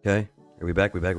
Okay. Are we back? We back?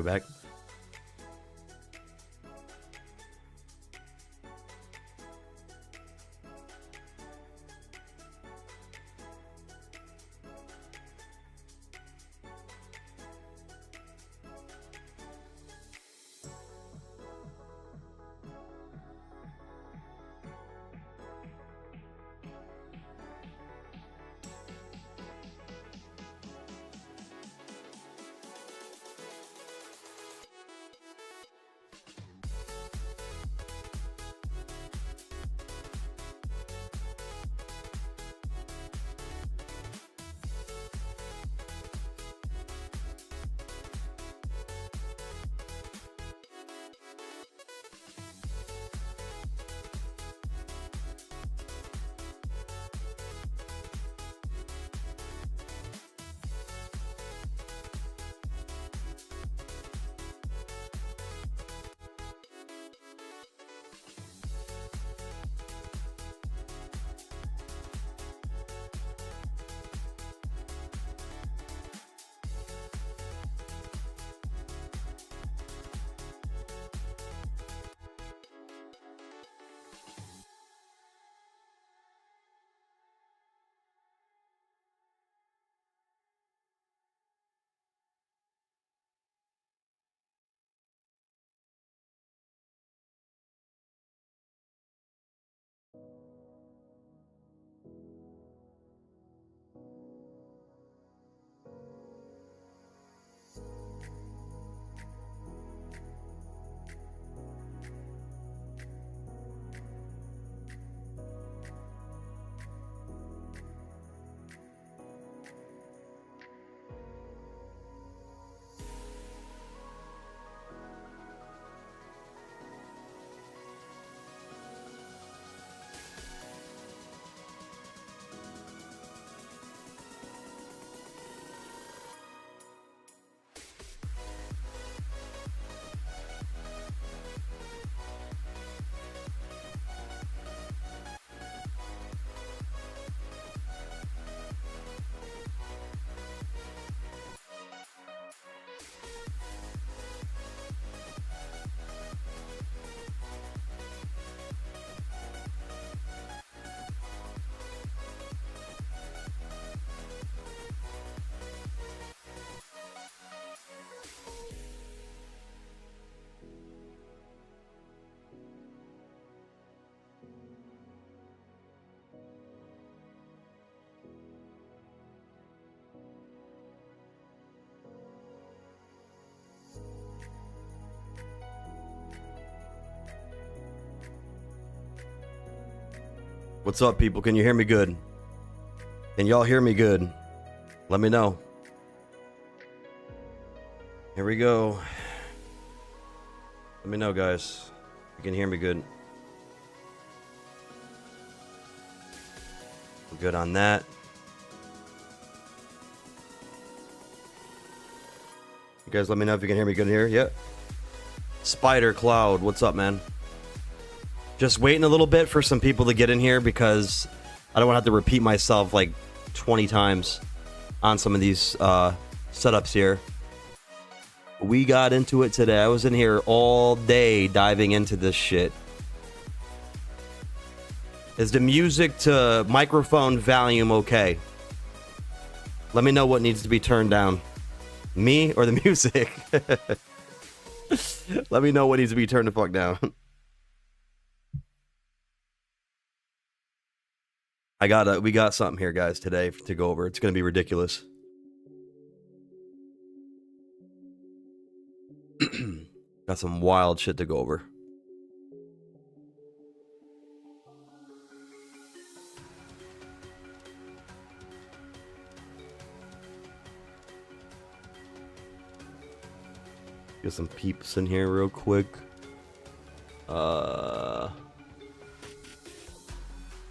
What's up, people? Can you hear me good? Can y'all hear me good? Let me know. Here we go. Let me know, guys. You can hear me good. We're good on that. You guys let me know if you can hear me good here. Yep. Spider Cloud, what's up, man? Just waiting a little bit for some people to get in here because I don't want to have to repeat myself like 20 times on some of these setups here. We got into it today. I was in here all day diving into this shit. Is the music to microphone volume okay? Let me know what needs to be turned down. Me or the music? Let me know what needs to be turned the fuck down. We got something here, guys, today to go over. It's gonna be ridiculous. Got some wild shit to go over. Get some peeps in here real quick.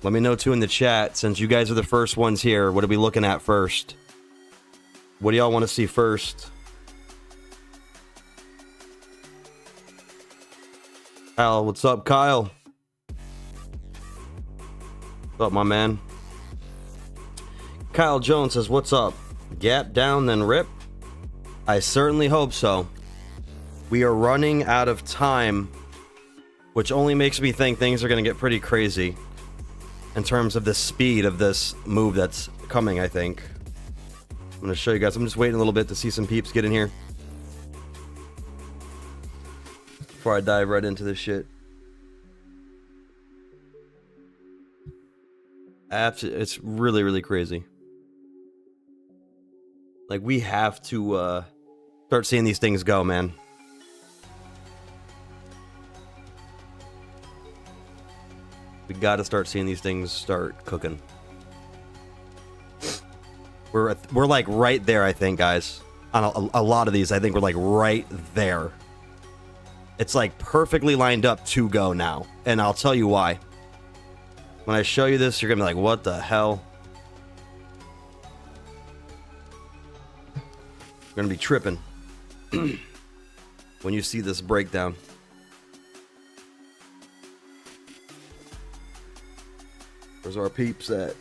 Let me know too in the chat, since you guys are the first ones here. What are we looking at first? What do y'all want to see first? Kyle, what's up, Kyle? What's up, my man? Kyle Jones says, what's up? Gap down, then rip? I certainly hope so. We are running out of time, which only makes me think things are going to get pretty crazy in terms of the speed of this move that's coming, I think. I'm going to show you guys. I'm just waiting a little bit to see some peeps get in here before I dive right into this shit. It's really, really crazy. Like, we have to start seeing these things go, man. We got to start seeing these things start cooking. We're like right there, I think, guys. On a lot of these, I think we're like right there. It's like perfectly lined up to go now, and I'll tell you why. When I show you this, you're gonna be like, "What the hell?" You're gonna be tripping when you see this breakdown. Where's our peeps at?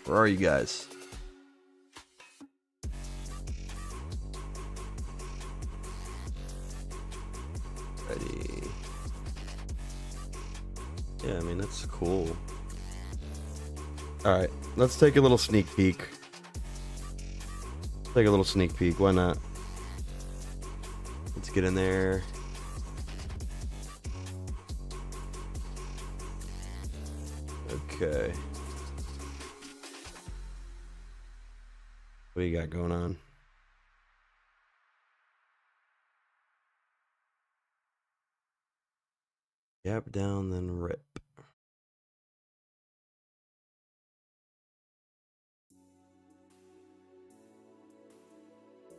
Where are you guys? Ready. Yeah, I mean, that's cool. Alright, let's take a little sneak peek. Take a little sneak peek, why not? Let's get in there. Okay. What do you got going on? Gap down, then rip.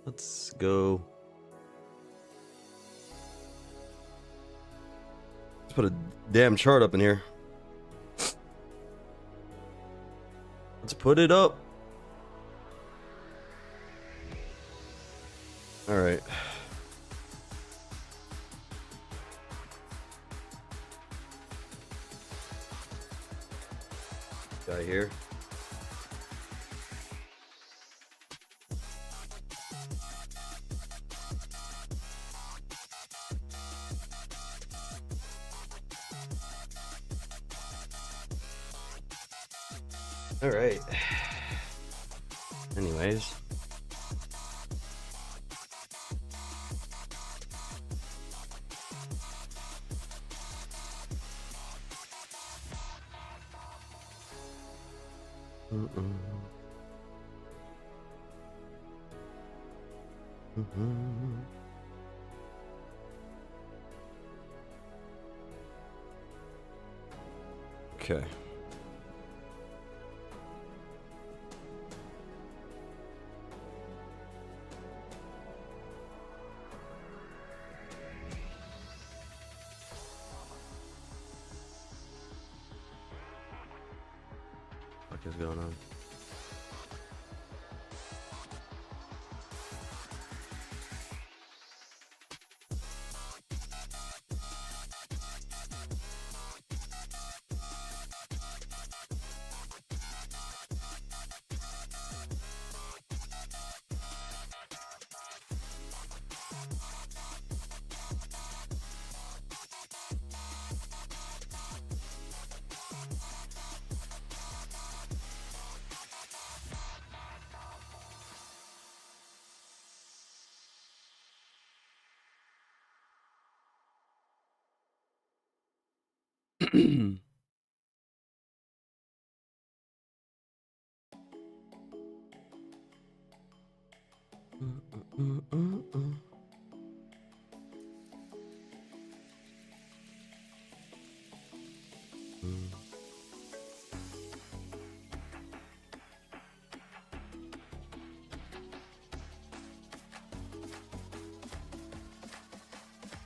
Let's go. Let's put a damn chart up in here. Let's put it up. All right. Guy here. All right. Anyways. Okay. What is going on?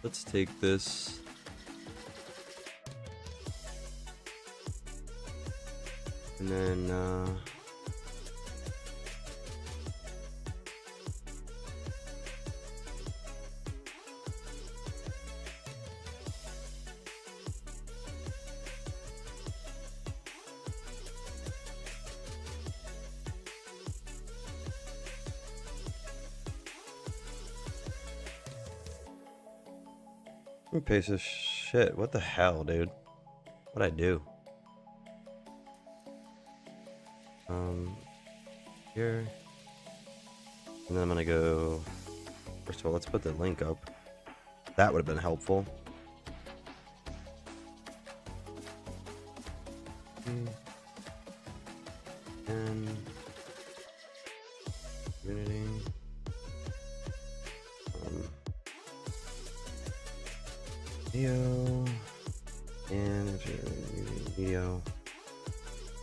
Let's take this. And then, You piece of shit. What the hell, dude? What'd I do? Here. And then I'm gonna go... First of all, let's put the link up. That would have been helpful. And... Community... Neo... And... Neo...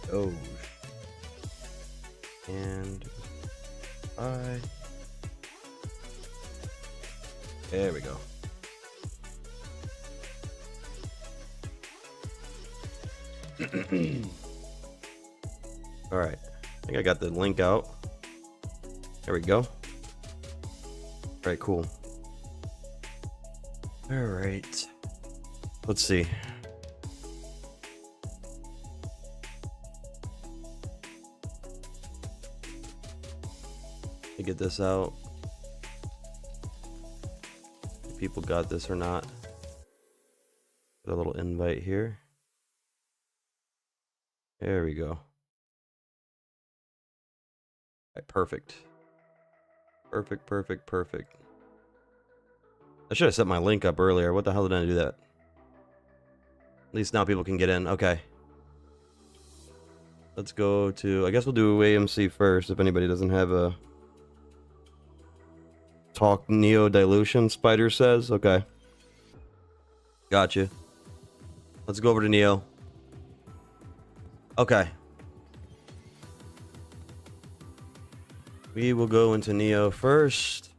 Doge... And... There we go. All right, I think I got the link out. There we go. All right, cool. All right, let's see. To get this out. If people got this or not. Put a little invite here. There we go. All right, perfect. Perfect, perfect, perfect. I should have set my link up earlier. What the hell did I do that? At least now people can get in. Okay. Let's go to... I guess we'll do AMC first if anybody doesn't have a... Talk Neo Dilution, Spider says. Okay. Gotcha. Let's go over to Neo. Okay. We will go into Neo first.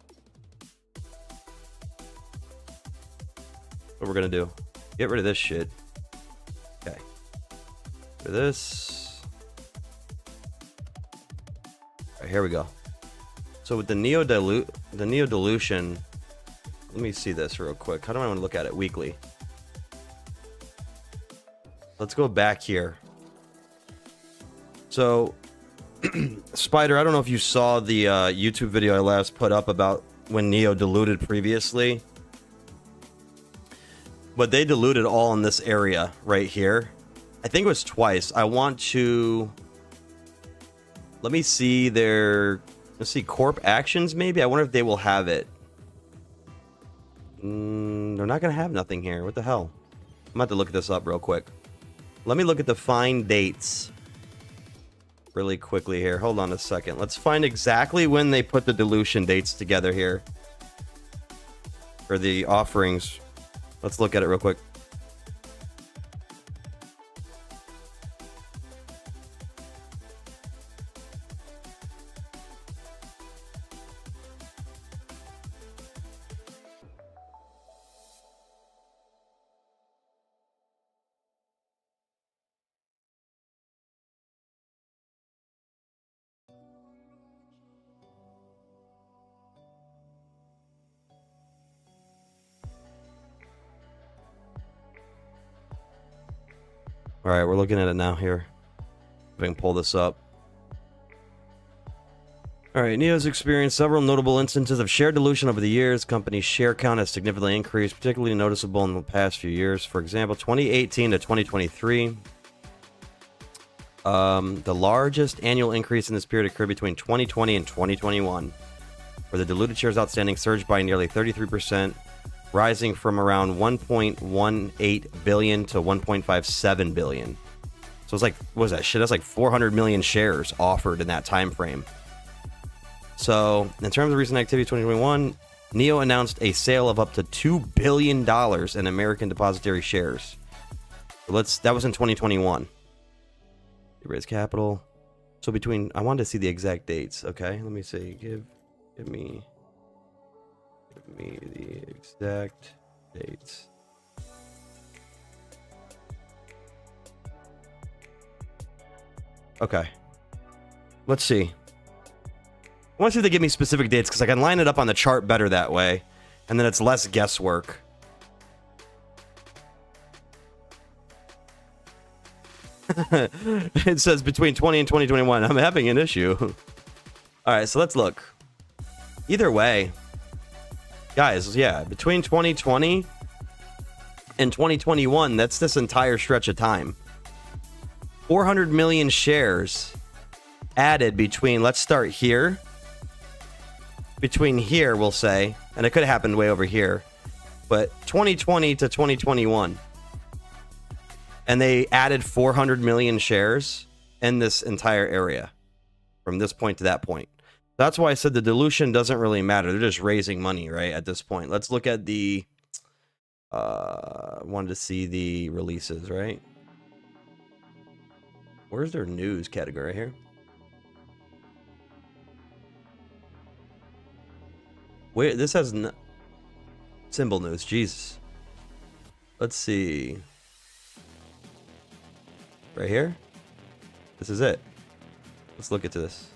What we're gonna do? Get rid of this shit. Okay. For this. Alright, here we go. So with the Neo Dilution, let me see this real quick. How do I want to look at it weekly? Let's go back here. So, Spider, I don't know if you saw the YouTube video I last put up about when Neo diluted previously. But they diluted all in this area right here. I think it was twice. I want to... Let me see their... Let's see, Corp Actions maybe? I wonder if they will have it. They're not going to have nothing here. What the hell? I'm about to look this up real quick. Let me look at the fine dates really quickly here. Hold on a second. Let's find exactly when they put the dilution dates together here for the offerings. Let's look at it real quick. All right, we're looking at it now here. If I can pull this up. All right, Neo's experienced several notable instances of share dilution over the years. Company's share count has significantly increased, particularly noticeable in the past few years. For example, 2018 to 2023. The largest annual increase in this period occurred between 2020 and 2021, where the diluted shares outstanding surged by nearly 33%. Rising from around 1.18 billion to 1.57 billion. So it's like, what was that shit? That's like 400 million shares offered in that time frame. So in terms of recent activity 2021, Neo announced a sale of up to $2 billion in American depository shares. So that was in 2021. They raised capital. So between, I wanted to see the exact dates. Okay, let me see. Give me the exact dates. Okay. Let's see. I want to see if they give me specific dates because I can line it up on the chart better that way. And then it's less guesswork. It says between 20 and 2021. I'm having an issue. All right, so let's look. Either way, guys, yeah, between 2020 In 2021, that's this entire stretch of time. 400 million shares added between, let's start here. Between here, we'll say, and it could have happened way over here, but 2020 to 2021. And they added 400 million shares in this entire area from this point to that point. That's why I said the dilution doesn't really matter. They're just raising money, right, at this point. Let's look at the... wanted to see the releases, right? Where's their news category here? Wait, this has no... symbol news, Jesus. Let's see. Right here? This is it. Let's look into this.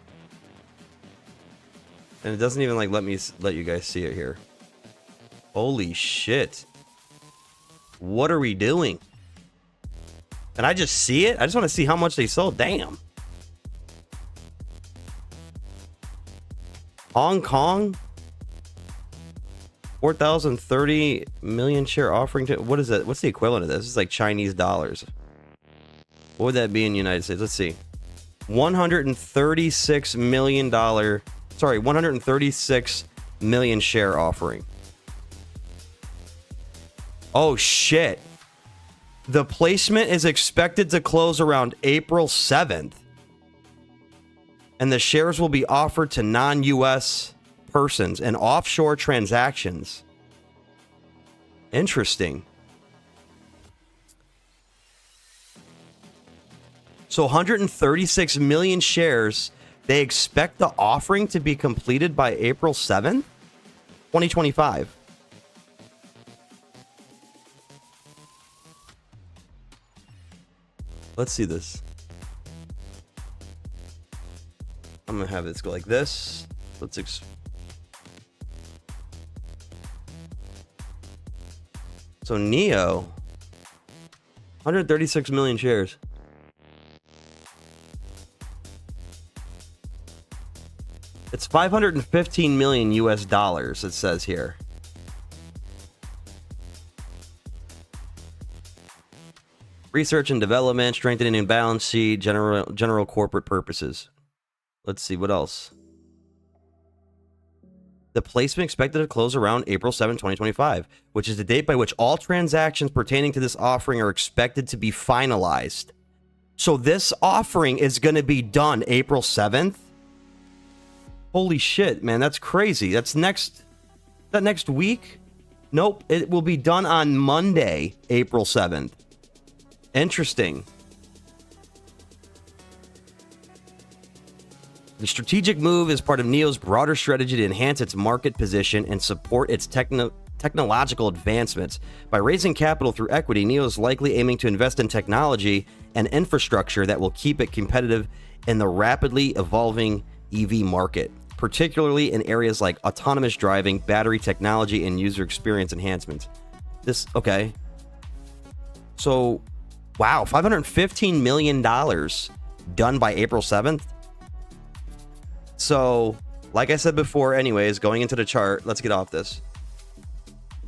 And it doesn't even like let you guys see it here. Holy shit. What are we doing? And I just see it? I just want to see how much they sold. Damn. Hong Kong? 4,030 million share offering to... What is it? What's the equivalent of this? It's like Chinese dollars. What would that be in the United States? Let's see. $136 million... Sorry, 136 million share offering. Oh, shit. The placement is expected to close around April 7th. And the shares will be offered to non-U.S. persons and offshore transactions. Interesting. So 136 million shares. They expect the offering to be completed by April 7th, 2025. Let's see this. I'm going to have this go like this. So Neo, 136 million shares. It's 515 million US dollars, it says here. Research and development, strengthening and balance sheet, general corporate purposes. Let's see, what else? The placement expected to close around April 7, 2025, which is the date by which all transactions pertaining to this offering are expected to be finalized. So this offering is going to be done April 7th? Holy shit, man, that's crazy. That's next week? Nope, it will be done on Monday, April 7th. Interesting. The strategic move is part of NIO's broader strategy to enhance its market position and support its technological advancements. By raising capital through equity, NIO is likely aiming to invest in technology and infrastructure that will keep it competitive in the rapidly evolving EV market, particularly in areas like autonomous driving, battery technology, and user experience enhancements. Okay. So, wow, $515 million done by April 7th. So, like I said before, anyways, going into the chart, let's get off this.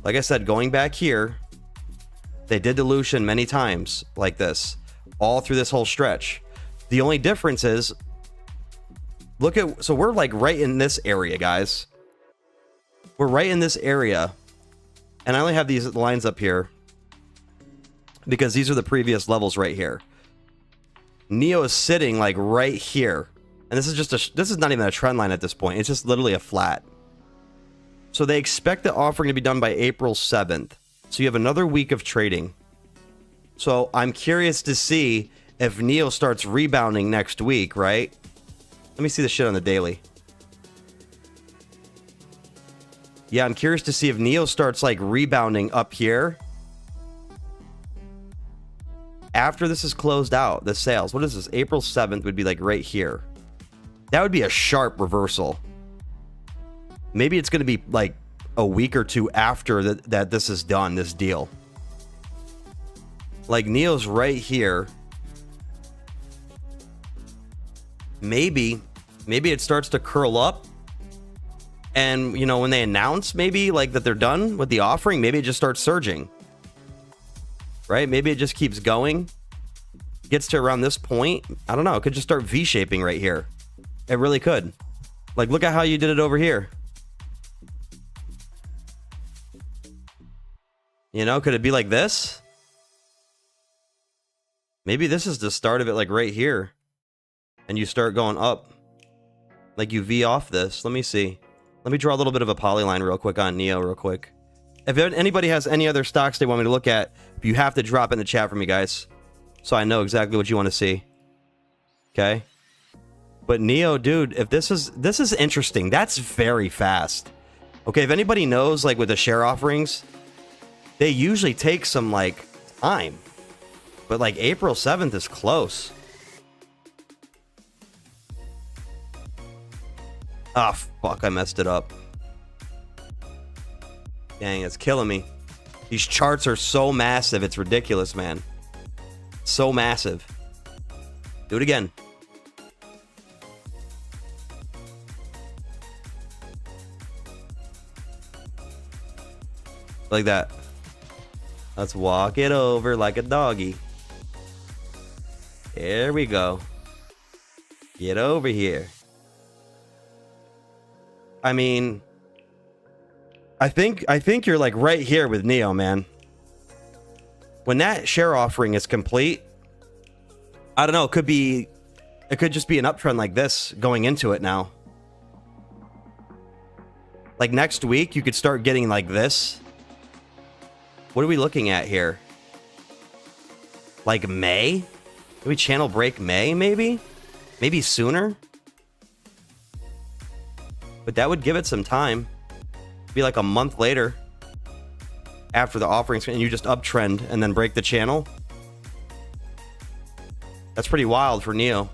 Like I said, going back here, they did dilution many times like this, all through this whole stretch. The only difference is, so we're like right in this area, guys. We're right in this area. And I only have these lines up here because these are the previous levels right here. NIO is sitting like right here. And this is not even a trend line at this point. It's just literally a flat. So they expect the offering to be done by April 7th. So you have another week of trading. So I'm curious to see if NIO starts rebounding next week, right? Let me see the shit on the daily. Yeah, I'm curious to see if NIO starts like rebounding up here. After this is closed out, the sales. What is this? April 7th would be like right here. That would be a sharp reversal. Maybe it's going to be like a week or two after that this is done, this deal. Like NIO's right here. Maybe it starts to curl up. And, you know, when they announce maybe like that they're done with the offering, maybe it just starts surging. right? Maybe it just keeps going, gets to around this point. I don't know. It could just start V-shaping right here. It really could. Like, look at how you did it over here. You know, could it be like this? Maybe this is the start of it, like right here. And you start going up. Like you V off this. Let me see. Let me draw a little bit of a polyline real quick on Neo real quick. If anybody has any other stocks they want me to look at, you have to drop in the chat for me, guys. So I know exactly what you want to see. Okay? But Neo, dude, if this is interesting. That's very fast. Okay, if anybody knows, like with the share offerings, they usually take some like time. But like April 7th is close. Ah, fuck, I messed it up. Dang, it's killing me. These charts are so massive, it's ridiculous, man. So massive. Do it again. Like that. Let's walk it over like a doggy. There we go. Get over here. I mean, I think you're like right here with Neo, man. When that share offering is complete, I don't know, it could just be an uptrend like this going into it now. Like next week, you could start getting like this. What are we looking at here? Like May? Can we channel break May, maybe? Maybe sooner? But that would give it some time. Be like a month later. After the offerings, and you just uptrend and then break the channel. That's pretty wild for Neo.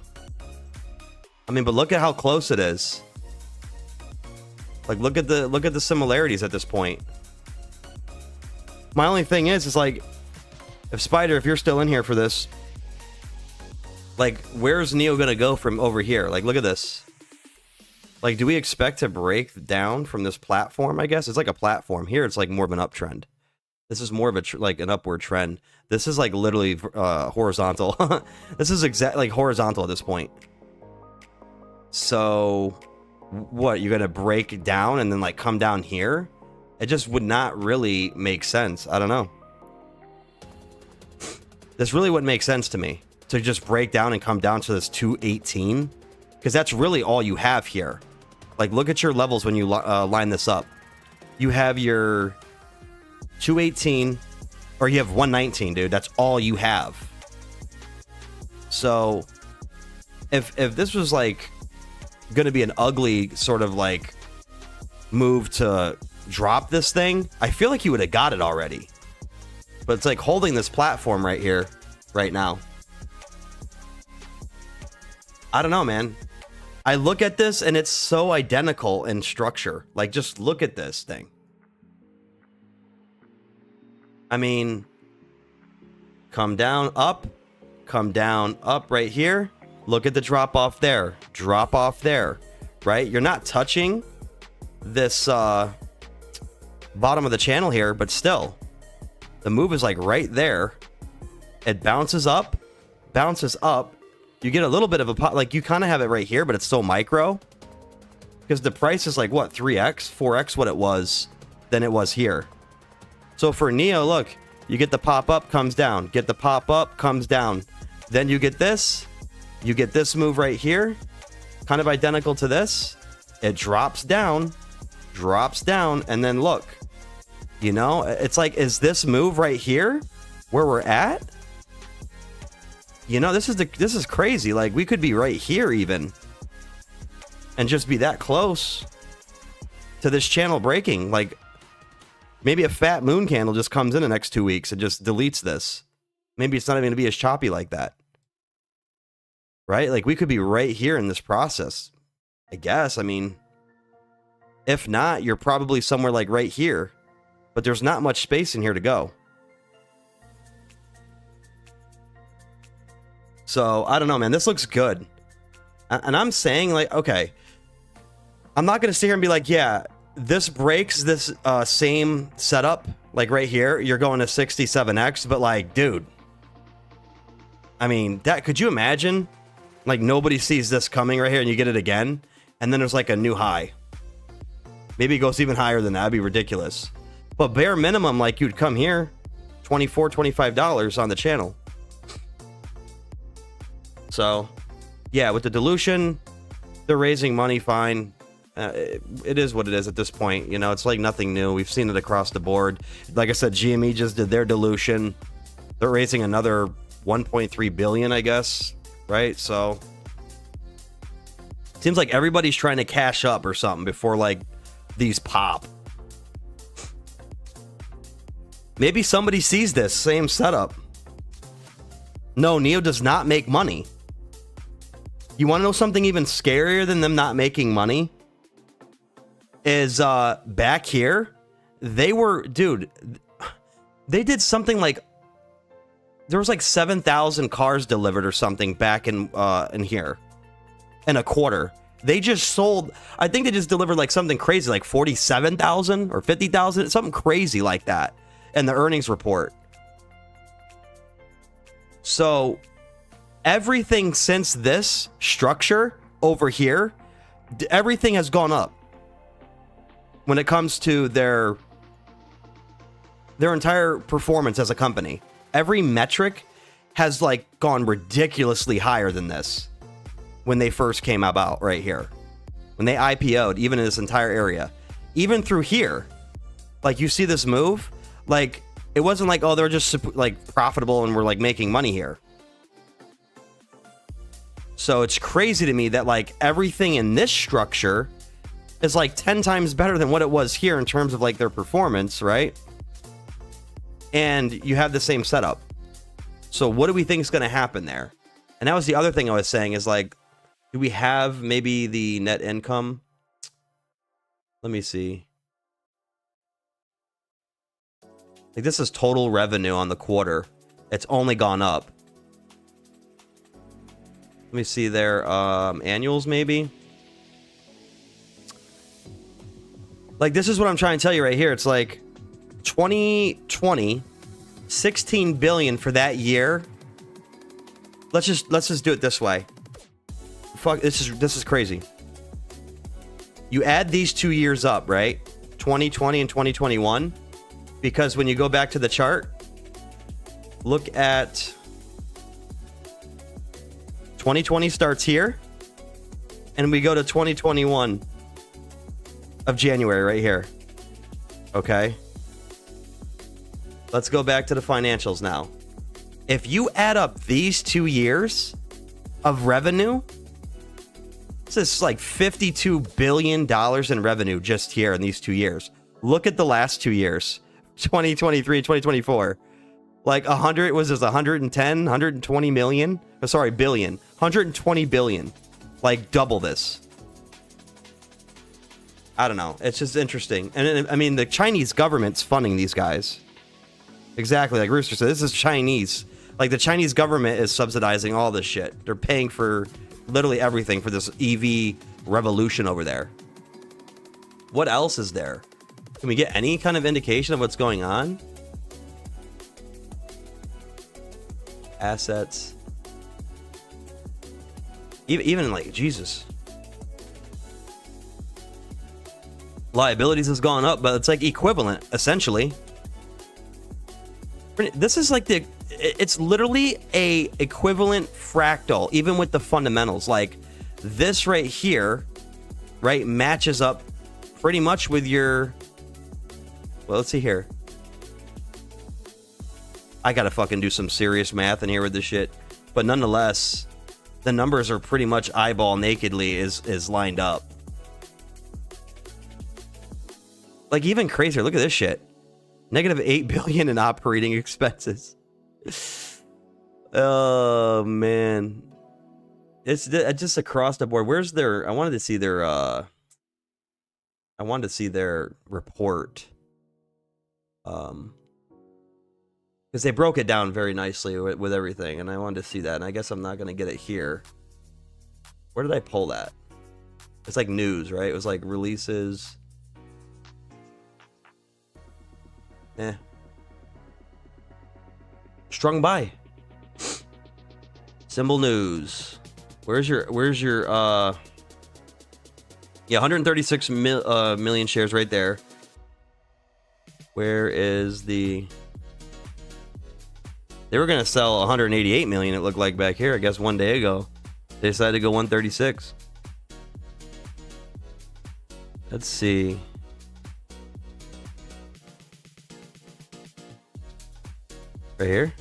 I mean, but look at how close it is. Like, look at the similarities at this point. My only thing is like, if Spider, if you're still in here for this, like, where's Neo gonna go from over here? Like, look at this. Like, do we expect to break down from this platform? I guess it's like a platform. Here, it's like more of an uptrend. This is more of a like an upward trend. This is like literally horizontal. This is like horizontal at this point. So, what, you're gonna break down and then like come down here? It just would not really make sense. I don't know. This really wouldn't make sense to me, to just break down and come down to this 218, because that's really all you have here. Like, look at your levels when you line this up. You have your 218, or you have 119, dude. That's all you have. So, if this was like gonna be an ugly sort of like move to drop this thing, I feel like you would have got it already. But it's like holding this platform right here, right now. I don't know, man. I look at this and it's so identical in structure. Like, just look at this thing. I mean, come down, up right here. Look at the drop off there, right? You're not touching this bottom of the channel here, but still, the move is like right there. It bounces up. You get a little bit of a pop, like you kind of have it right here, but it's still micro. Because the price is like, what, 3x, 4x what it was than it was here. So for Neo, look, you get the pop up, comes down. Get the pop up, comes down. Then you get this. You get this move right here. Kind of identical to this. It drops down, and then look. You know, it's like, is this move right here where we're at? You know, this is crazy. Like, we could be right here even, and just be that close to this channel breaking. Like, maybe a fat moon candle just comes in the next 2 weeks and just deletes this. Maybe it's not even going to be as choppy like that. Right? Like, we could be right here in this process, I guess. I mean, if not, you're probably somewhere like right here, but there's not much space in here to go. So, I don't know, man. This looks good. And I'm saying, like, okay, I'm not going to sit here and be like, yeah, this breaks this same setup Like right here, you're going to 67x, but like, dude, I mean, that, could you imagine? Like nobody sees this coming right here and you get it again, and then there's like a new high. Maybe it goes even higher than that. That'd be ridiculous. But bare minimum, like you'd come here, $24, $25 on the channel. So, yeah, with the dilution, they're raising money, fine. It is what it is at this point. You know, it's like nothing new. We've seen it across the board. Like I said, GME just did their dilution. They're raising another 1.3 billion, I guess, right? So, seems like everybody's trying to cash up or something before like these pop. Maybe somebody sees this same setup. No, Neo does not make money. You want to know something even scarier than them not making money? Is back here, they were, dude, they did something like, there was like 7,000 cars delivered or something back in here in a quarter. They just sold, I think they just delivered like something crazy, like 47,000 or 50,000, something crazy like that in the earnings report. So everything since this structure over here, everything has gone up when it comes to their entire performance as a company. Every metric has like gone ridiculously higher than this when they first came about right here. When they IPO'd, even in this entire area. Even through here, like you see this move, like it wasn't like, oh, they're just like profitable and we're like making money here. So it's crazy to me that like everything in this structure is like 10 times better than what it was here in terms of like their performance, right? And you have the same setup. So what do we think is going to happen there? And that was the other thing I was saying is like, do we have maybe the net income? Let me see. Like this is total revenue on the quarter. It's only gone up. Let me see their annuals maybe. Like this is what I'm trying to tell you right here. It's like 2020, 16 billion for that year. Let's just do it this way. Fuck, this is crazy. You add these 2 years up, right? 2020 and 2021, because when you go back to the chart, look at 2020 starts here, and we go to 2021 of January right here. Okay. Let's go back to the financials now. If you add up these 2 years of revenue, this is like $52 billion in revenue just here in these 2 years. Look at the last 2 years, 2023, 2024. Like 100 was this 110, 120 million? Oh, sorry, billion. 120 billion. Like double this. I don't know. It's just interesting. And I mean, the Chinese government's funding these guys. Exactly, like Rooster said, this is Chinese. Like the Chinese government is subsidizing all this shit. They're paying for literally everything for this EV revolution over there. What else is there? Can we get any kind of indication of what's going on? Assets. Even like, Jesus. Liabilities has gone up, but it's like equivalent, essentially. This is like it's literally a equivalent fractal, even with the fundamentals. Like this right here, right, matches up pretty much with your, well, let's see here. I gotta fucking do some serious math in here with this shit. But nonetheless, the numbers are pretty much eyeball nakedly is lined up. Like even crazier, look at this shit. Negative 8 billion in operating expenses. Oh man. It's just across the board. Where's their, I wanted to see their report. Because they broke it down very nicely with everything, and I wanted to see that, and I guess I'm not gonna get it here. Where did I pull that? It's like news, right? It was like releases. Eh. Strung by. Symbol news. Where's your yeah, 136 million shares right there. Where is the... They were going to sell 188 million, it looked like, back here, I guess, one day ago. They decided to go 136. Let's see. Right here?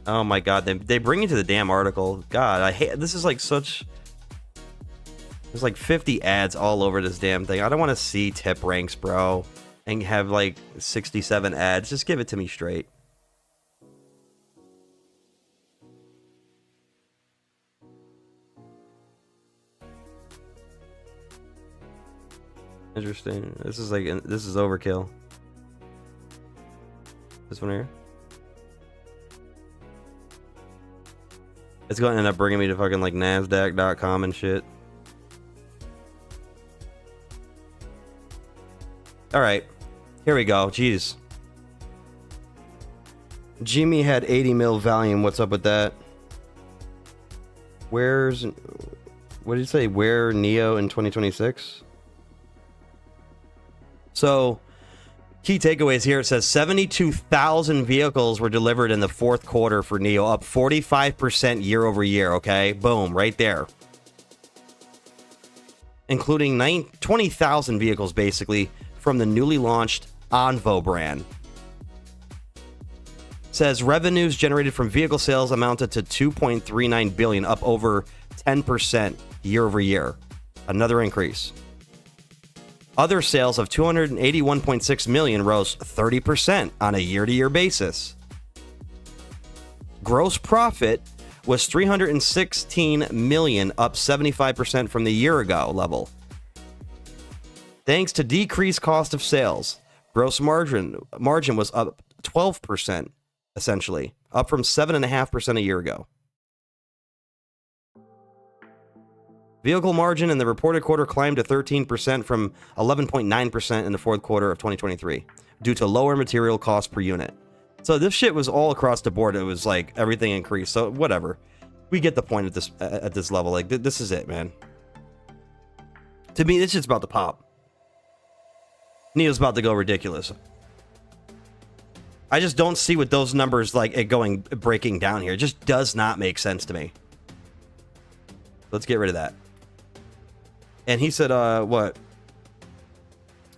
Oh my god, they bring you to the damn article. God, I hate... This is like such... There's like 50 ads all over this damn thing. I don't want to see tip ranks, bro. And have like 67 ads. Just give it to me straight. Interesting. This is like... This is overkill. This one here. It's going to end up bringing me to fucking like NASDAQ.com and shit. Alright. Here we go. Jeez. Jimmy had 80 mil volume. What's up with that? Where's... What did you say? Where Neo in 2026? So... Key takeaways here. It says 72,000 vehicles were delivered in the fourth quarter for NIO, up 45% year over year. Okay, boom, right there. Including 20,000 vehicles basically from the newly launched Onvo brand. It says revenues generated from vehicle sales amounted to 2.39 billion, up over 10% year over year. Another increase. Other sales of 281.6 million rose 30% on a year-to-year basis. Gross profit was 316 million, up 75% from the year ago level. Thanks to decreased cost of sales, gross margin was up 12%, essentially, up from 7.5% a year ago. Vehicle margin in the reported quarter climbed to 13% from 11.9% in the fourth quarter of 2023 due to lower material cost per unit. So this shit was all across the board. It was like everything increased. So whatever. We get the point at this level. Like this is it, man. To me, this shit's about to pop. Neo's about to go ridiculous. I just don't see what those numbers like it breaking down here. It just does not make sense to me. Let's get rid of that. And he said, what?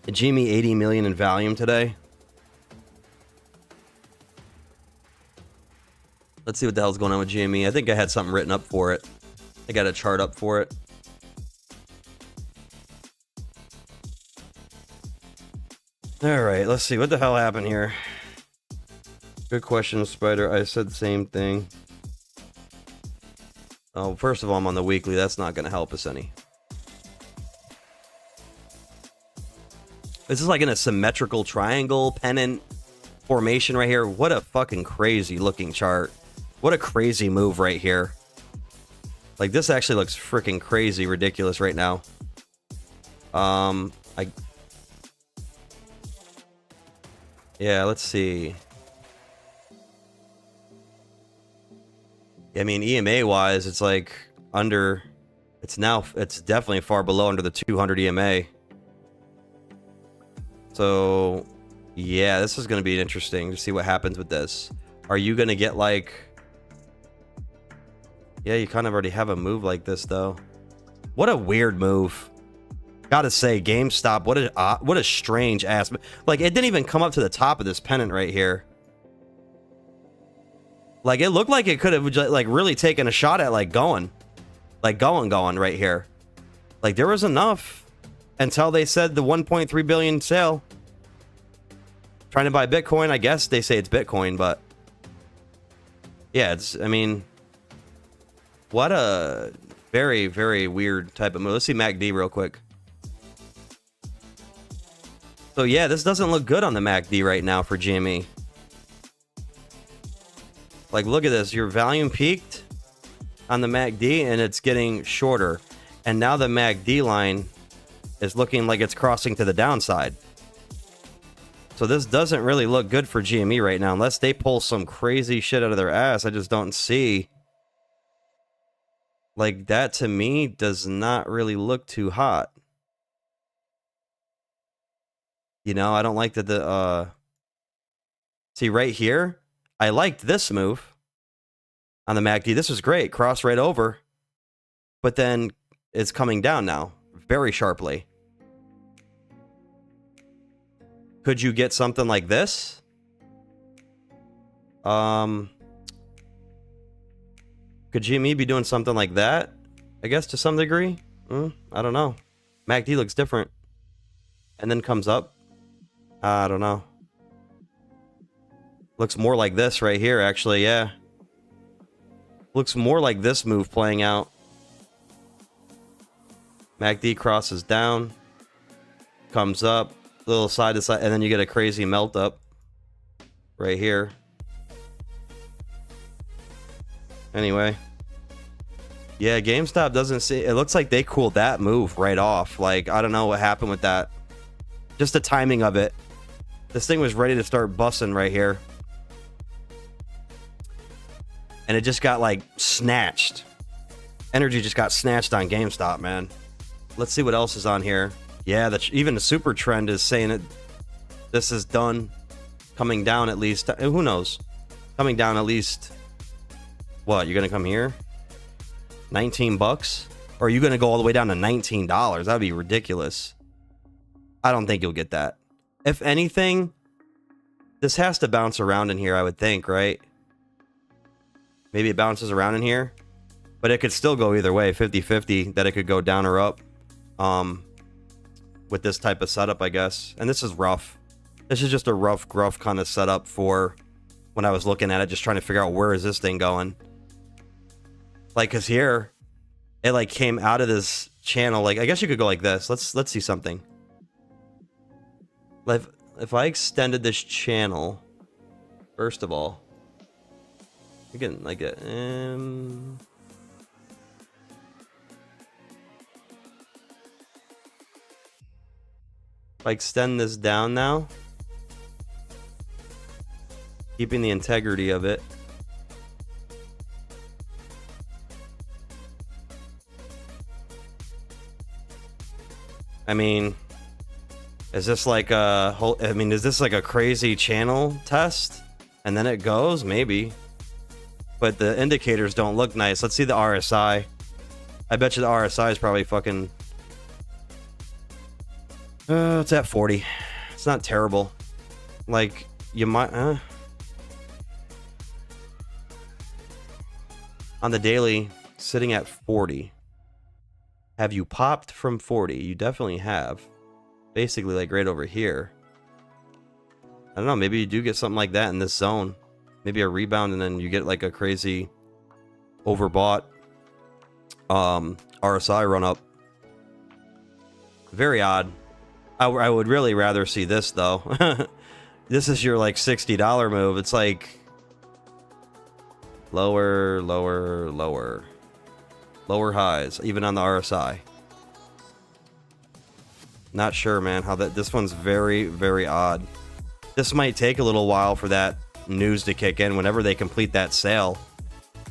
Jimmy 80 million in volume today. Let's see what the hell's going on with Jimmy. I think I had something written up for it. I got a chart up for it. All right, let's see. What the hell happened here? Good question, Spider. I said the same thing. Oh, first of all, I'm on the weekly. That's not going to help us any. This is like in a symmetrical triangle pennant formation right here. What a fucking crazy looking chart. What a crazy move right here. Like this actually looks freaking crazy ridiculous right now. Yeah, let's see. I mean, EMA wise, it's like under, it's definitely far below under the 200 EMA. So, yeah, this is going to be interesting to see what happens with this. Are you going to get like... Yeah, you kind of already have a move like this, though. What a weird move. Gotta say, GameStop, what a strange ass... Like, it didn't even come up to the top of this pennant right here. Like, it looked like it could have, like, really taken a shot at, like, going right here. Like, there was enough until they said the 1.3 billion sale. Trying to buy Bitcoin, I guess they say it's Bitcoin, but yeah, I mean, what a very, very weird type of move. Let's see MACD real quick. So yeah, this doesn't look good on the MACD right now for GME. Like, look at this. Your volume peaked on the MACD and it's getting shorter. And now the MACD line is looking like it's crossing to the downside. So this doesn't really look good for GME right now, unless they pull some crazy shit out of their ass. I just don't see. Like, that to me does not really look too hot. You know, I don't like that the, see right here, I liked this move on the MACD. This was great, cross right over. But then it's coming down now, very sharply. Could you get something like this? Could GME be doing something like that? I guess to some degree. I don't know. MACD looks different. And then comes up. I don't know. Looks more like this right here, actually, yeah. Looks more like this move playing out. MACD crosses down. Comes up. Little side to side. And then you get a crazy melt up. Right here. Anyway. Yeah, GameStop doesn't see... It looks like they cooled that move right off. Like, I don't know what happened with that. Just the timing of it. This thing was ready to start busting right here. And it just got, like, snatched. Energy just got snatched on GameStop, man. Let's see what else is on here. Yeah, even the super trend is saying it. This is done. Coming down at least. Who knows? Coming down at least... What, you're going to come here? 19 bucks? Or are you going to go all the way down to $19? That'd be ridiculous. I don't think you'll get that. If anything, this has to bounce around in here, I would think, right? Maybe it bounces around in here. But it could still go either way, 50-50, that it could go down or up. With this type of setup, I guess. And this is rough. This is just a rough, gruff kind of setup for when I was looking at it, just trying to figure out where is this thing going. Like, cause here, it like came out of this channel. Like, I guess you could go like this. Let's see something. Like, if I extended this channel, first of all, again, like a, if I extend this down now, keeping the integrity of it. I mean, is this like a whole, I mean, is this like a crazy channel test? And then it goes? Maybe. But the indicators don't look nice. Let's see the RSI. I bet you the RSI is probably fucking... it's at 40. It's not terrible. Like, you might... On the daily, sitting at 40. Have you popped from 40? You definitely have. Basically, like right over here. I don't know, maybe you do get something like that in this zone. Maybe a rebound and then you get like a crazy overbought RSI run up. Very odd. I would really rather see this though. This is your like $60 move. It's like lower, lower, lower. Lower highs, even on the RSI. Not sure, man, how that... This one's very, very odd. This might take a little while for that news to kick in whenever they complete that sale.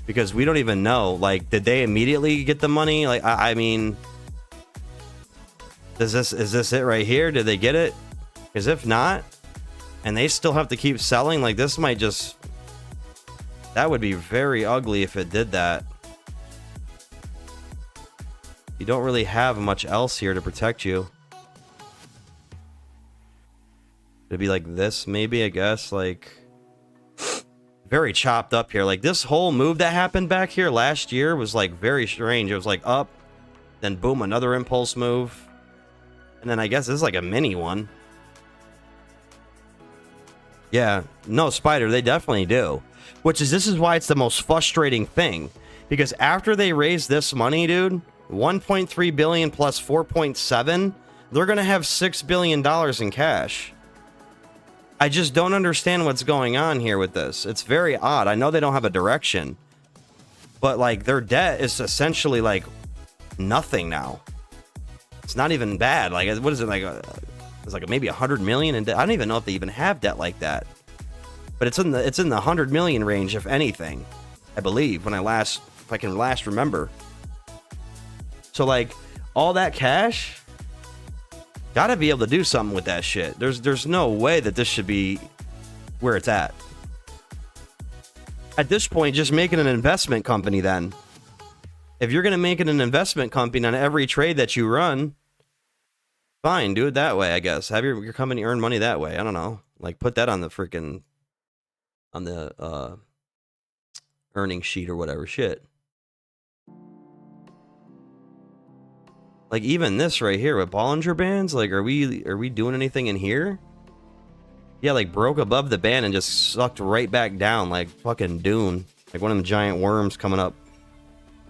Because we don't even know. Like, did they immediately get the money? Like, I mean... Is this it right here? Did they get it? Because if not, and they still have to keep selling, like, this might just... That would be very ugly if it did that. You don't really have much else here to protect you. It'd be like this, maybe, I guess. Like, very chopped up here. Like, this whole move that happened back here last year was, like, very strange. It was, like, up, then boom, another impulse move. And then I guess this is, like, a mini one. Yeah, no, Spider, they definitely do. This is why it's the most frustrating thing. Because after they raise this money, dude... 1.3 billion plus 4.7, they're gonna have $6 billion in cash. I just don't understand what's going on here with this. It's very odd. I know they don't have a direction, but like their debt is essentially like nothing now. It's not even bad. Like, what is it, like It's like maybe 100 million in debt. I don't even know if they even have debt like that. But it's in the 100 million range, if anything, I believe, if I can last remember. So like all that cash, gotta be able to do something with that shit. There's no way that this should be where it's at. At this point, just make it an investment company then. If you're gonna make it an investment company on every trade that you run, fine, do it that way, I guess. Have your company earn money that way. I don't know. Like put that on the freaking earnings sheet or whatever shit. Like even this right here with Bollinger Bands, like are we doing anything in here? Yeah, like broke above the band and just sucked right back down like fucking Dune. Like one of them giant worms coming up,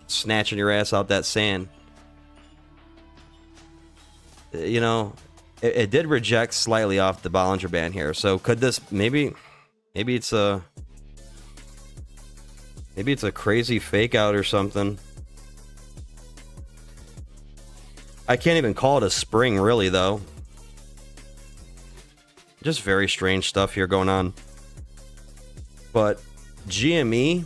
snatching your ass out that sand. You know, it did reject slightly off the Bollinger Band here. So could this maybe it's a crazy fake out or something. I can't even call it a spring really though. Just very strange stuff here going on. But GME,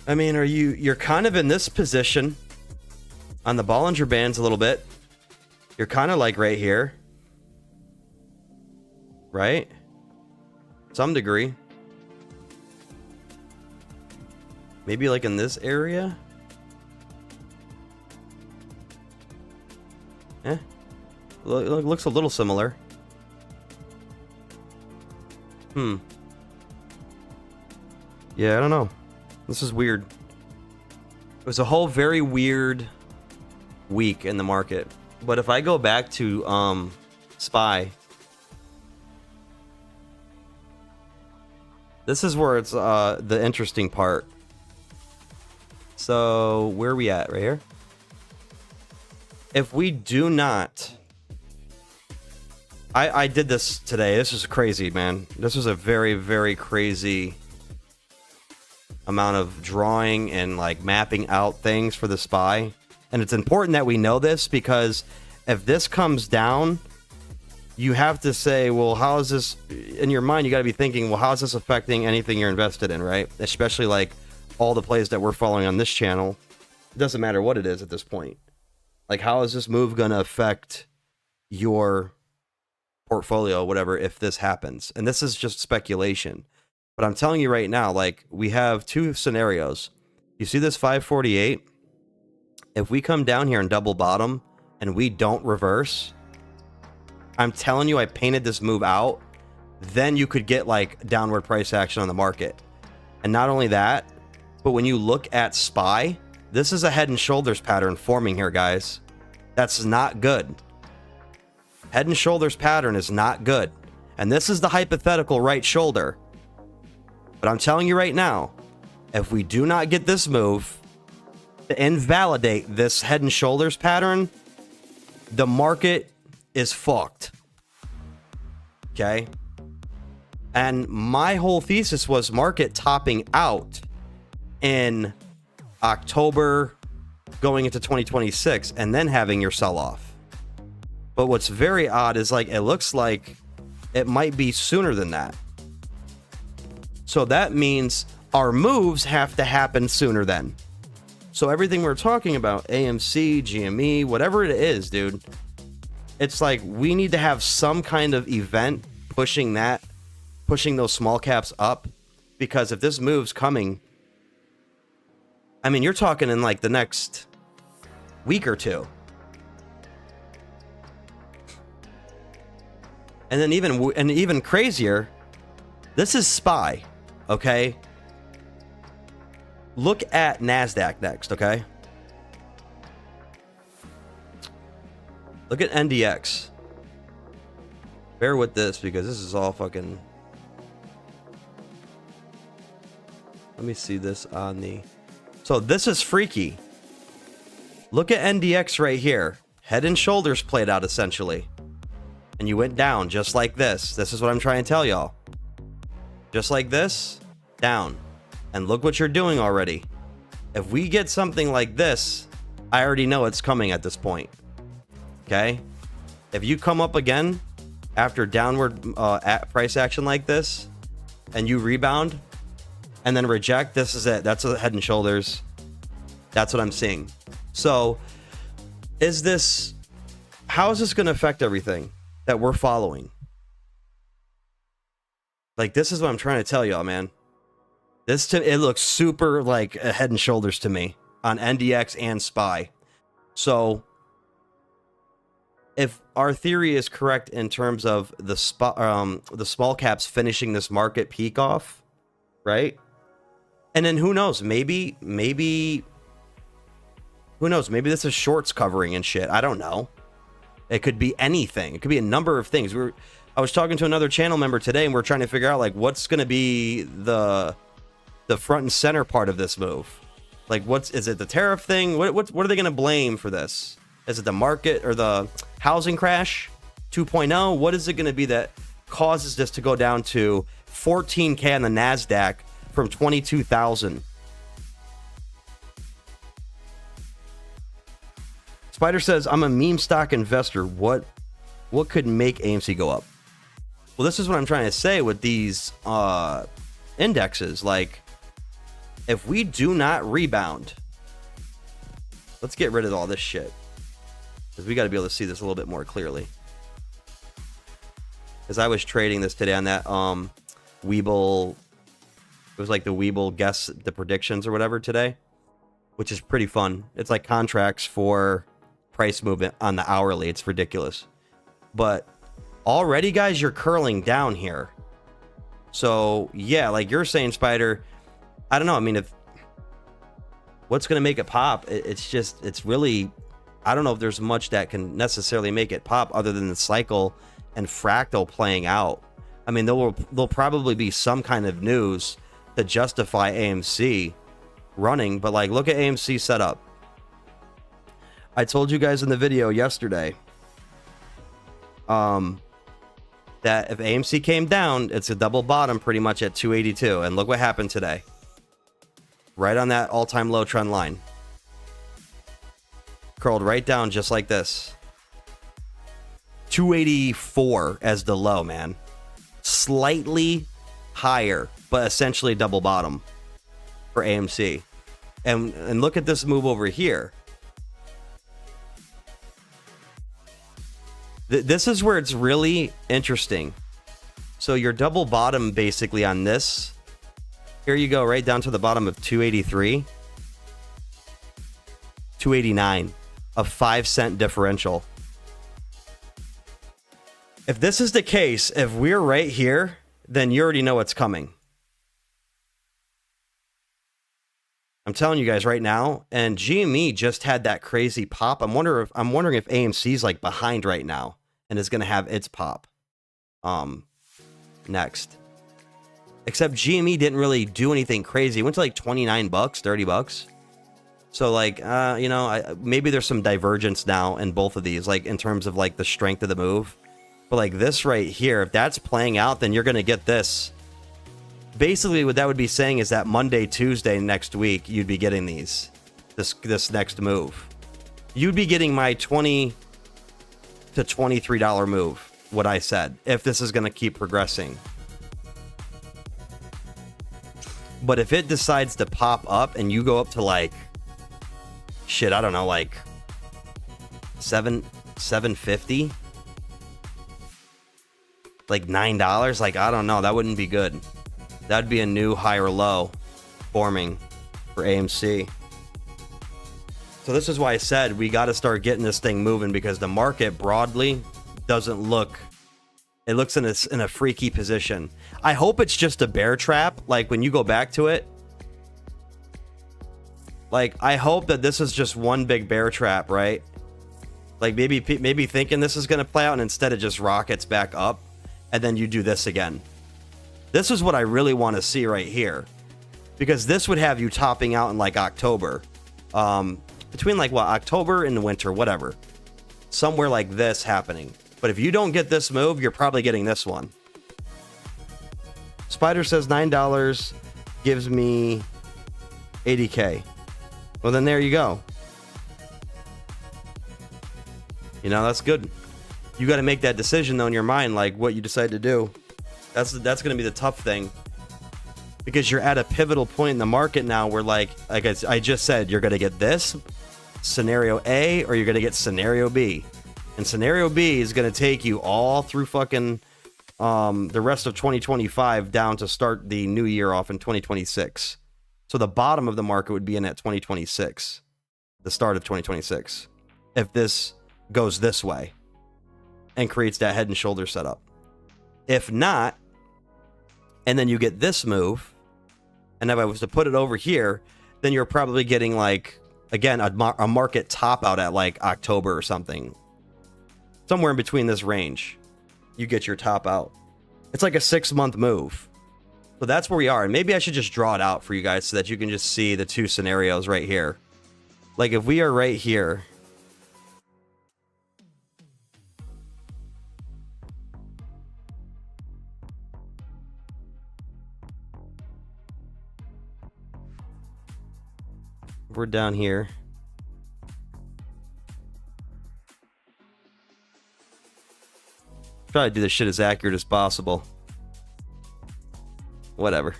I mean, you're kind of in this position on the Bollinger Bands a little bit. You're kind of like right here. Right? Some degree. Maybe like in this area. Looks a little similar. Yeah, I don't know. This is weird. It was a whole very weird week in the market. But if I go back to SPY, this is where it's the interesting part. So where are we at? Right here? If we do not, I did this today. This is crazy, man. This was a very, very crazy amount of drawing and like mapping out things for the SPY. And it's important that we know this because if this comes down, you have to say, well, how is this in your mind? You got to be thinking, well, how is this affecting anything you're invested in, right? Especially like all the plays that we're following on this channel. It doesn't matter what it is at this point. Like, how is this move going to affect your portfolio, whatever, if this happens? And this is just speculation. But I'm telling you right now, like, we have two scenarios. You see this 548? If we come down here and double bottom and we don't reverse, I'm telling you, I painted this move out. Then you could get, like, downward price action on the market. And not only that, but when you look at SPY, this is a head and shoulders pattern forming here, guys. That's not good. Head and shoulders pattern is not good. And this is the hypothetical right shoulder. But I'm telling you right now, if we do not get this move to invalidate this head and shoulders pattern, the market is fucked. Okay? And my whole thesis was market topping out in October going into 2026 and then having your sell-off. But what's very odd is like it looks like it might be sooner than that. So that means our moves have to happen sooner then. So everything we're talking about, AMC, GME, whatever it is, dude, it's like we need to have some kind of event pushing those small caps up, because if this move's coming, I mean, you're talking in like the next week or two. And then even crazier, this is SPY, okay? Look at NASDAQ next, okay? Look at NDX. Bear with this because this is all fucking... Let me see this on the... So this is freaky. Look at NDX right here. Head and shoulders played out essentially. And you went down just like this. This is what I'm trying to tell y'all. Just like this, down. And look what you're doing already. If we get something like this, I already know it's coming at this point. Okay? If you come up again after downward price action like this, and you rebound and then reject, this is it. That's a head and shoulders. That's what I'm seeing. So how is this going to affect everything that we're following? Like, this is what I'm trying to tell y'all, man. It looks super like a head and shoulders to me on NDX and SPY. So if our theory is correct in terms of the small caps finishing this market peak off, right? And then who knows? Maybe who knows? Maybe this is shorts covering and shit. I don't know. It could be anything. It could be a number of things. I was talking to another channel member today, and we're trying to figure out like what's going to be the front and center part of this move. Like, is it the tariff thing? What are they going to blame for this? Is it the market or the housing crash 2.0? What is it going to be that causes this to go down to 14K on the NASDAQ from 22,000? Spider says, I'm a meme stock investor. What could make AMC go up? Well, this is what I'm trying to say with these indexes. Like, if we do not rebound, let's get rid of all this shit, because we got to be able to see this a little bit more clearly. Because I was trading this today on that Weeble. It was like the Weeble guess the predictions or whatever today, which is pretty fun. It's like contracts for price movement on the hourly. It's ridiculous. But already, guys, you're curling down here. So yeah, like you're saying, Spider, I don't know. I mean, if what's going to make it pop, it's really, I don't know if there's much that can necessarily make it pop other than the cycle and fractal playing out. I mean, there'll probably be some kind of news to justify AMC running, but like, look at AMC setup. I told you guys in the video yesterday that if AMC came down, it's a double bottom pretty much at 282. And look what happened today. Right on that all-time low trend line. Curled right down just like this. 284 as the low, man. Slightly higher, but essentially double bottom for AMC. And look at this move over here. This is where it's really interesting. So your double bottom basically on this. Here you go, right down to the bottom of 283. 289. A 5-cent differential. If this is the case, if we're right here, then you already know what's coming. I'm telling you guys right now, and GME just had that crazy pop. I'm wondering if AMC's like behind right now and is going to have its pop next. Except GME didn't really do anything crazy. It went to like 29 bucks, 30 bucks. So like, you know, maybe there's some divergence now in both of these, like in terms of like the strength of the move. But like this right here, if that's playing out, then you're going to get this. Basically, what that would be saying is that Monday, Tuesday next week, you'd be getting this next move. You'd be getting my $20 to $23 move, what I said, if this is going to keep progressing. But if it decides to pop up and you go up to like, shit, I don't know, like $7.50, like $9, like I don't know, that wouldn't be good. That'd be a new higher low forming for AMC. So this is why I said we got to start getting this thing moving, because the market broadly doesn't look, it looks in a freaky position. I hope it's just a bear trap. Like when you go back to it, like I hope that this is just one big bear trap, right? Like maybe thinking this is going to play out, and instead it just rockets back up, and then you do this again. This is what I really want to see right here, because this would have you topping out in like October, between like what, October and the winter, whatever, somewhere like this happening. But if you don't get this move, you're probably getting this one. Spider says $9 gives me 80K. Well, then there you go. You know, that's good. You got to make that decision though in your mind, like what you decide to do. That's going to be the tough thing, because you're at a pivotal point in the market now where like I just said, you're going to get this scenario A or you're going to get scenario B. And scenario B is going to take you all through fucking the rest of 2025 down to start the new year off in 2026. So the bottom of the market would be in at 2026, the start of 2026, if this goes this way and creates that head and shoulder setup. If not, and then you get this move, and if I was to put it over here, then you're probably getting like, again, a market top out at like October or something. Somewhere in between this range, you get your top out. It's like a 6-month move. So that's where we are. And maybe I should just draw it out for you guys so that you can just see the two scenarios right here. Like if we are right here, we're down here. Try to do this shit as accurate as possible. Whatever.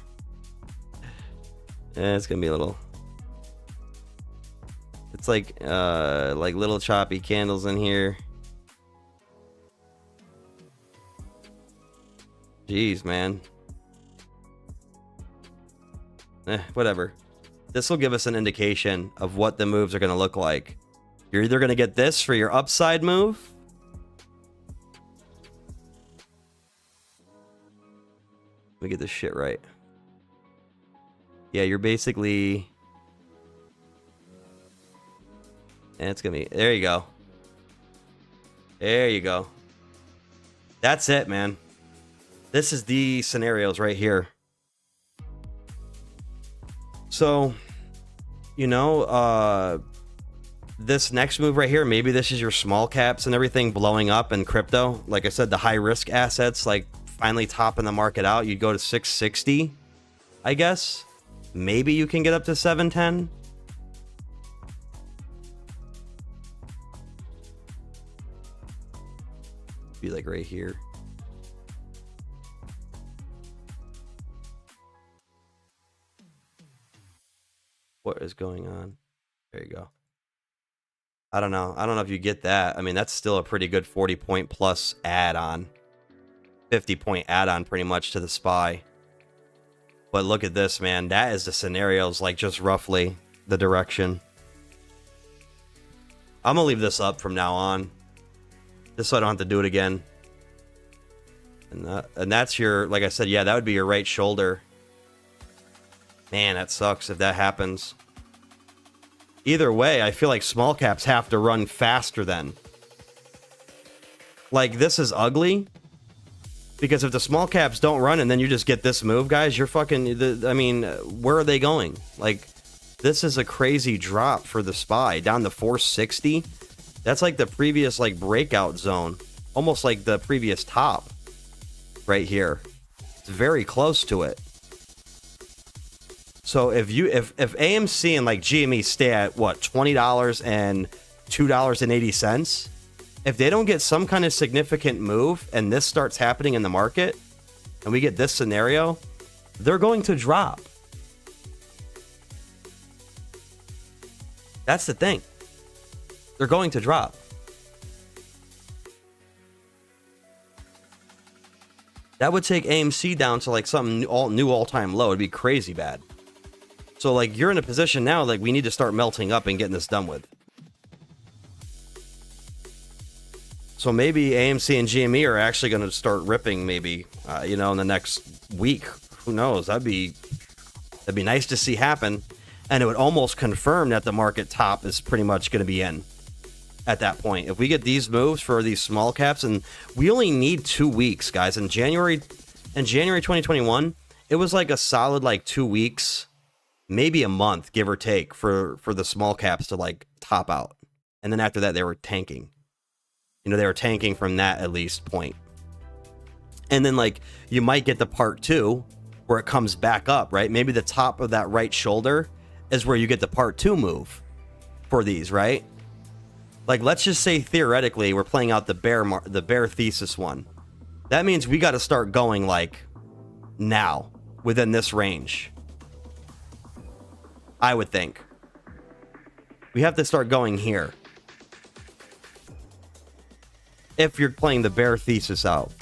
It's gonna be a little. It's like little choppy candles in here. Jeez, man. Whatever. This will give us an indication of what the moves are gonna look like. You're either gonna get this for your upside move. Let me get this shit right. Yeah, you're basically... And it's gonna be... There you go. There you go. That's it, man. This is the scenarios right here. So, you know, this next move right here, maybe this is your small caps and everything blowing up in crypto. Like I said, the high risk assets, like finally topping the market out. You'd go to 660, I guess. Maybe you can get up to 710. Be like right here. What is going on? There you go. I don't know. I don't know if you get that. I mean, that's still a pretty good 40-point plus add-on. 50-point add-on pretty much to the SPY. But look at this, man. That is the scenarios, like just roughly the direction. I'm going to leave this up from now on, just so I don't have to do it again. And that's your, like I said, yeah, that would be your right shoulder. Man, that sucks if that happens. Either way, I feel like small caps have to run faster then. Like, this is ugly. Because if the small caps don't run and then you just get this move, guys, you're fucking... I mean, where are they going? Like, this is a crazy drop for the SPY. Down to 460. That's like the previous, like, breakout zone. Almost like the previous top. Right here. It's very close to it. So if AMC and like GME stay at what, $20 and $2.80, if they don't get some kind of significant move and this starts happening in the market and we get this scenario, they're going to drop. That's the thing. They're going to drop. That would take AMC down to like something new all-time low. It'd be crazy bad. So, like, you're in a position now, like, we need to start melting up and getting this done with. So maybe AMC and GME are actually going to start ripping, maybe, you know, in the next week. Who knows? That'd be nice to see happen. And it would almost confirm that the market top is pretty much going to be in at that point. If we get these moves for these small caps, and we only need 2 weeks, guys. In January 2021, it was like a solid, like, 2 weeks. Maybe a month, give or take, for the small caps to like top out. And then after that, they were tanking. You know, they were tanking from that at least point. And then like you might get the part 2 where it comes back up, right? Maybe the top of that right shoulder is where you get the part 2 move for these, right? Like, let's just say theoretically we're playing out the bear thesis one. That means we got to start going like now within this range. I would think we have to start going here if you're playing the bear thesis out,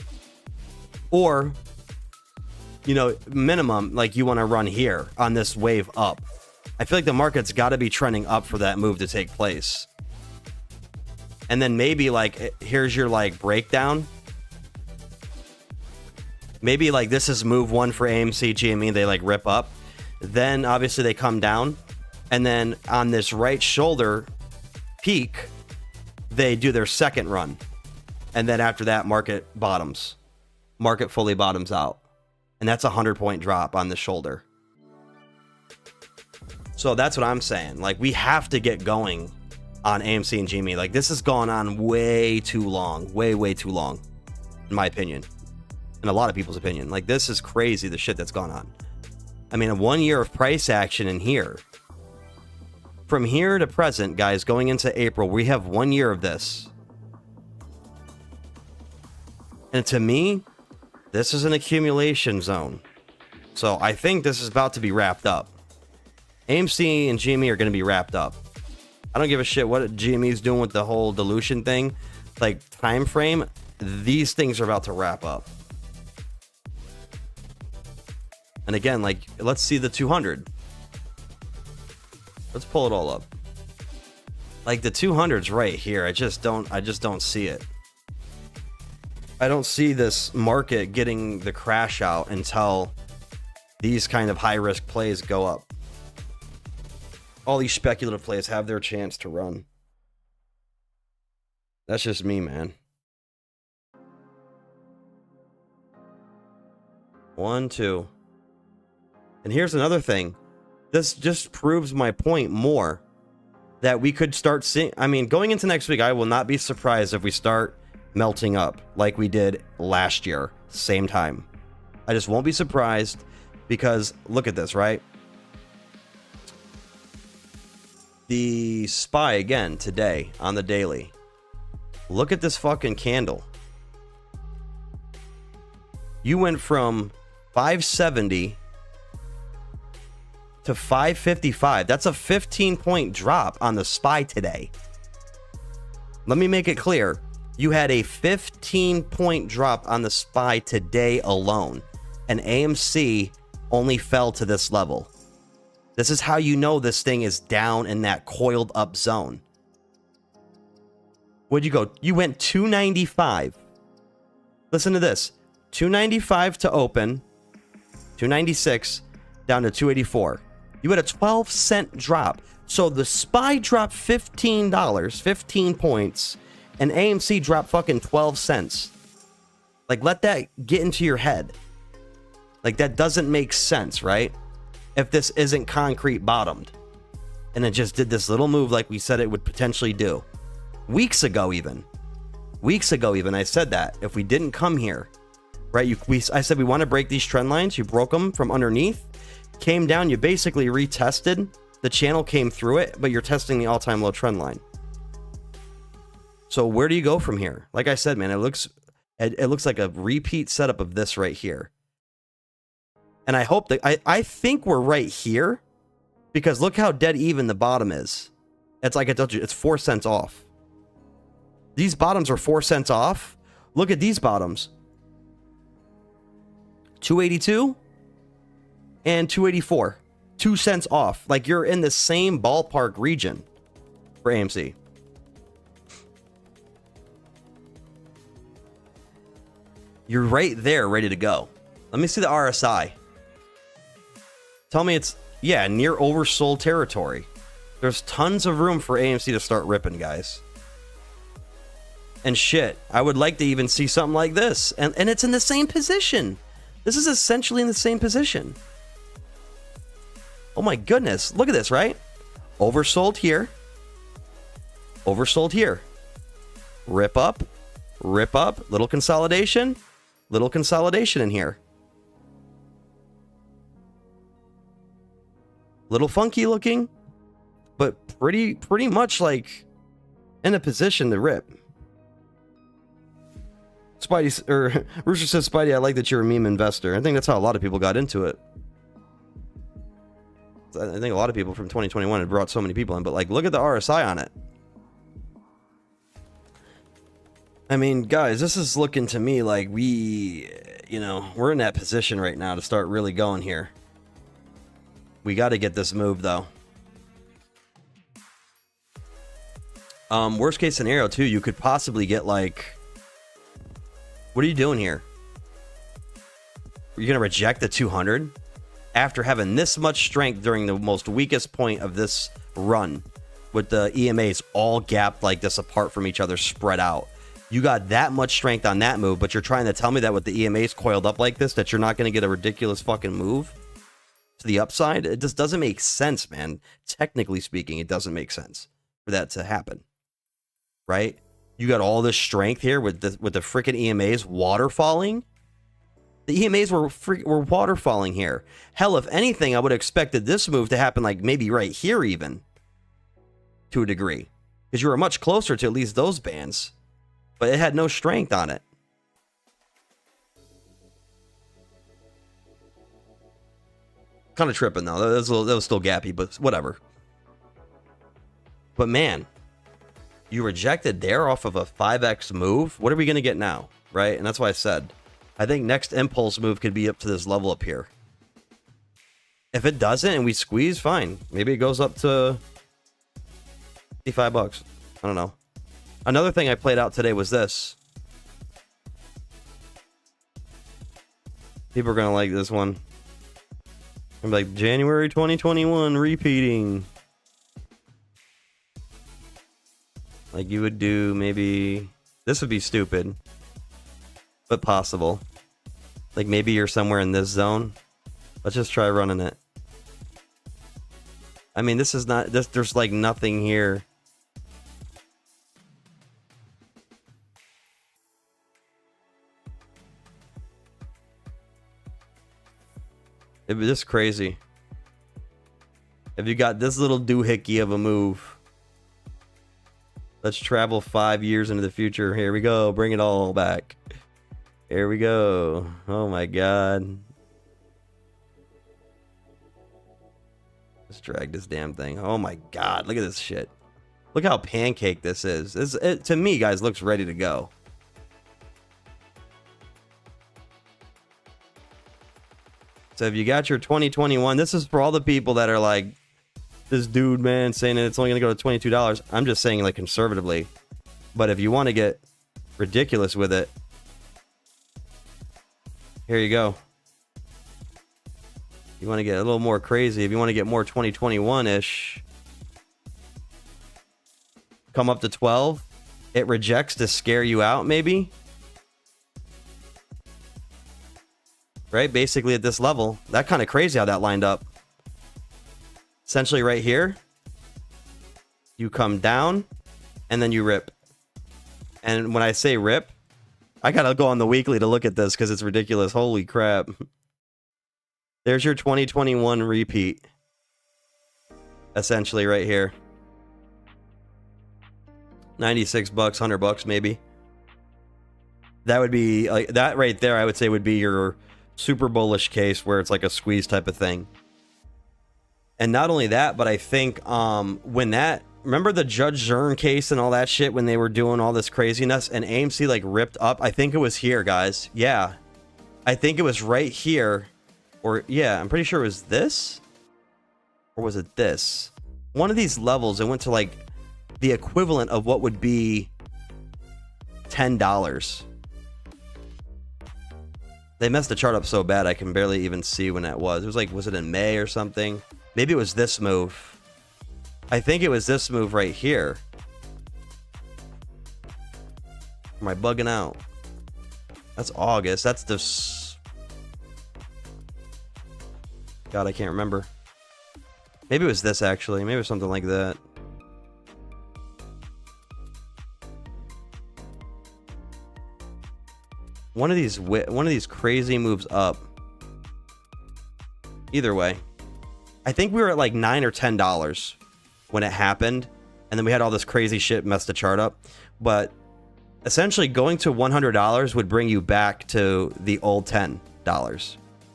or you know, minimum, like you want to run here on this wave up. I feel like the market's got to be trending up for that move to take place. And then maybe like here's your like breakdown. Maybe like this is move one for AMC, GME, they like rip up. Then obviously they come down. And then on this right shoulder peak, they do their second run. And then after that, market bottoms. Market fully bottoms out. And that's a 100-point drop on the shoulder. So that's what I'm saying. Like, we have to get going on AMC and GME. Like, this has gone on way too long. Way too long, in my opinion. In a lot of people's opinion. Like, this is crazy, the shit that's gone on. I mean, 1 year of price action in here. From here to present, guys, going into April, we have 1 year of this. And to me, this is an accumulation zone. So I think this is about to be wrapped up. AMC and GME are going to be wrapped up. I don't give a shit what GME is doing with the whole dilution thing. Like, time frame, these things are about to wrap up. And again, like, let's see the 200. Let's pull it all up. Like, the 200's right here. I just don't see it. I don't see this market getting the crash out until these kind of high risk plays go up. All these speculative plays have their chance to run. That's just me, man. 1, 2. And here's another thing. This just proves my point more. That we could start seeing... I mean, going into next week, I will not be surprised if we start melting up like we did last year. Same time. I just won't be surprised because look at this, right? The SPY again today on the daily. Look at this fucking candle. You went from 570 to 555. That's a 15-point drop on the SPY today. Let me make it clear. You had a 15-point drop on the SPY today alone, and AMC only fell to this level. This is how you know this thing is down in that coiled up zone. Where'd you go? You went 295. Listen to this. 295 to open, 296 down to 284. You had a 12-cent drop. So the SPY dropped $15, 15 points, and AMC dropped fucking 12 cents. Like, let that get into your head. Like, that doesn't make sense, right? If this isn't concrete bottomed. And it just did this little move like we said it would potentially do. Weeks ago even, I said that. If we didn't come here, right? I said we want to break these trend lines. You broke them from underneath. Came down, you basically retested. The channel came through it, but you're testing the all-time low trend line. So where do you go from here? Like I said, man, it looks like a repeat setup of this right here. And I hope that I think we're right here because look how dead even the bottom is. It's like I told you, it's 4 cents off. These bottoms are 4 cents off. Look at these bottoms. 282 and 284. 2 cents off. Like you're in the same ballpark region for AMC. You're right there, ready to go. Let me see the RSI. Tell me it's, yeah, near oversold territory. There's tons of room for AMC to start ripping, guys. And shit, I would like to even see something like this. And it's in the same position. This is essentially in the same position. Oh my goodness. Look at this, right? Oversold here. Oversold here. Rip up. Rip up. Little consolidation. Little consolidation in here. Little funky looking. But pretty much like in a position to rip. Spidey, or Rooster says, Spidey, I like that you're a meme investor. I think that's how a lot of people got into it. I think a lot of people from 2021 had brought so many people in, but like, look at the RSI on it. I mean, guys, this is looking to me like we, you know, we're in that position right now to start really going here. We got to get this move, though. Worst case scenario, too, you could possibly get like, what are you doing here? You're going to reject the 200 after having this much strength during the most weakest point of this run with the EMAs all gapped like this apart from each other, spread out. You got that much strength on that move, but you're trying to tell me that with the EMAs coiled up like this, that you're not going to get a ridiculous fucking move to the upside? It just doesn't make sense, man. Technically speaking, it doesn't make sense for that to happen, right? You got all this strength here with the freaking EMAs waterfalling. The EMAs were waterfalling here. Hell, if anything, I would have expected this move to happen like maybe right here even, to a degree, because you were much closer to at least those bands. But it had no strength on it. Kind of tripping, though. That was still gappy, but whatever. But, man, you rejected there off of a 5x move. What are we going to get now, right? And that's why I said, I think next impulse move could be up to this level up here. If it doesn't and we squeeze, fine. Maybe it goes up to $55. I don't know. Another thing I played out today was this. People are going to like this one. I'm like, January 2021 repeating. Like you would do maybe... This would be stupid, but possible. Like maybe you're somewhere in this zone. Let's just try running it. I mean, this is not... There's like nothing here. It'd be just crazy. If you got this little doohickey of a move. Let's travel 5 years into the future. Here we go. Bring it all back. Here we go. Oh my god. Let's drag this damn thing. Oh my god. Look at this shit. Look how pancake this is. It, to me, guys, looks ready to go. So if you got your 2021, this is for all the people that are like, this dude, man, saying that it's only going to go to $22. I'm just saying like conservatively. But if you want to get ridiculous with it, here you go. You want to get a little more crazy. If you want to get more 2021-ish, come up to 12. It rejects to scare you out, maybe. Right? Basically at this level. That kind of crazy how that lined up. Essentially right here. You come down and then you rip. And when I say rip, I gotta go on the weekly to look at this because it's ridiculous. Holy crap. There's your 2021 repeat. Essentially right here. $96, $100 maybe. That would be like that right there, I would say would be your super bullish case where it's like a squeeze type of thing. And not only that, but I think when that, remember the Judge Zern case and all that shit when they were doing all this craziness and AMC like ripped up? I think it was here, guys. Yeah. I think it was right here. Or yeah, I'm pretty sure it was this. Or was it this? One of these levels, it went to like the equivalent of what would be $10. They messed the chart up so bad I can barely even see when that was. It was like, was it in May or something? Maybe it was this move. I think it was this move right here. Am I bugging out? That's August. That's this. God, I can't remember. Maybe it was this actually. Maybe it was something like that. One of these crazy moves up. Either way, I think we were at like $9 or $10 when it happened, and then we had all this crazy shit mess the chart up. But essentially, going to $100 would bring you back to the old $10.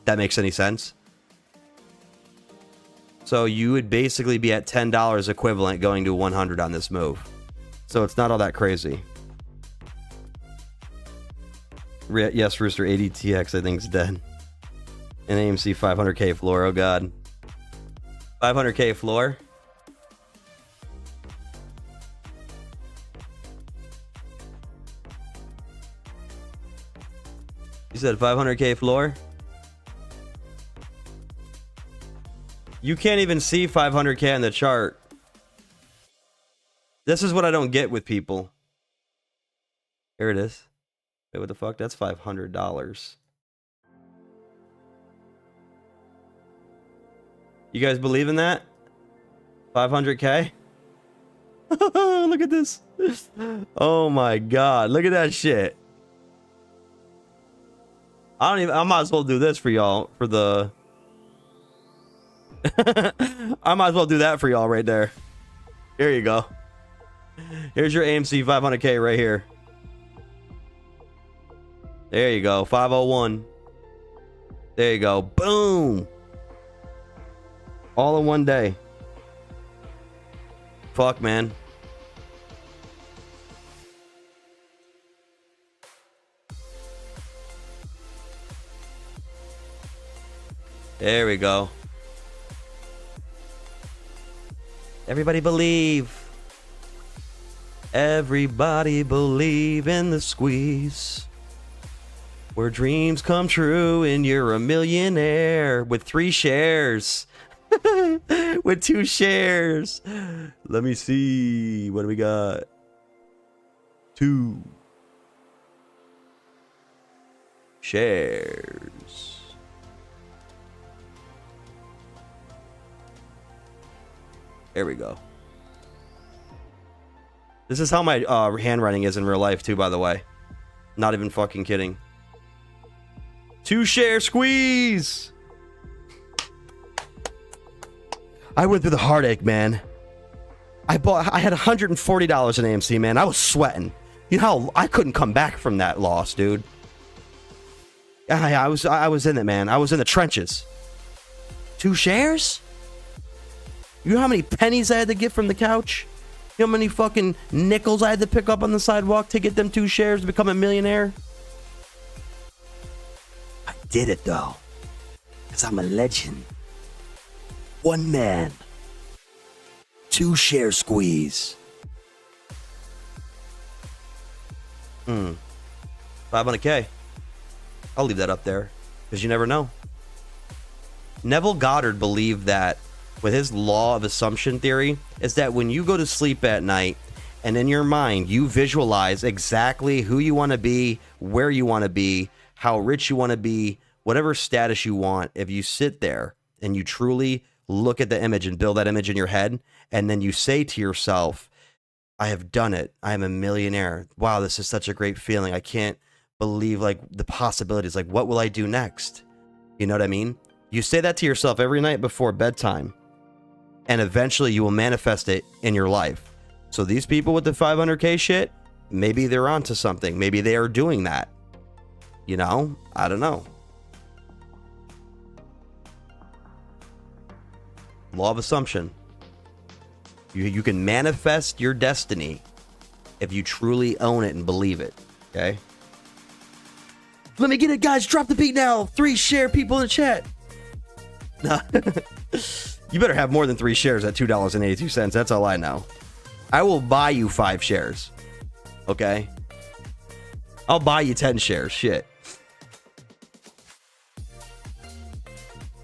That makes any sense? So you would basically be at $10 equivalent going to 100 on this move. So it's not all that crazy. Yes, Rooster 80TX I think is dead. An AMC 500k floor, oh god. 500k floor? You said 500k floor? You can't even see 500k on the chart. This is what I don't get with people. Here it is. Wait, what the fuck? That's $500. You guys believe in that? 500k? Look at this. Oh my god. Look at that shit. I might as well do this for y'all for the I might as well do that for y'all right there. Here you go. Here's your AMC 500k right here. There you go. 501. There you go. Boom. All in one day. Fuck, man. There we go. Everybody believe. Everybody believe in the squeeze. Where dreams come true and you're a millionaire with 3 shares. With 2 shares. Let me see. What do we got? 2 shares. There we go. This is how my handwriting is in real life too, by the way. Not even fucking kidding. 2 share squeeze. I went through the heartache, man. I had $140 in AMC, man. I was sweating. You know how I couldn't come back from that loss, dude. I was in it, man. I was in the trenches. 2 shares? You know how many pennies I had to get from the couch? You know how many fucking nickels I had to pick up on the sidewalk to get them 2 shares to become a millionaire? I did it, though. Because I'm a legend. 1 man. 2 share squeeze. 500k. I'll leave that up there. Because you never know. Neville Goddard believed that with his law of assumption theory is that when you go to sleep at night and in your mind you visualize exactly who you want to be, where you want to be, how rich you want to be, whatever status you want, if you sit there and you truly look at the image and build that image in your head, and then you say to yourself, I have done it. I am a millionaire. Wow, this is such a great feeling. I can't believe like the possibilities. Like, what will I do next? You know what I mean? You say that to yourself every night before bedtime. And eventually you will manifest it in your life. So these people with the 500k shit, maybe they're onto something. Maybe they are doing that. You know? I don't know. Law of assumption. You can manifest your destiny if you truly own it and believe it. Okay? Let me get it, guys. Drop the beat now. 3 share people in the chat. You better have more than 3 shares at $2.82. That's all I know. I will buy you 5 shares. Okay? I'll buy you 10 shares. Shit.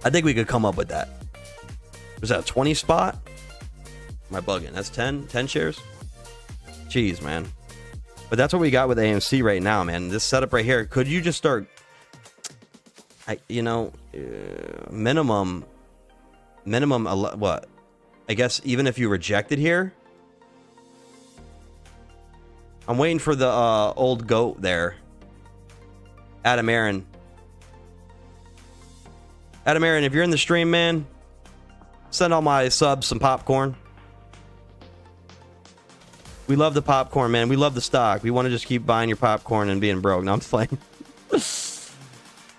I think we could come up with that. Was that a 20 spot? Am I bugging? That's 10 shares? Jeez, man. But that's what we got with AMC right now, man. This setup right here. Could you just start... minimum, what? I guess even if you reject it here, I'm waiting for the old goat there. Adam Aaron, if you're in the stream, man, send all my subs some popcorn. We love the popcorn, man. We love the stock. We want to just keep buying your popcorn and being broke. No, I'm playing.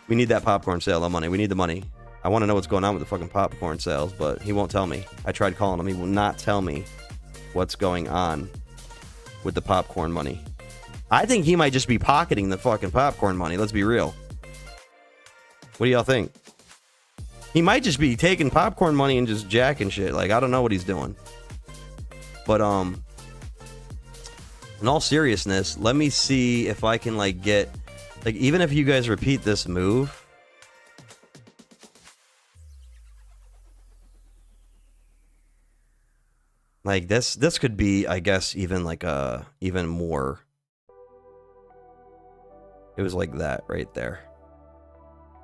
We need that popcorn sale, the money. We need the money. I want to know what's going on with the fucking popcorn sales, but he won't tell me. I tried calling him. He will not tell me what's going on with the popcorn money. I think he might just be pocketing the fucking popcorn money. Let's be real. What do y'all think? He might just be taking popcorn money and just jacking shit. Like, I don't know what he's doing. But, in all seriousness, let me see if I can, like, get... Like, even if you guys repeat this move... Like, this could be, I guess, even, like, even more... It was like that right there.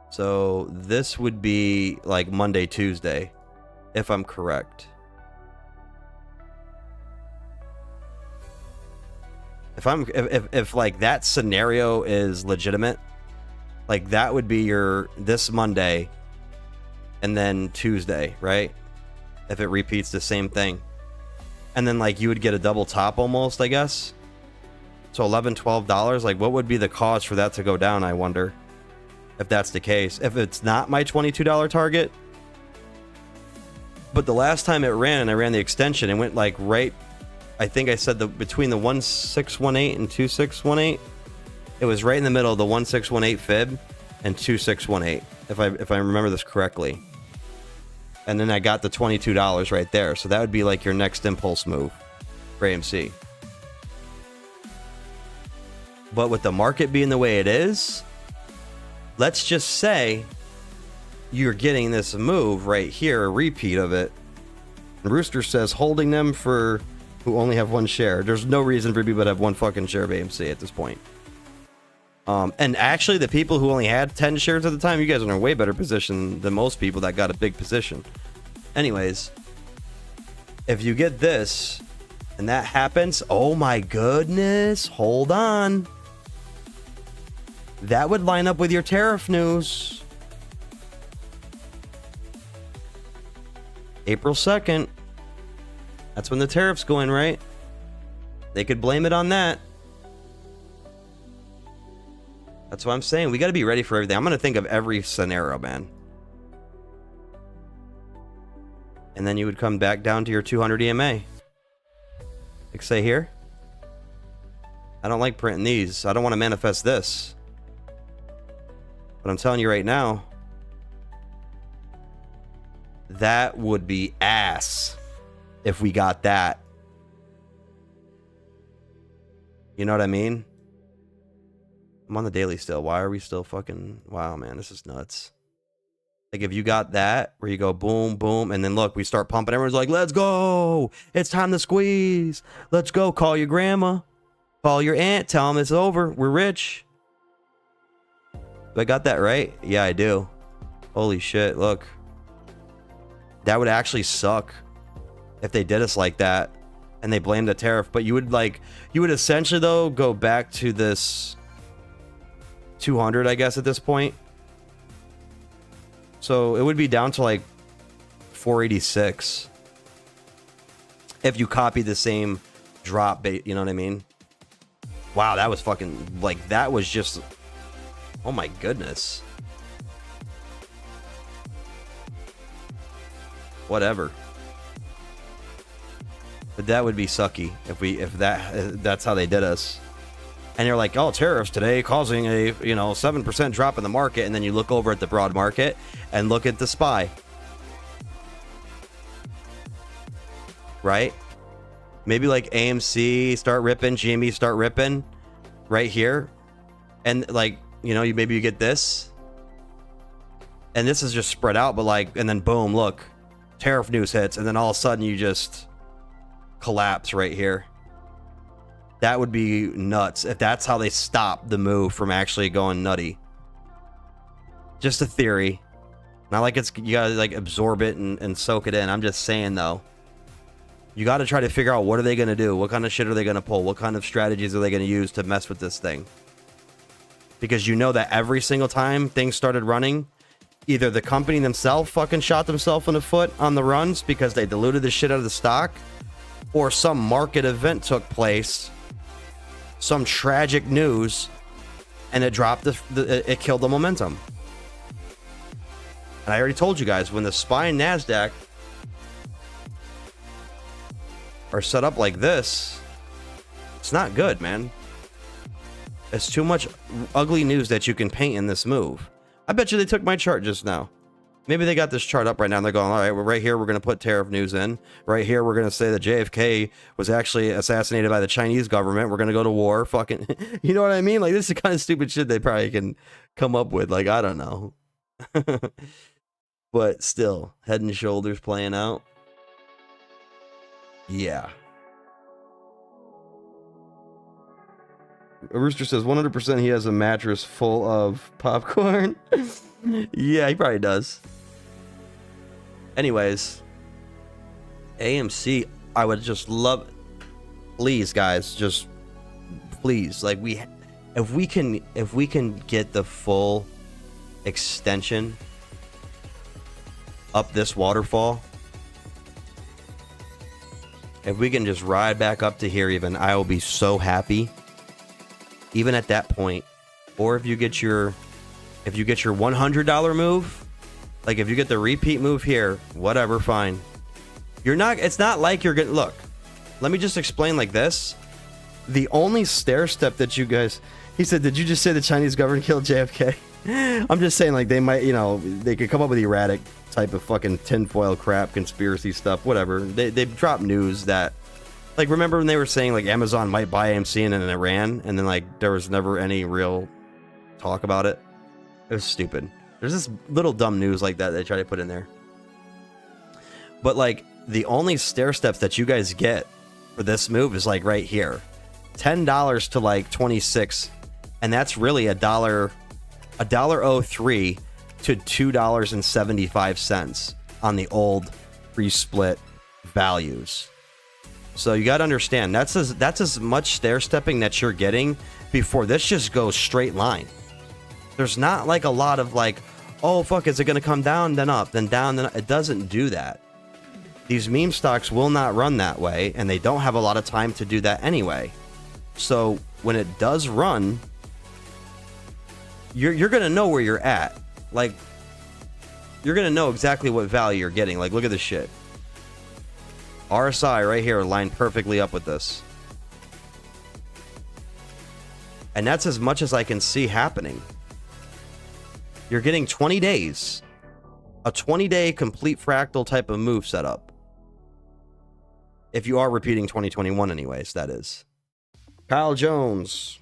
So this would be like Monday, Tuesday, if I'm correct. If like that scenario is legitimate, like that would be your this Monday and then Tuesday, right? If it repeats the same thing. And then like you would get a double top almost, I guess. So $11, $12, like what would be the cause for that to go down, I wonder? If that's the case. If it's not my $22 target. But the last time it ran, and I ran the extension, it went like right, I think I said between the 1618 and 2618. It was right in the middle of the 1618 fib and 2618, if I remember this correctly. And then I got the $22 right there. So that would be like your next impulse move for AMC. But with the market being the way it is, let's just say you're getting this move right here, a repeat of it. And Rooster says holding them for who only have one share. There's no reason for people to have one fucking share of AMC at this point. And actually, the people who only had 10 shares at the time, you guys are in a way better position than most people that got a big position. Anyways, if you get this and that happens, oh my goodness, hold on. That would line up with your tariff news. April 2nd. That's when the tariffs go in, right? They could blame it on that. That's what I'm saying. We got to be ready for everything. I'm going to think of every scenario, man. And then you would come back down to your 200 EMA. Like say here. I don't like printing these. I don't want to manifest this. But I'm telling you right now, that would be ass if we got that. You know what I mean? I'm on the daily still. Why are we still fucking... Wow, man, this is nuts. Like, if you got that, where you go boom, boom, and then look, we start pumping. Everyone's like, let's go. It's time to squeeze. Let's go. Call your grandma. Call your aunt. Tell them it's over. We're rich. Do I got that right? Yeah, I do. Holy shit, look. That would actually suck if they did us like that and they blamed the tariff. But you would essentially, though, go back to this 200, I guess, at this point. So it would be down to like 486 if you copy the same drop bait, you know what I mean? Wow, that was fucking, like, that was just, oh my goodness. Whatever. But that would be sucky if that's how they did us. And you're like, oh, tariffs today causing a 7% drop in the market, and then you look over at the broad market and look at the SPY. Right? Maybe like AMC start ripping, GME start ripping right here. And like, maybe you get this. And this is just spread out, but like, and then boom, look, tariff news hits, and then all of a sudden you just collapse right here. That would be nuts if that's how they stop the move from actually going nutty. Just a theory. Not like you gotta like absorb it and soak it in. I'm just saying though. You gotta try to figure out what are they gonna do? What kind of shit are they gonna pull? What kind of strategies are they gonna use to mess with this thing? Because you know that every single time things started running, either the company themselves fucking shot themselves in the foot on the runs because they diluted the shit out of the stock, or some market event took place, some tragic news, and it dropped it killed the momentum. And I already told you guys, when the SPY and NASDAQ are set up like this, it's not good, man. It's too much ugly news that you can paint in this move. I bet you they took my chart just now. Maybe they got this chart up right now and they're going, all right, well, right here we're going to put tariff news in. Right here we're going to say that JFK was actually assassinated by the Chinese government. We're going to go to war. Fucking, you know what I mean? Like, this is the kind of stupid shit they probably can come up with. Like, I don't know. But still, Head and Shoulders playing out. Yeah. Rooster says 100% he has a mattress full of popcorn. Yeah, he probably does. Anyways, AMC, I would just love, please guys, just please, like, if we can get the full extension up this waterfall, if we can just ride back up to here even, I will be so happy. Even at that point, or if you get your $100 move, like if you get the repeat move here, whatever, fine. It's not like you're gonna, look, let me just explain like this. The only stair step that you guys, he said, did you just say the Chinese government killed JFK? I'm just saying, like, they might, you know, they could come up with erratic type of fucking tinfoil crap, conspiracy stuff, whatever. They've dropped news that, like, remember when they were saying, like, Amazon might buy AMC and then it ran, and then, like, there was never any real talk about it? It was stupid. There's this little dumb news like that they try to put in there. But, like, the only stair steps that you guys get for this move is, like, right here. $10 to, like, 26, and that's really $1.03 to $2.75 on the old pre-split values. So you got to understand, that's as much stair stepping that you're getting before this just goes straight line. There's not like a lot of like, oh fuck, is it going to come down, then up, then down, then up? It doesn't do that. These meme stocks will not run that way, and they don't have a lot of time to do that anyway. So when it does run, you're going to know where you're at. Like, you're going to know exactly what value you're getting. Like, look at this shit. RSI right here lined perfectly up with this. And that's as much as I can see happening. You're getting 20 days. A 20-day complete fractal type of move setup. If you are repeating 2021 anyways, that is. Kyle Jones.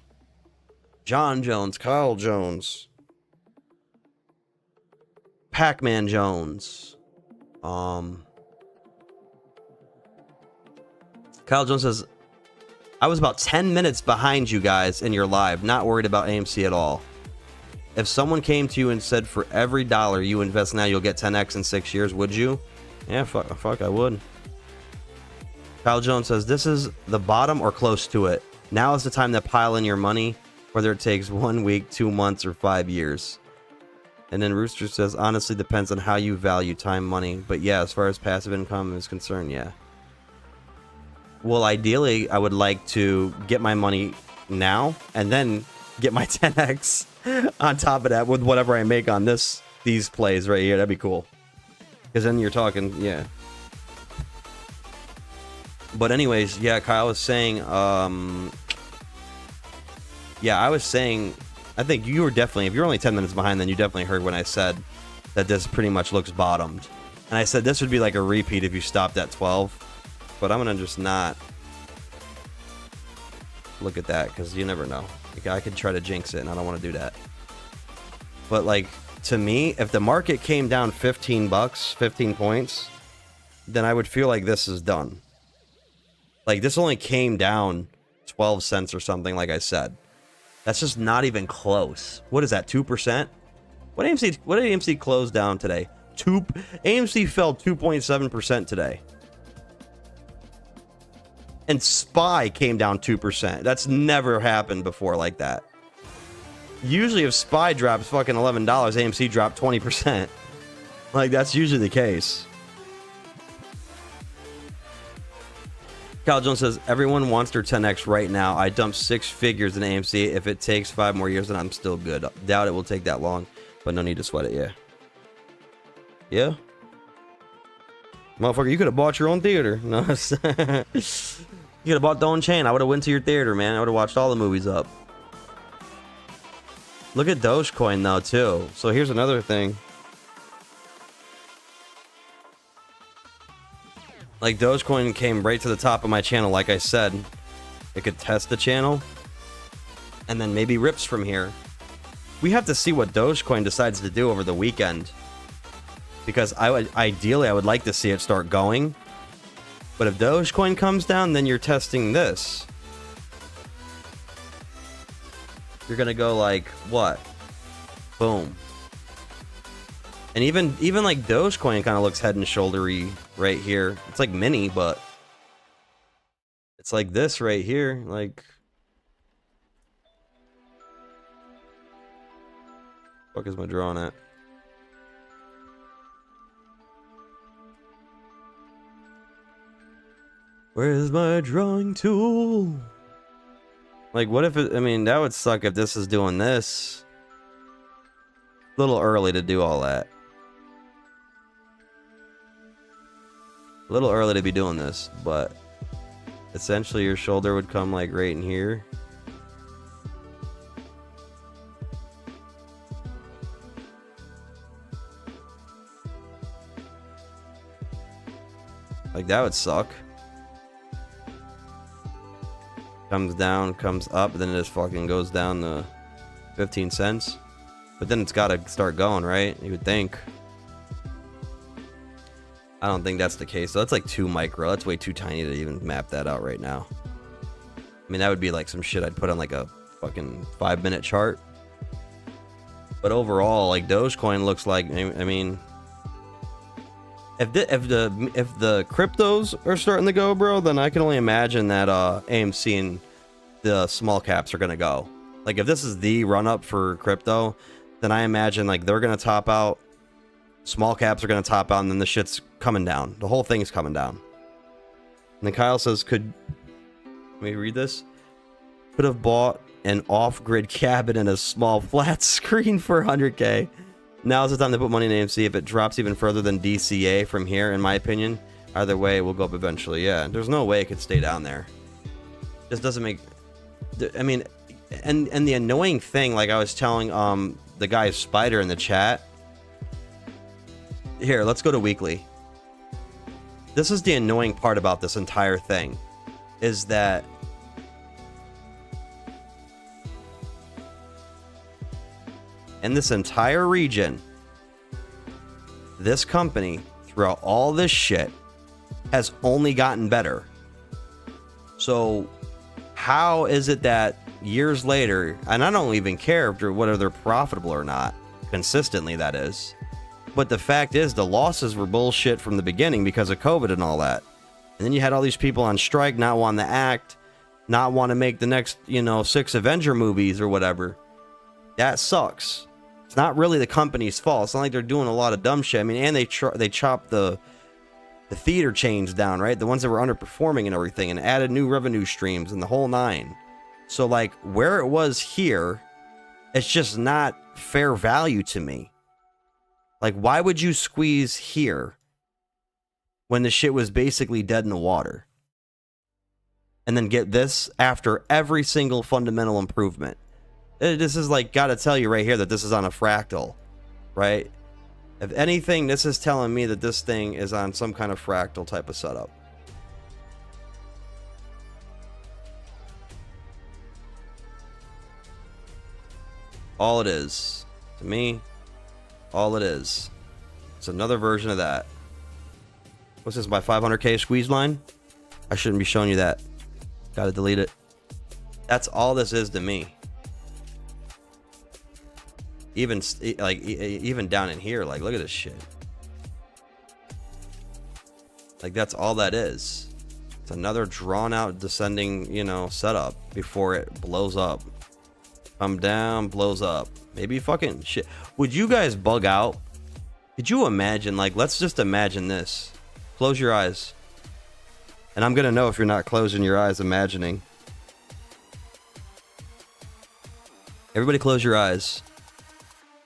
John Jones. Kyle Jones. Pac-Man Jones. Kyle Jones says, I was about 10 minutes behind you guys in your live, not worried about AMC at all. If someone came to you and said for every dollar you invest now, you'll get 10x in 6 years, would you? Yeah, fuck, I would. Kyle Jones says, this is the bottom or close to it. Now is the time to pile in your money, whether it takes 1 week, 2 months, or 5 years. And then Rooster says, honestly, depends on how you value time, money. But yeah, as far as passive income is concerned, yeah. Well, ideally, I would like to get my money now and then get my 10x on top of that with whatever I make on these plays right here. That'd be cool. Because then you're talking, yeah. But anyways, yeah, Kyle was saying, yeah, I was saying, I think you were definitely, if you're only 10 minutes behind, then you definitely heard when I said that this pretty much looks bottomed. And I said this would be like a repeat if you stopped at 12. But I'm going to just not look at that because you never know. Like, I could try to jinx it, and I don't want to do that. But, like, to me, if the market came down 15 bucks, 15 points, then I would feel like this is done. Like, this only came down 12 cents or something, like I said. That's just not even close. What is that, 2%? What did AMC close down today? AMC fell 2.7% today. And SPY came down 2%. That's never happened before like that. Usually if SPY drops fucking $11, AMC dropped 20%. Like, that's usually the case. Cal Jones says, everyone wants their 10x right now. I dumped 6 figures in AMC. If it takes 5 more years, then I'm still good. Doubt it will take that long, but no need to sweat it. Yeah. Yeah. Motherfucker, you could have bought your own theater. No. You could have bought the own chain. I would have went to your theater, man. I would have watched all the movies up. Look at Dogecoin though, too. So here's another thing. Like, Dogecoin came right to the top of my channel, like I said. It could test the channel. And then maybe rips from here. We have to see what Dogecoin decides to do over the weekend. Because ideally, I would like to see it start going. But if Dogecoin comes down, then you're testing this. You're gonna go like, what? Boom. And even like Dogecoin kind of looks head and shouldery right here. It's like mini, but it's like this right here. Like, fuck is my drawing at? Where's my drawing tool? Like, what if it, I mean, that would suck if this is doing this. A little early to do all that. A little early to be doing this, but essentially your shoulder would come like right in here. Like, that would suck. Comes down, comes up, then it just fucking goes down to 15 cents. But then it's got to start going, right? You would think. I don't think that's the case. So that's like too micro. That's way too tiny to even map that out right now. I mean, that would be like some shit I'd put on like a fucking 5-minute chart. But overall, like, Dogecoin looks like, I mean, if the cryptos are starting to go, bro, then I can only imagine that AMC and the small caps are gonna go. Like, if this is the run up for crypto, then I imagine like they're gonna top out, small caps are gonna top out, and then the shit's coming down. The whole thing's coming down. And then Kyle says, let me read this. Could have bought an off-grid cabin and a small flat screen for 100K. Now's the time to put money in AMC. If it drops even further than DCA from here, in my opinion, either way, it will go up eventually. Yeah, there's no way it could stay down there. Just doesn't make... I mean, and the annoying thing, like I was telling the guy Spider in the chat... Here, let's go to weekly. This is the annoying part about this entire thing. Is that... in this entire region, this company, throughout all this shit, has only gotten better. So how is it that years later, and I don't even care whether they're profitable or not, consistently that is, but the fact is the losses were bullshit from the beginning because of COVID and all that. And then you had all these people on strike, not wanting to act, not want to make the next, 6 Avenger movies or whatever. That sucks. It's not really the company's fault. It's not like they're doing a lot of dumb shit. I mean, and they chopped the theater chains down, right? The ones that were underperforming and everything, and added new revenue streams and the whole nine. So, like, where it was here, it's just not fair value to me. Like, why would you squeeze here when the shit was basically dead in the water? And then get this after every single fundamental improvement. This is like, gotta tell you right here that this is on a fractal, right? If anything, this is telling me that this thing is on some kind of fractal type of setup. All it is, to me, all it is. It's another version of that. What's this, my 500K squeeze line? I shouldn't be showing you that. Gotta delete it. That's all this is to me. Even down in here, like, look at this shit. Like, that's all that is. It's another drawn out descending, setup before it blows up. Come down, blows up. Maybe fucking shit. Would you guys bug out? Could you imagine, like, let's just imagine this. Close your eyes. And I'm gonna know if you're not closing your eyes imagining. Everybody close your eyes.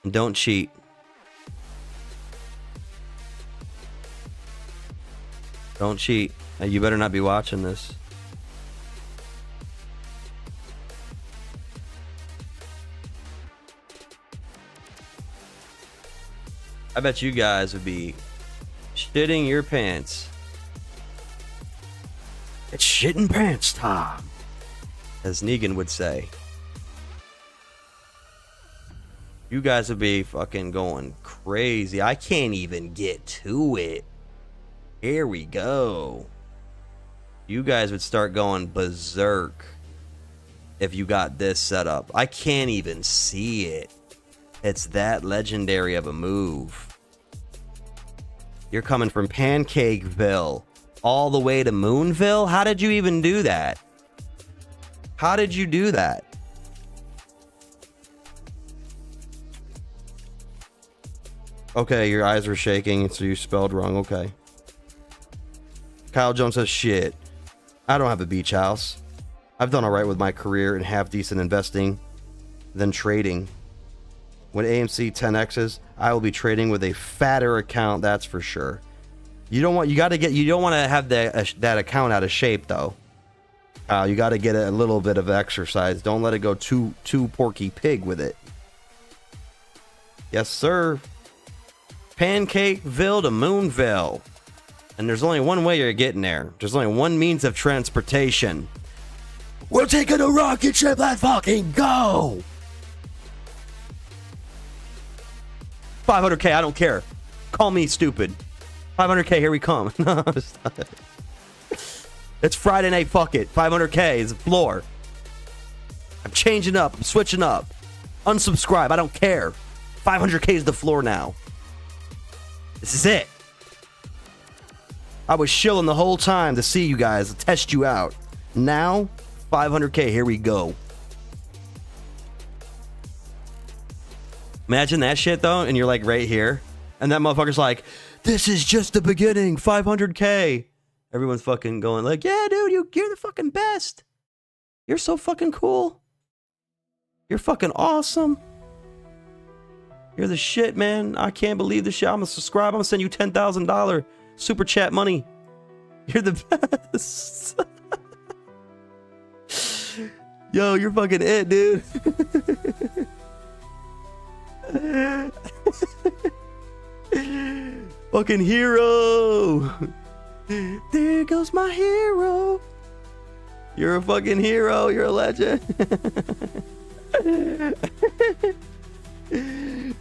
And don't cheat. Don't cheat. You better not be watching this. I bet you guys would be shitting your pants. It's shitting pants time, as Negan would say. You guys would be fucking going crazy. I can't even get to it. Here we go. You guys would start going berserk if you got this set up. I can't even see it. It's that legendary of a move. You're coming from Pancakeville all the way to Moonville? How did you even do that? How did you do that? Okay, your eyes were shaking, so you spelled wrong. Okay. Kyle Jones says, shit, I don't have a beach house. I've done all right with my career and have decent investing than trading. When AMC 10X's, I will be trading with a fatter account, that's for sure. You don't want to have that account out of shape though. You got to get a little bit of exercise. Don't let it go too porky pig with it. Yes, sir. Pancakeville to Moonville. And there's only one way you're getting there. There's only one means of transportation. We're taking a rocket ship, let's fucking go! 500K, I don't care. Call me stupid. 500K, here we come. No, stop it. It's Friday night, fuck it. 500K is the floor. I'm changing up, I'm switching up. Unsubscribe, I don't care. 500K is the floor now. This is it. I was shilling the whole time to see you guys, to test you out. Now, 500K, here we go. Imagine that shit though, and you're like right here, and that motherfucker's like, this is just the beginning, 500K. Everyone's fucking going like, yeah, dude, you're the fucking best. You're so fucking cool. You're fucking awesome. You're the shit, man. I can't believe this shit. I'm gonna subscribe. I'm gonna send you $10,000 super chat money. You're the best. Yo, you're fucking it, dude. Fucking hero. There goes my hero. You're a fucking hero. You're a legend.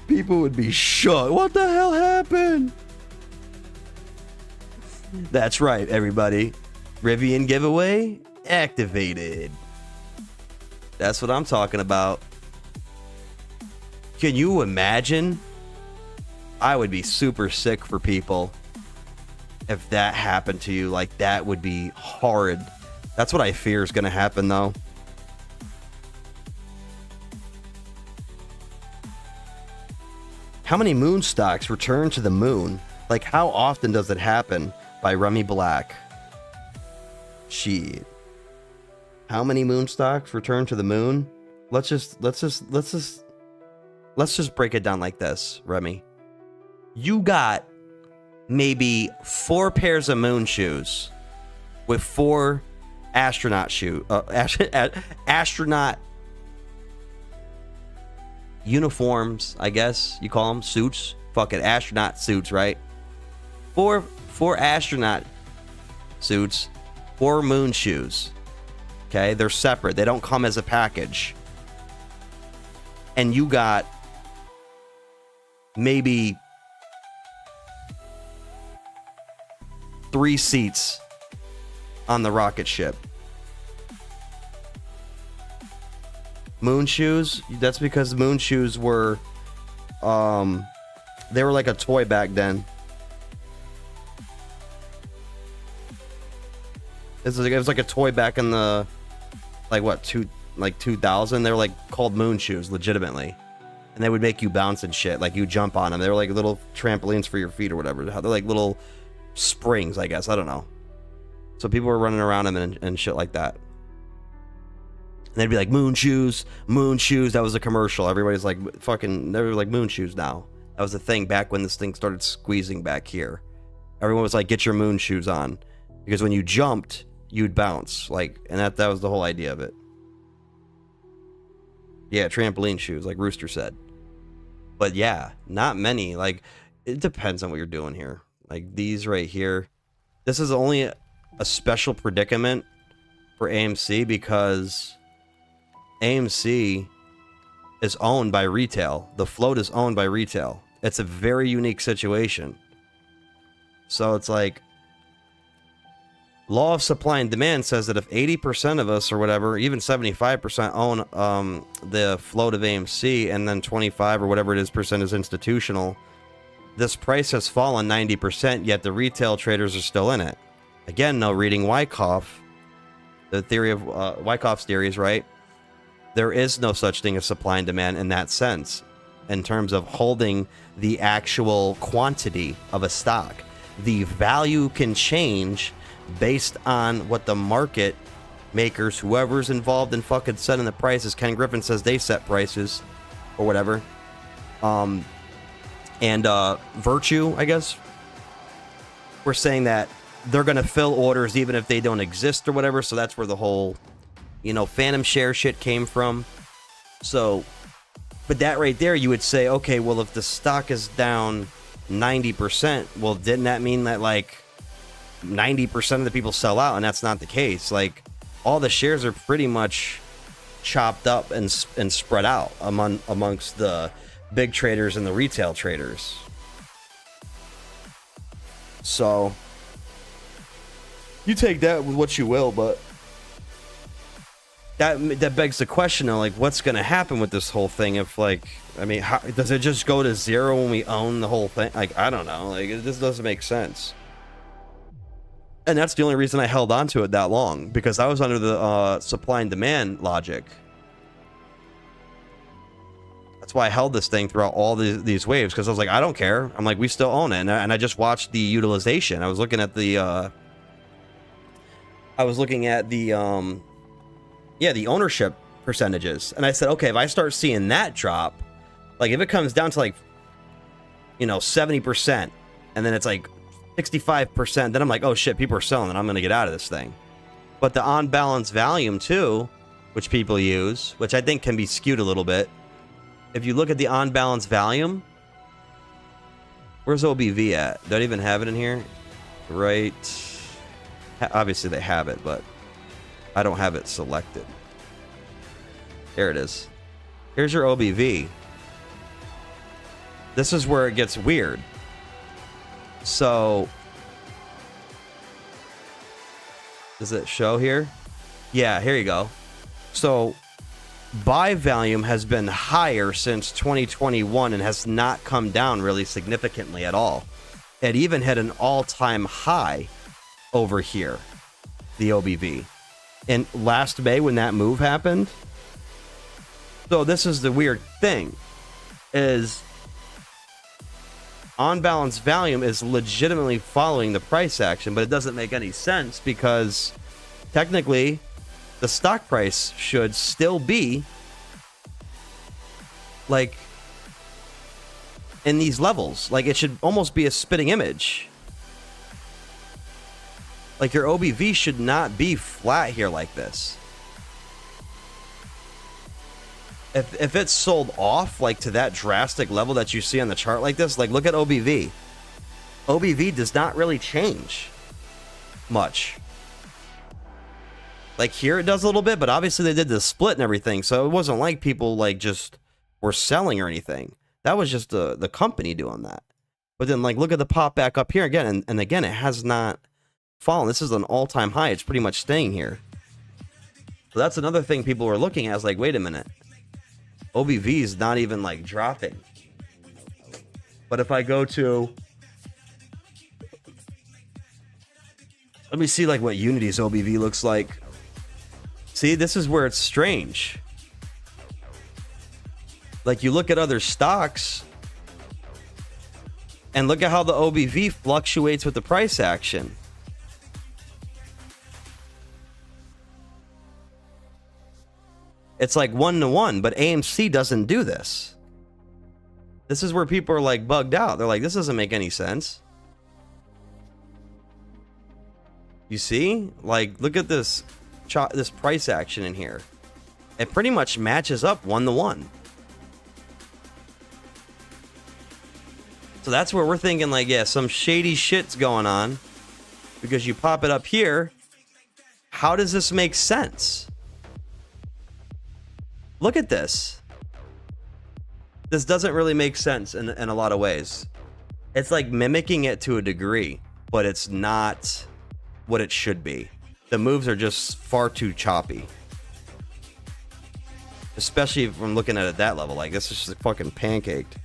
People would be shocked. What the hell happened? That's right, everybody. Rivian giveaway activated. That's what I'm talking about. Can you imagine? I would be super sick for people if that happened to you. Like, that would be horrid. That's what I fear is going to happen, though. How many moon stocks return to the moon? Like, how often does it happen? By Rummy Black. Shit. How many moon stocks return to the moon? Let's just break it down like this, Remy. You got maybe 4 pairs of moon shoes with 4 astronaut astronaut uniforms, I guess you call them, suits. Fucking astronaut suits, right? 4 astronaut suits, 4 moon shoes. Okay, they're separate. They don't come as a package. And you got maybe 3 seats on the rocket ship. Moon shoes, that's because moon shoes were they were like a toy back then. It was like a toy back in the like what 2000. They were like called moon shoes legitimately, and they would make you bounce and shit. Like you jump on them. They were like little trampolines for your feet or whatever. They're like little springs, I guess. I don't know. So people were running around him and shit like that. And they'd be like, moon shoes, moon shoes. That was a commercial. Everybody's like, fucking, they were like moon shoes now. That was the thing back when this thing started squeezing back here. Everyone was like, get your moon shoes on. Because when you jumped, you'd bounce. Like, and that was the whole idea of it. Yeah, trampoline shoes, like Rooster said. But yeah, not many. Like, it depends on what you're doing here. Like these right here. This is only a special predicament for AMC because AMC is owned by retail. The float is owned by retail. It's a very unique situation. So it's like, law of supply and demand says that if 80% of us or whatever, even 75% own the float of AMC, and then 25 or whatever it is percent is institutional, this price has fallen 90%, yet the retail traders are still in it. Again, no, reading Wyckoff, the theory of Wyckoff's theory is right. There is no such thing as supply and demand in that sense, in terms of holding the actual quantity of a stock. The value can change based on what the market makers, whoever's involved in fucking setting the prices. Ken Griffin says they set prices or whatever. Virtue, I guess, we're saying that they're going to fill orders even if they don't exist or whatever. So that's where the whole, phantom share shit came from. So, but that right there, you would say, okay, well, if the stock is down 90%, well, didn't that mean that like 90% of the people sell out? And that's not the case. Like, all the shares are pretty much chopped up and spread out amongst the big traders and the retail traders. So you take that with what you will, but that begs the question of like, what's going to happen with this whole thing? If like, I mean, how, does it just go to zero when we own the whole thing? Like, I don't know. Like, it just doesn't make sense. And that's the only reason I held on to it that long, because I was under the supply and demand logic. That's why I held this thing throughout all these waves, because I was like, I don't care. I'm like, we still own it. And I just watched the utilization. I was looking at the the ownership percentages. And I said, okay, if I start seeing that drop, like if it comes down to like, 70%, and then it's like 65%, then I'm like, oh shit, people are selling it. I'm going to get out of this thing. But the on balance volume too, which people use, which I think can be skewed a little bit. If you look at the on balance volume, where's OBV at? Don't even have it in here. Right. Obviously they have it, but I don't have it selected. There it is. Here's your OBV. This is where it gets weird. So, does it show here? Yeah, here you go. So, buy volume has been higher since 2021 and has not come down really significantly at all. It even hit an all-time high over here, the OBV. And last May when that move happened. So this is the weird thing, is on balance volume is legitimately following the price action, but it doesn't make any sense because technically the stock price should still be like in these levels. Like it should almost be a spitting image. Like your OBV should not be flat here like this. If it's sold off like to that drastic level that you see on the chart like this, like look at OBV. OBV does not really change much. Like here it does a little bit, but obviously they did the split and everything, so it wasn't like people like just were selling or anything. That was just the company doing that. But then like look at the pop back up here again, and again it has not fallen. This is an all-time high. It's pretty much staying here. So that's another thing people were looking at, is like, wait a minute. OBV is not even like dropping. But if I go to, let me see like what Unity's OBV looks like. See, this is where it's strange. Like you look at other stocks and look at how the OBV fluctuates with the price action. It's like 1-to-1, but AMC doesn't do this. This is where people are like bugged out. They're like, this doesn't make any sense. You see? Like, look at this price action in here. It pretty much matches up 1-to-1. So that's where we're thinking like, yeah, some shady shit's going on. Because you pop it up here. How does this make sense? Look at this. This doesn't really make sense in a lot of ways. It's like mimicking it to a degree, but it's not what it should be. The moves are just far too choppy. Especially if I'm looking at it at that level. Like, this is just fucking pancaked.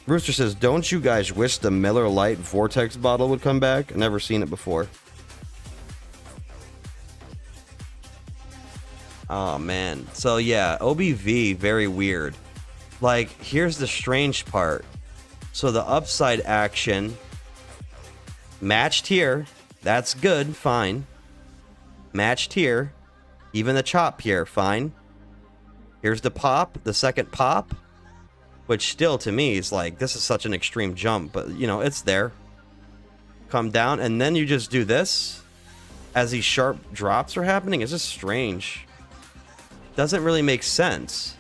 Rooster says, don't you guys wish the Miller Lite Vortex bottle would come back? I've never seen it before. Oh, man. So, yeah, OBV, very weird. Like, here's the strange part. So, the upside action matched here. That's good. Fine. Matched here. Even the chop here. Fine. Here's the pop. The second pop. Which still, to me, is like, this is such an extreme jump. But, you know, it's there. Come down. And then you just do this. As these sharp drops are happening. It's just strange. Doesn't really make sense.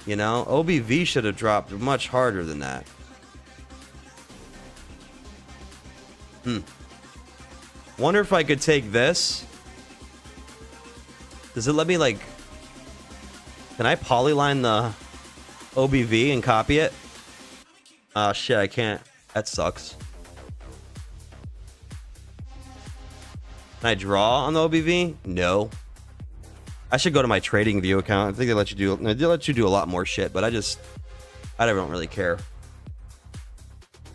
You know, OBV should have dropped much harder than that. Wonder if I could take this. Does it let me, like... Can I polyline the OBV and copy it? Ah, shit, I can't. That sucks. Can I draw on the OBV? No. I should go to my trading view account. I think they let you do a lot more shit, but I don't really care.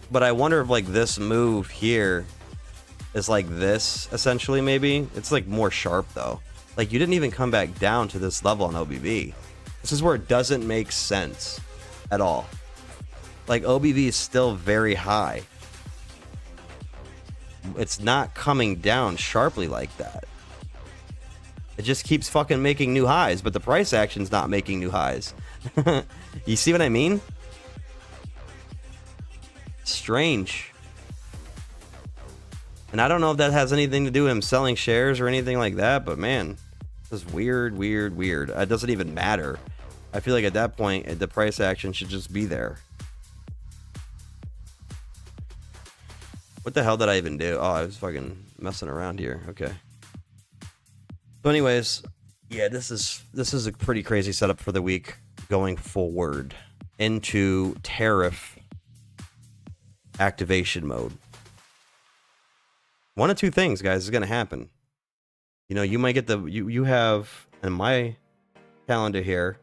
But I wonder if like this move here is like this essentially. Maybe it's like more sharp though. Like you didn't even come back down to this level on OBV. This is where it doesn't make sense at all. Like OBV is still very high. It's not coming down sharply like that. It just keeps fucking making new highs, but the price action's not making new highs. You see what I mean? Strange. And I don't know if that has anything to do with him selling shares or anything like that, but man, this is weird. It doesn't even matter. I feel like at that point, the price action should just be there. What the hell did I even do? Oh, I was fucking messing around here. Okay. So anyways, yeah, this is a pretty crazy setup for the week going forward into tariff activation mode. One of two things, guys, is going to happen. You know, you might get you have in my calendar here,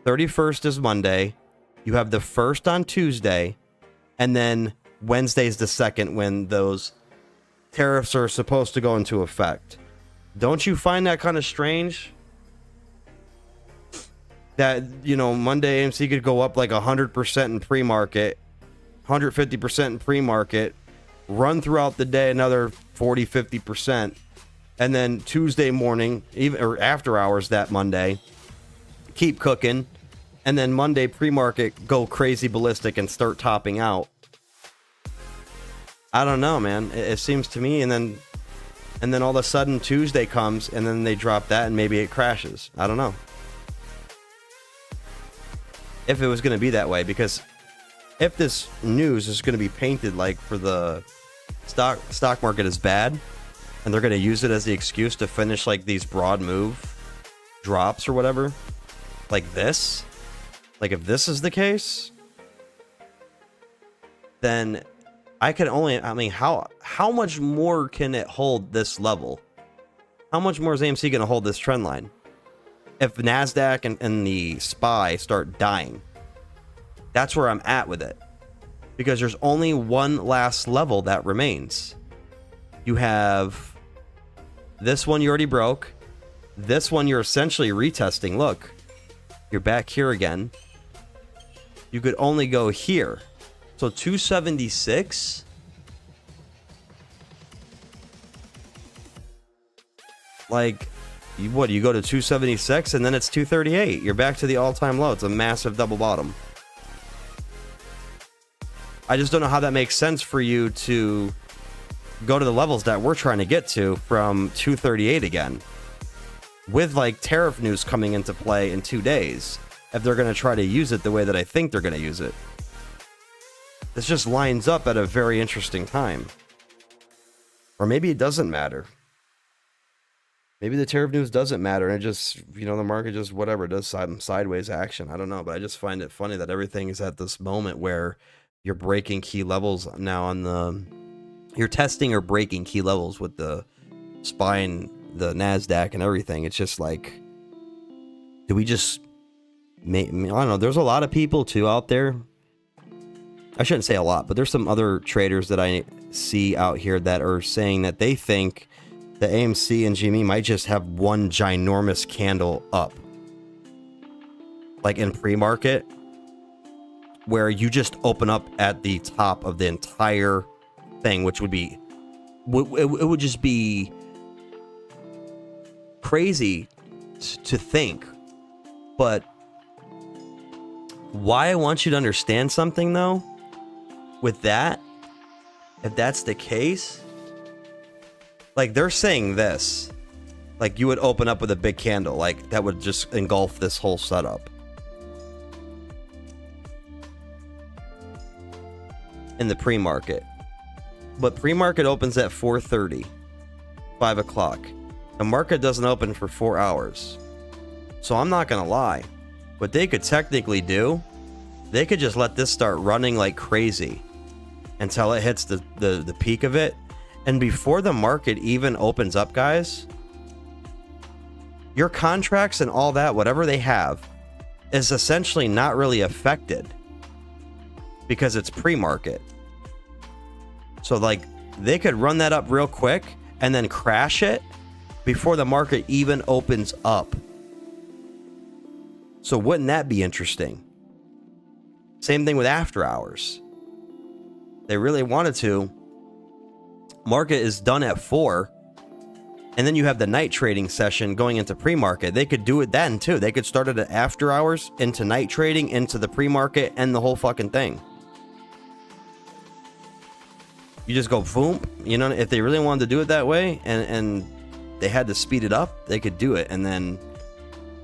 31st is Monday. You have the 1st on Tuesday, and then Wednesday's the 2nd when those tariffs are supposed to go into effect. Don't you find that kind of strange? That, you know, Monday AMC could go up like 100% in pre-market, 150% in pre-market, run throughout the day another 40, 50%, and then Tuesday morning, even or after hours that Monday, keep cooking, and then Monday pre-market go crazy ballistic and start topping out. I don't know, man. It seems to me, and then all of a sudden Tuesday comes, and then they drop that, and maybe it crashes. I don't know. If it was going to be that way, because if this news is going to be painted like for the stock market is bad, and they're going to use it as the excuse to finish like these broad move drops or whatever, like this, like if this is the case, then I mean, how much more can it hold this level? How much more is AMC going to hold this trend line? If NASDAQ and the SPY start dying, that's where I'm at with it. Because there's only one last level that remains. You have this one you already broke. This one you're essentially retesting. Look, you're back here again. You could only go here. So 276. like, you go to 276 and then it's 238. You're back to the all-time low. It's a massive double bottom. I just don't know how that makes sense for you to go to the levels that we're trying to get to from 238 again, with like tariff news coming into play in 2 days, if they're going to try to use it the way that I think they're going to use it. This just lines up at a very interesting time. Or maybe it doesn't matter. Maybe the tariff news doesn't matter, and it just, you know, the market just whatever does sideways action. I don't know, but I just find it funny that everything is at this moment where you're breaking key levels now on the, you're testing or breaking key levels with the spine, the NASDAQ and everything. It's just like, do we just I don't know. There's a lot of people too out there. I shouldn't say a lot, but there's some other traders that I see out here that are saying that they think the AMC and GME might just have one ginormous candle up, like in pre-market, where you just open up at the top of the entire thing, which would be, it would just be crazy to think. But why I want you to understand something though, with that, if that's the case, like they're saying this, like you would open up with a big candle, like that would just engulf this whole setup. In the pre-market. But pre-market opens at 4:30, 5 o'clock. The market doesn't open for 4 hours. So I'm not gonna lie, what they could technically do, they could just let this start running like crazy until it hits the peak of it. And before the market even opens up, guys, your contracts and all that, whatever they have, is essentially not really affected because it's pre-market. So like they could run that up real quick and then crash it before the market even opens up. So wouldn't that be interesting? Same thing with after hours. They really wanted to. Market is done at 4, and then you have the night trading session going into pre-market. They could do it then too. They could start it at after hours, into night trading, into the pre-market, and the whole fucking thing. You just go boom. You know, if they really wanted to do it that way, and they had to speed it up, they could do it. And then,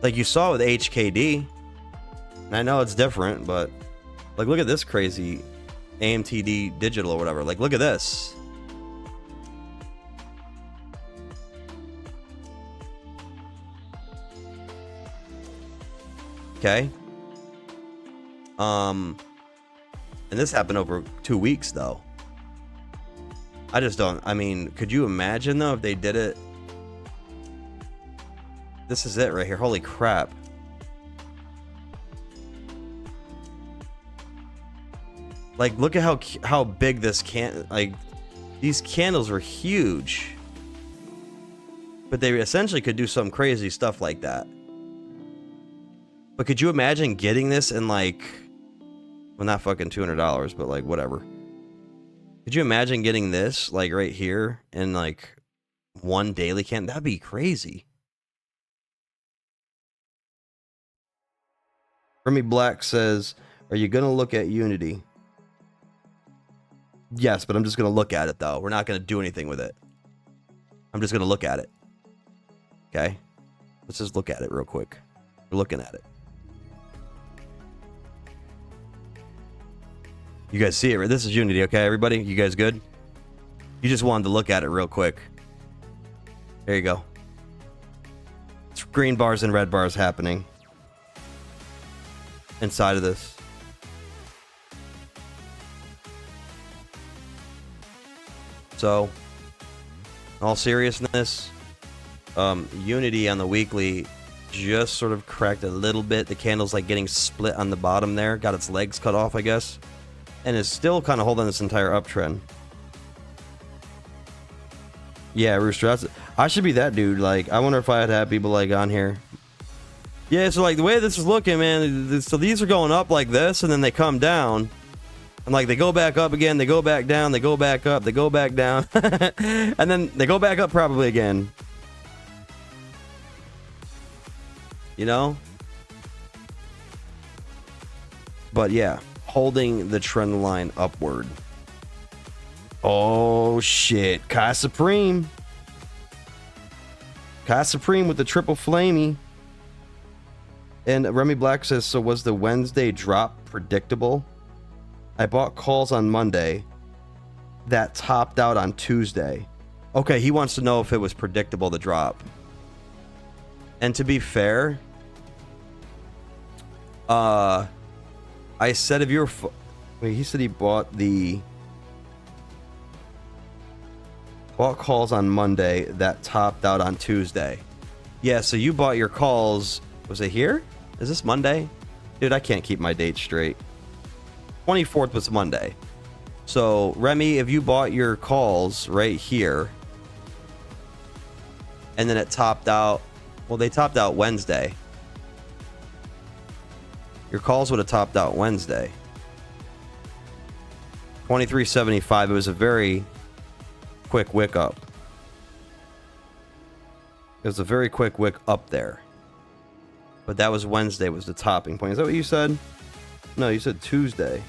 like you saw with HKD, and I know it's different, but like look at this crazy AMTD digital or whatever. Like look at this. Okay. And this happened over 2 weeks though. I just don't, I mean, could you imagine though if they did it? This is it right here. Holy crap. Like look at how big this like these candles are huge. But they essentially could do some crazy stuff like that. But could you imagine getting this in like, well, not fucking $200, but like whatever. Could you imagine getting this like right here in like one daily candle? That'd be crazy. Remy Black says, are you going to look at Unity? Yes, but I'm just going to look at it though. We're not going to do anything with it. I'm just going to look at it. Okay. Let's just look at it real quick. We're looking at it. You guys see it, right? This is Unity, okay, everybody? You guys good? You just wanted to look at it real quick. There you go. It's green bars and red bars happening inside of this. So, in all seriousness, Unity on the weekly just sort of cracked a little bit. The candle's like getting split on the bottom there. Got its legs cut off, I guess. And is still kind of holding this entire uptrend. Yeah, Rooster, I should be that dude. Like, I wonder if I had had people like on here. Yeah, so like the way this is looking, man, so these are going up like this, and then they come down. And like they go back up again, they go back down, they go back up, they go back down. And then they go back up probably again. you know? But yeah, holding the trend line upward. Oh shit, Kai Supreme. Kai Supreme with the triple flamey. And Remy Black says, so was the Wednesday drop predictable? I bought calls on Monday that topped out on Tuesday. Okay, he wants to know if it was predictable, the drop. And to be fair, I said if you're... Wait, he said he bought calls on Monday that topped out on Tuesday. Yeah, so you bought your calls... Was it here? Is this Monday? Dude, I can't keep my dates straight. 24th was Monday. So, Remy, if you bought your calls right here, and then it topped out... Well, they topped out Wednesday. Your calls would have topped out Wednesday. 23.75. It was a very quick wick up. It was a very quick wick up there. But that was Wednesday, was the topping point. Is that what you said? No, you said Tuesday.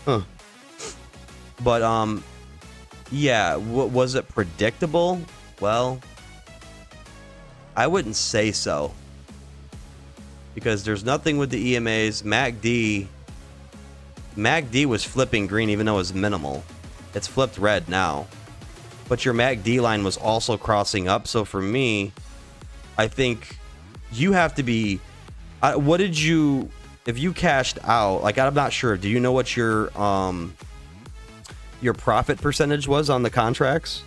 Huh. But, yeah, was it predictable? Well, I wouldn't say so. Because there's nothing with the EMAs. MACD was flipping green even though it was minimal. It's flipped red now. But your MACD line was also crossing up. So for me, I think you have to be... what did you... If you cashed out, like, I'm not sure. Do you know what your profit percentage was on the contracts?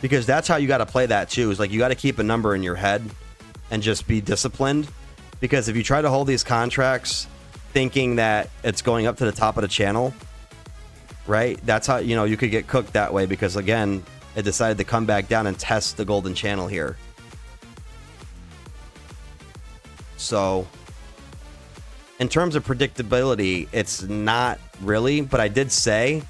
Because that's how you got to play that too. Is like you got to keep a number in your head and just be disciplined. Because if you try to hold these contracts thinking that it's going up to the top of the channel, right? That's how, you know, you could get cooked that way. Because again, it decided to come back down and test the golden channel here. So in terms of predictability, it's not really, but I did say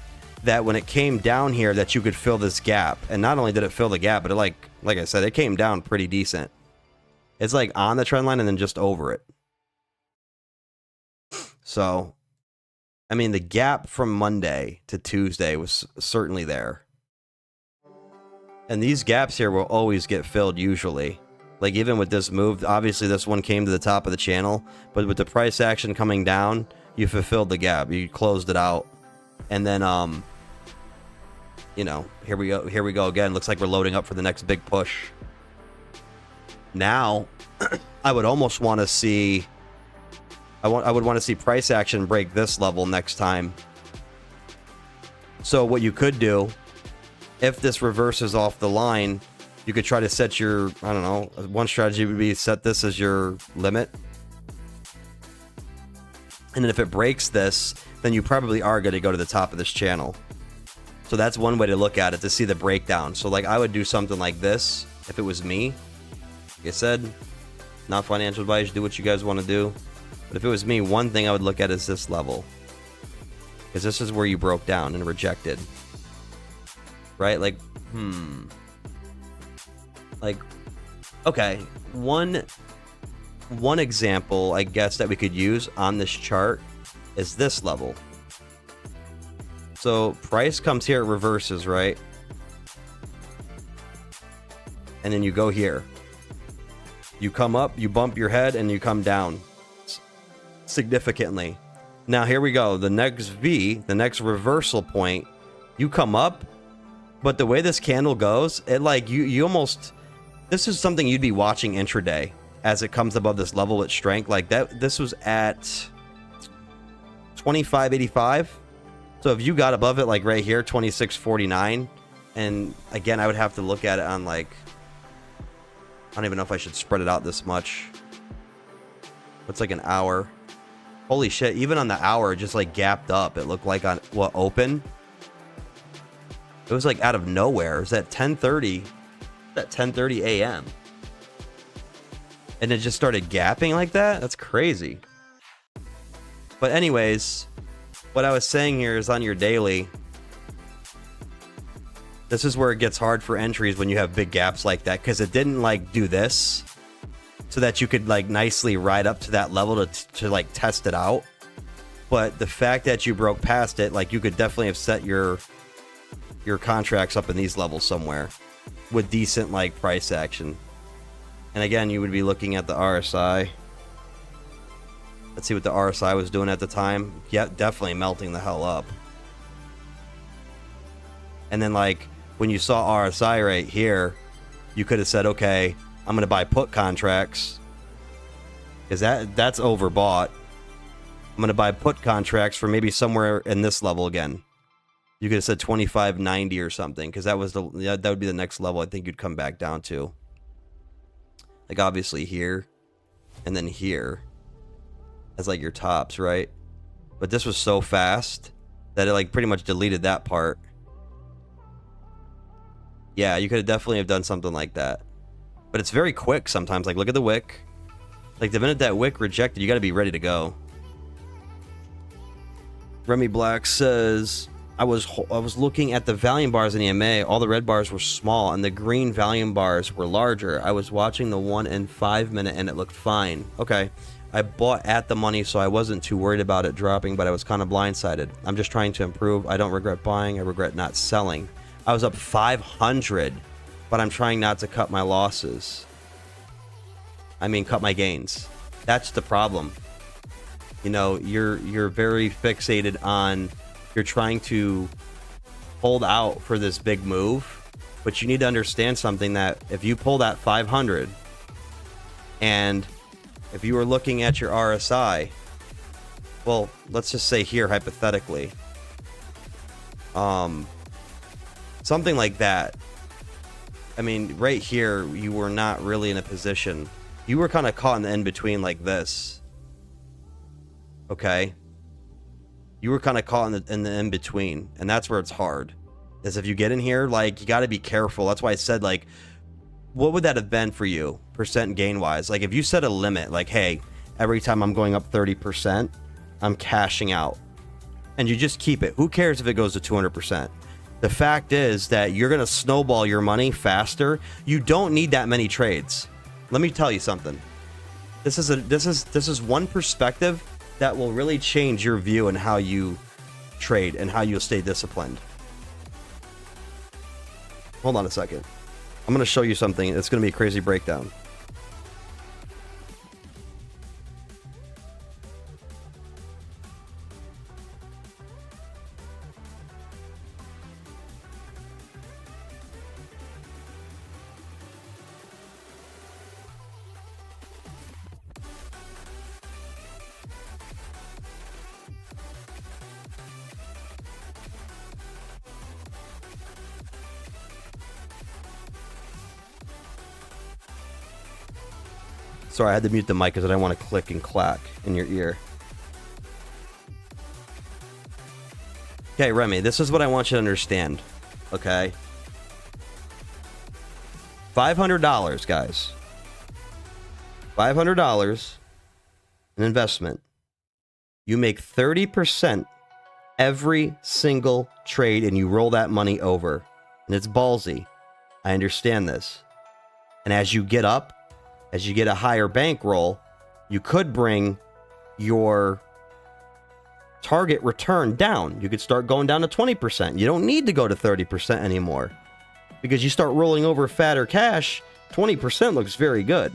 that when it came down here that you could fill this gap. And not only did it fill the gap, but it like I said, it came down pretty decent. It's like on the trend line and then just over it. So, I mean, the gap from Monday to Tuesday was certainly there. And these gaps here will always get filled usually. Like even with this move, obviously this one came to the top of the channel, but with the price action coming down, you fulfilled the gap. You closed it out. And then, you know, here we go again. Looks like we're loading up for the next big push. Now, I would almost want to see... I would want to see price action break this level next time. So what you could do, if this reverses off the line, you could try to set your, I don't know, one strategy would be set this as your limit. And then if it breaks this, then you probably are going to go to the top of this channel. So that's one way to look at it, to see the breakdown. So like I would do something like this if it was me. Like I said, not financial advice, do what you guys want to do. But if it was me, one thing I would look at is this level. Because this is where you broke down and rejected. Right? Like, Like, okay, one example, I guess, that we could use on this chart is this level. So price comes here, it reverses, right? And then you go here. You come up, you bump your head, and you come down significantly. Now here we go. The next V, the next reversal point, you come up, but the way this candle goes, it like you almost... This is something you'd be watching intraday as it comes above this level with strength like that. This was at 25.85. So if you got above it like right here, 26.49, and again, I would have to look at it on like, I don't even know if I should spread it out this much. It's like an hour. Holy shit, even on the hour, it just like gapped up. It looked like on what, open? It was like out of nowhere. It was at 10:30. At 10:30 a.m. And it just started gapping like that? That's crazy. But anyways, what I was saying here is on your daily, This is where it gets hard for entries when you have big gaps like that, because it didn't like do this so that you could like nicely ride up to that level to like test it out. But the fact that you broke past it, like you could definitely have set your contracts up in these levels somewhere with decent like price action. And again, you would be looking at the RSI. Let's see what the RSI was doing at the time. Yeah, definitely melting the hell up. And then like when you saw RSI right here, you could have said, okay, I'm going to buy put contracts because that's overbought. I'm going to buy put contracts for maybe somewhere in this level again. You could have said 25.90 or something, because that would be the next level I think you'd come back down to. Like obviously here and then here as like your tops, right? But this was so fast that it like pretty much deleted that part. Yeah, you could have definitely have done something like that. But it's very quick sometimes. Like look at the wick. Like the minute that wick rejected, you got to be ready to go. Remy Black says, I was looking at the volume bars in EMA. All the red bars were small and the green volume bars were larger. I was watching the 1 and 5 minute and it looked fine. Okay. I bought at the money, so I wasn't too worried about it dropping, but I was kind of blindsided. I'm just trying to improve. I don't regret buying. I regret not selling. I was up 500, but I'm trying not to cut my losses. I mean, cut my gains. That's the problem. You know, you're very fixated on, you're trying to hold out for this big move, but you need to understand something, that if you pull that 500 and if you were looking at your RSI, well, let's just say here hypothetically, something like that. I mean, right here, you were not really in a position. You were kind of caught in the in-between like this. Okay? You were kind of caught in the in-between, and that's where it's hard. Is if you get in here, like, you got to be careful. That's why I said, like, what would that have been for you, percent gain-wise? Like, if you set a limit, like, hey, every time I'm going up 30%, I'm cashing out. And you just keep it. Who cares if it goes to 200%? The fact is that you're going to snowball your money faster. You don't need that many trades. Let me tell you something. This is one perspective that will really change your view and how you trade and how you'll stay disciplined. Hold on a second. I'm going to show you something. It's going to be a crazy breakdown. Sorry, I had to mute the mic because I didn't want to click and clack in your ear. Okay, Remy, this is what I want you to understand. Okay? $500, guys. $500 an investment. You make 30% every single trade and you roll that money over. And it's ballsy. I understand this. And as you get up, as you get a higher bankroll, you could bring your target return down. You could start going down to 20%. You don't need to go to 30% anymore. Because you start rolling over fatter cash, 20% looks very good.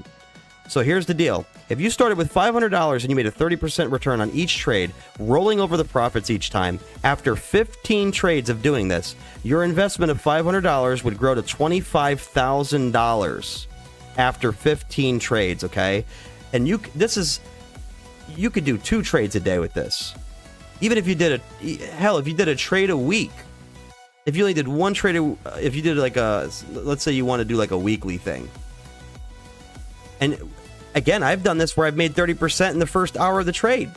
So here's the deal. If you started with $500 and you made a 30% return on each trade, rolling over the profits each time, after 15 trades of doing this, your investment of $500 would grow to $25,000 after 15 trades, okay? And you could do 2 trades a day with this. Even if you did if you did a trade a week, if you only did 1 trade, if you did like let's say you want to do like a weekly thing. And again, I've done this where I've made 30% in the first hour of the trade.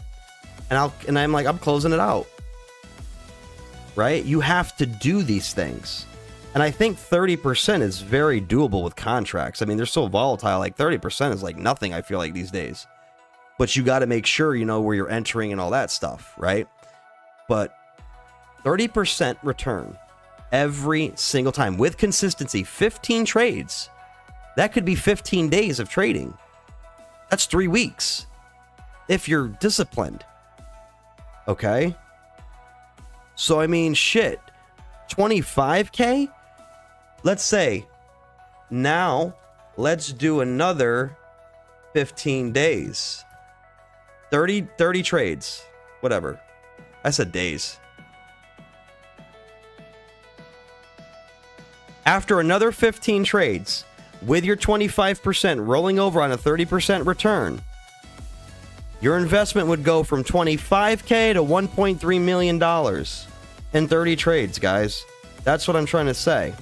And I'm like, I'm closing it out. Right? You have to do these things. And I think 30% is very doable with contracts. I mean, they're so volatile. Like 30% is like nothing, I feel like, these days. But you got to make sure you know where you're entering and all that stuff, right? But 30% return every single time with consistency. 15 trades. That could be 15 days of trading. That's 3 weeks if you're disciplined. Okay? So, I mean, shit. 25K? Let's say, now, let's do another 15 days. 30 trades. Whatever. I said days. After another 15 trades, with your 25% rolling over on a 30% return, your investment would go from 25K to $1.3 million in 30 trades, guys. That's what I'm trying to say.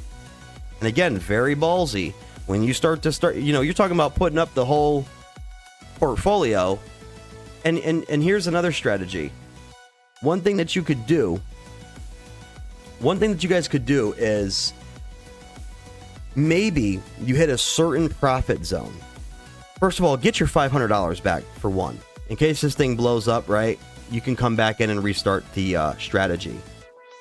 And again, very ballsy. When you start, you know, you're talking about putting up the whole portfolio. And here's another strategy. One thing that you could do, one thing that you guys could do is maybe you hit a certain profit zone. First of all, get your $500 back for one. In case this thing blows up, right? You can come back in and restart the strategy.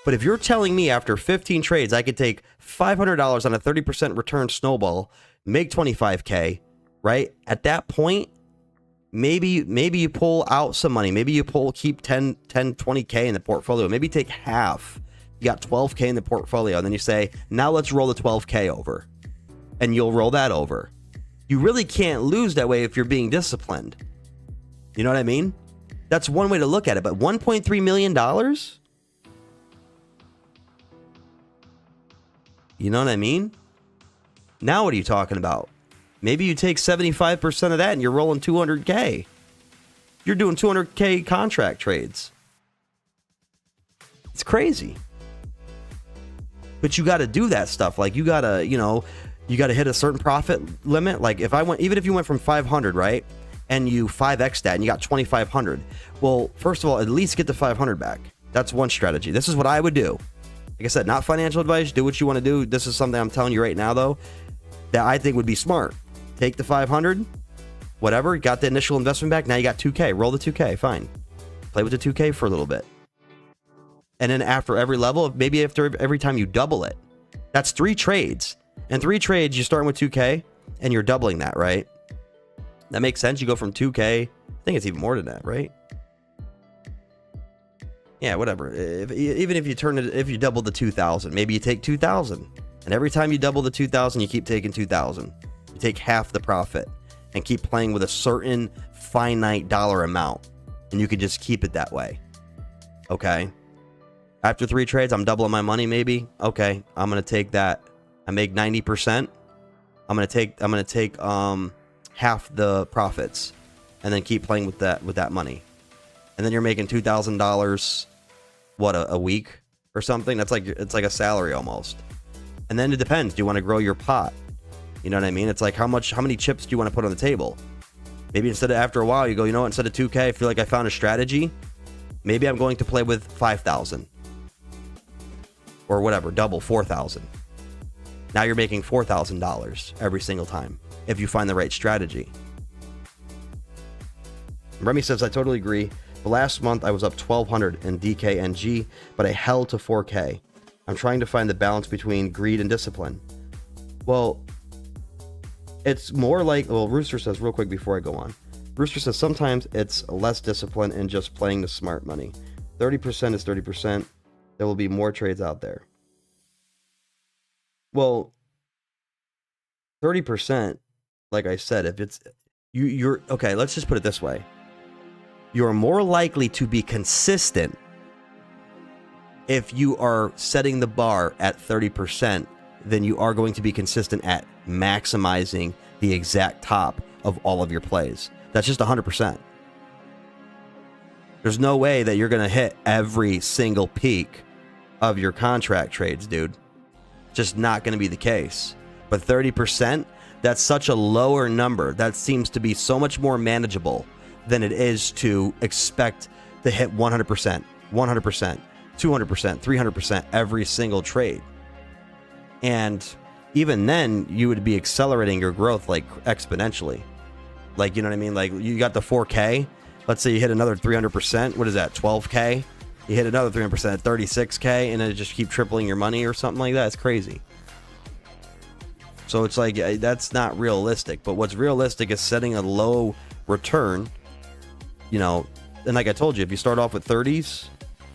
But if you're telling me after 15 trades, I could take $500 on a 30% return snowball, make 25K, right? At that point, maybe you pull out some money. Maybe you keep 10, 20K in the portfolio. Maybe take half. You got 12K in the portfolio. And then you say, now let's roll the 12K over. And you'll roll that over. You really can't lose that way if you're being disciplined. You know what I mean? That's one way to look at it. But $1.3 million? You know what I mean? Now what are you talking about? Maybe you take 75% of that and you're rolling 200K. You're doing 200K contract trades. It's crazy. But you got to do that stuff. Like you got to, you know, you got to hit a certain profit limit. Like if I went, even if you went from 500, right? And you 5x that and you got 2,500. Well, first of all, at least get the 500 back. That's one strategy. This is what I would do. Like I said, not financial advice. Do what you want to do. This is something I'm telling you right now, though, that I think would be smart. Take the 500, whatever. Got the initial investment back. Now you got 2K. Roll the 2K. Fine. Play with the 2K for a little bit. And then after every level, maybe after every time you double it. That's 3 trades. And 3 trades, you're starting with 2K and you're doubling that, right? That makes sense. You go from 2K. I think it's even more than that, right? Yeah, whatever. Even if you turn it, if you double the 2,000, maybe you take 2,000. And every time you double the 2,000, you keep taking 2,000. You take half the profit and keep playing with a certain finite dollar amount. And you can just keep it that way. Okay? After 3 trades, I'm doubling my money maybe. Okay, I'm going to take that. I make 90%. I'm going to take half the profits and then keep playing with that money. And then you're making $2,000 what, a week or something? That's like, it's like a salary almost. And then it depends. Do you want to grow your pot? You know what I mean? It's like how many chips do you want to put on the table? Maybe instead of, after a while, you go, you know what, instead of 2K, I feel like I found a strategy. Maybe I'm going to play with 5,000 or whatever, double 4,000. Now you're making $4,000 every single time if you find the right strategy. Remy says, I totally agree. The last month I was up 1,200 in DKNG, but I held to 4K. I'm trying to find the balance between greed and discipline. Well, it's more like, well, Rooster says real quick before I go on. Rooster says sometimes it's less discipline and just playing the smart money. 30% is 30%. There will be more trades out there. Well, 30%, like I said, if it's you're okay, let's just put it this way. You're more likely to be consistent if you are setting the bar at 30% than you are going to be consistent at maximizing the exact top of all of your plays. That's just 100%. There's no way that you're going to hit every single peak of your contract trades, dude. Just not going to be the case. But 30%, that's such a lower number. That seems to be so much more manageable than it is to expect to hit 100%, 100%, 200%, 300% every single trade. And even then, you would be accelerating your growth like exponentially. Like, you know what I mean? Like, you got the 4K. Let's say you hit another 300%. What is that? 12K? You hit another 300% at 36K, and then just keep tripling your money or something like that. It's crazy. So it's like, that's not realistic. But what's realistic is setting a low return, you know. And like I told you, if you start off with 30s,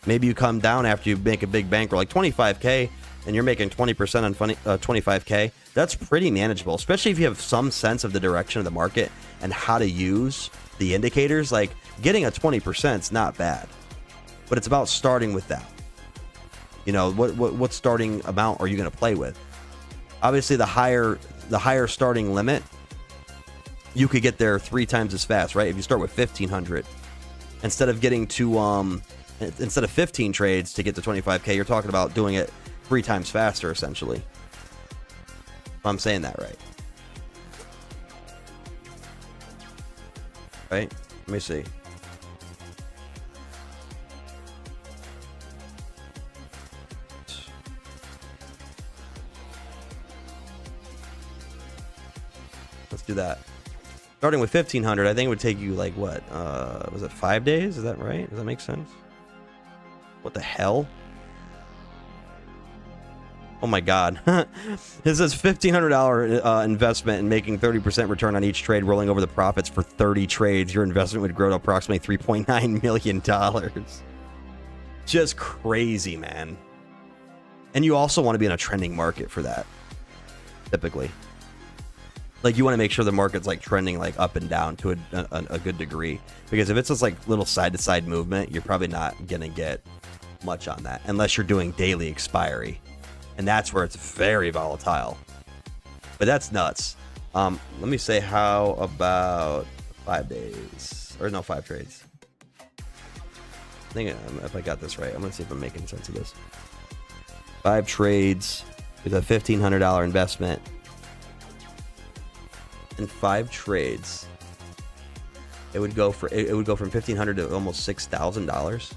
maybe you come down after you make a big bankroll, like 25K, and you're making 20% on 25K. That's pretty manageable, especially if you have some sense of the direction of the market and how to use the indicators. Like, getting a 20% is not bad, but it's about starting with that. You know, what starting amount are you going to play with? Obviously, the higher starting limit, you could get there 3 times as fast, right? If you start with 1,500, instead of getting to instead of 15 trades to get to 25K, you're talking about doing it 3 times faster, essentially. If I'm saying that right. Right? Let me see. Let's do that. Starting with 1,500, I think it would take you like what? Was it 5 days? Is that right? Does that make sense? What the hell? Oh my God. This is $1,500 investment and making 30% return on each trade, rolling over the profits for 30 trades. Your investment would grow to approximately $3.9 million. Just crazy, man. And you also want to be in a trending market for that, typically. Like, you want to make sure the market's like trending like up and down to a good degree, because if it's just like little side-to-side movement, you're probably not gonna get much on that unless you're doing daily expiry, and that's where it's very volatile. But that's nuts. Let me say, how about 5 days, or no, 5 trades? I think if I got this right, I'm gonna see if I'm making sense of this. 5 trades with a $1,500 investment. In 5 trades, it would go from $1,500 to almost $6,000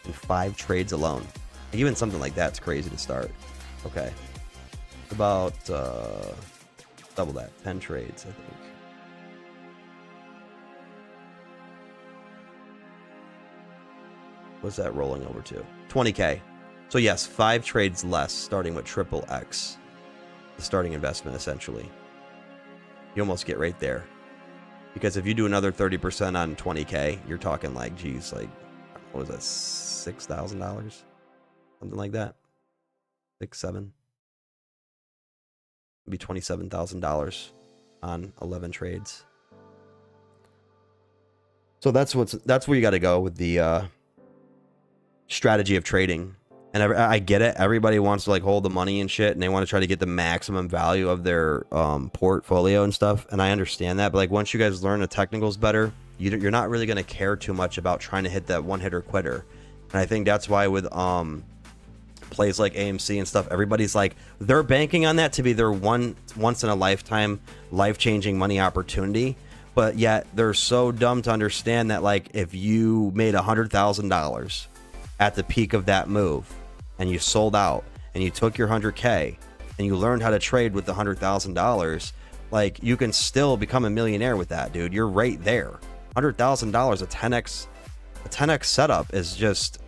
in 5 trades alone. Even something like that's crazy to start. Okay, about double that, 10 trades, I think. What's that rolling over to? 20K. So yes, 5 trades less, starting with triple X, the starting investment essentially. You almost get right there, because if you do another 30% on 20K, you're talking like, geez, like, what was that, $6,000, something like that, 6, 7, maybe $27,000 on 11 trades. So that's where you got to go with the strategy of trading. And I get it. Everybody wants to like hold the money and shit, and they want to try to get the maximum value of their portfolio and stuff. And I understand that, but like, once you guys learn the technicals better, you're not really going to care too much about trying to hit that one-hitter quitter. And I think that's why with plays like AMC and stuff, everybody's like, they're banking on that to be their once in a lifetime, life-changing money opportunity. But yet they're so dumb to understand that, like, if you made $100,000 at the peak of that move, and you sold out, and you took your 100K, and you learned how to trade with the $100,000, like, you can still become a millionaire with that, dude. You're right there. $100,000, a 10x setup is just,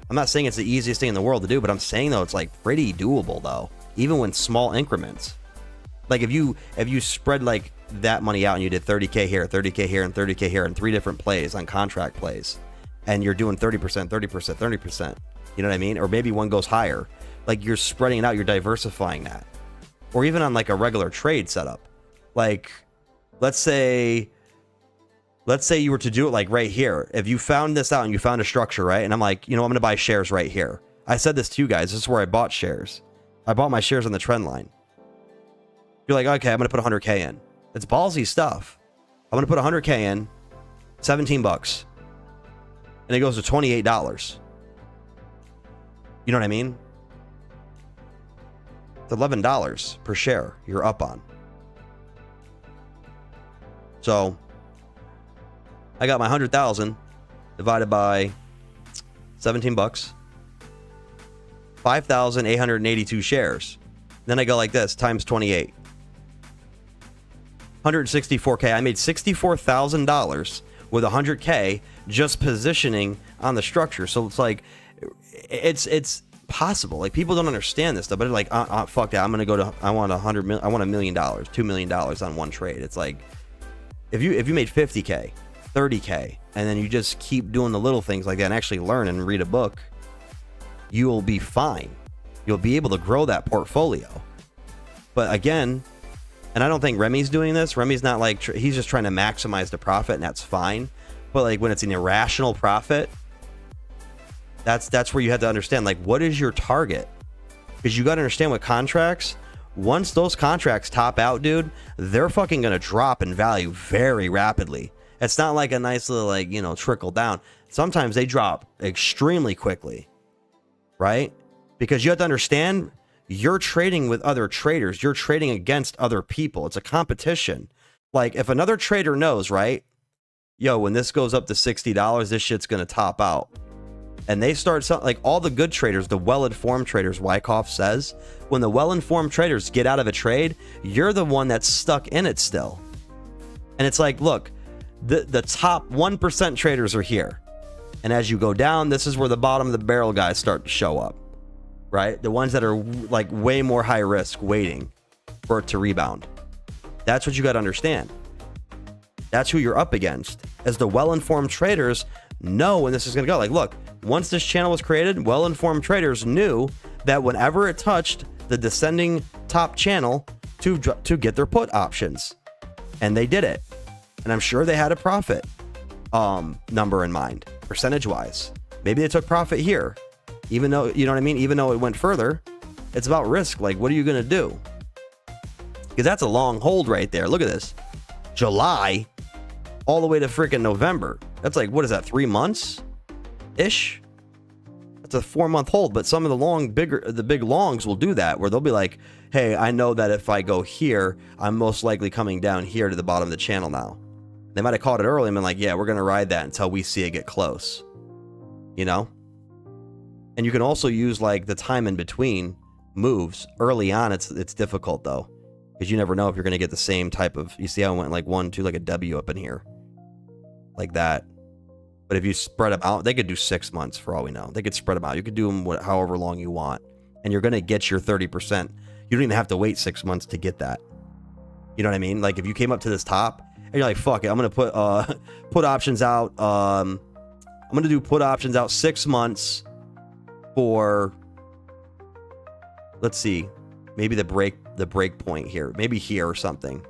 I'm not saying it's the easiest thing in the world to do, but I'm saying, though, it's like pretty doable, though, even when small increments. Like, if you spread like that money out and you did 30K here, 30K here, and 30K here in 3 different plays on contract plays, and you're doing 30%, 30%, 30%, you know what I mean? Or maybe one goes higher. Like, you're spreading it out, you're diversifying that. Or even on like a regular trade setup. Like, let's say you were to do it like right here. If you found this out and you found a structure, right? And I'm like, you know, I'm going to buy shares right here. I said this to you guys. This is where I bought shares. I bought my shares on the trend line. You're like, okay, I'm going to put 100K in. It's ballsy stuff. I'm going to put 100K in, 17 bucks. And it goes to $28. You know what I mean? It's $11 per share you're up on. So I got my 100,000 divided by 17 bucks, 5,882 shares. Then I go like this, times 28. 164K. I made $64,000 with 100K just positioning on the structure. So it's like, it's possible. Like, people don't understand this stuff, but it's like, fuck that. I'm going to go to, I want $1 million, $2 million on one trade. It's like, if you made 50K, 30K, and then you just keep doing the little things like that and actually learn and read a book, you will be fine. You'll be able to grow that portfolio. But again, and I don't think Remy's doing this. Remy's not like, he's just trying to maximize the profit, and that's fine. But like, when it's an irrational profit, that's where you have to understand, like, what is your target? Because you got to understand with contracts, once those contracts top out, dude, they're fucking going to drop in value very rapidly. It's not like a nice little, like, you know, trickle down. Sometimes they drop extremely quickly, right? Because you have to understand, you're trading with other traders. You're trading against other people. It's a competition. Like, if another trader knows, right, yo, when this goes up to $60, this shit's going to top out. And they start, like, all the good traders, the well-informed traders, Wyckoff says, when the well-informed traders get out of a trade, you're the one that's stuck in it still. And it's like, look, the top 1% traders are here. And as you go down, this is where the bottom of the barrel guys start to show up, right? The ones that are like way more high risk, waiting for it to rebound. That's what you got to understand. That's who you're up against, as the well-informed traders know when this is going to go. Like, look, once this channel was created, well-informed traders knew that whenever it touched the descending top channel to get their put options, and they did it. And I'm sure they had a profit number in mind, percentage-wise. Maybe they took profit here, even though, you know what I mean? Even though it went further, it's about risk. Like, what are you going to do? Because that's a long hold right there. Look at this. July all the way to freaking November. That's like, what is that, 3 months-ish? That's a 4-month hold. But some of the big longs will do that, where they'll be like, hey, I know that if I go here, I'm most likely coming down here to the bottom of the channel now. They might have caught it early and been like, yeah, we're going to ride that until we see it get close. You know? And you can also use like the time in between moves. Early on, it's difficult though, because you never know if you're going to get the same type of, you see how it went like 1, 2, like a W up in here. Like that. But if you spread them out, they could do 6 months for all we know. They could spread them out. You could do them however long you want. And you're going to get your 30%. You don't even have to wait 6 months to get that. You know what I mean? Like, if you came up to this top and you're like, fuck it, I'm going to put options out. I'm going to do put options out 6 months for, let's see, maybe the break point here, maybe here or something.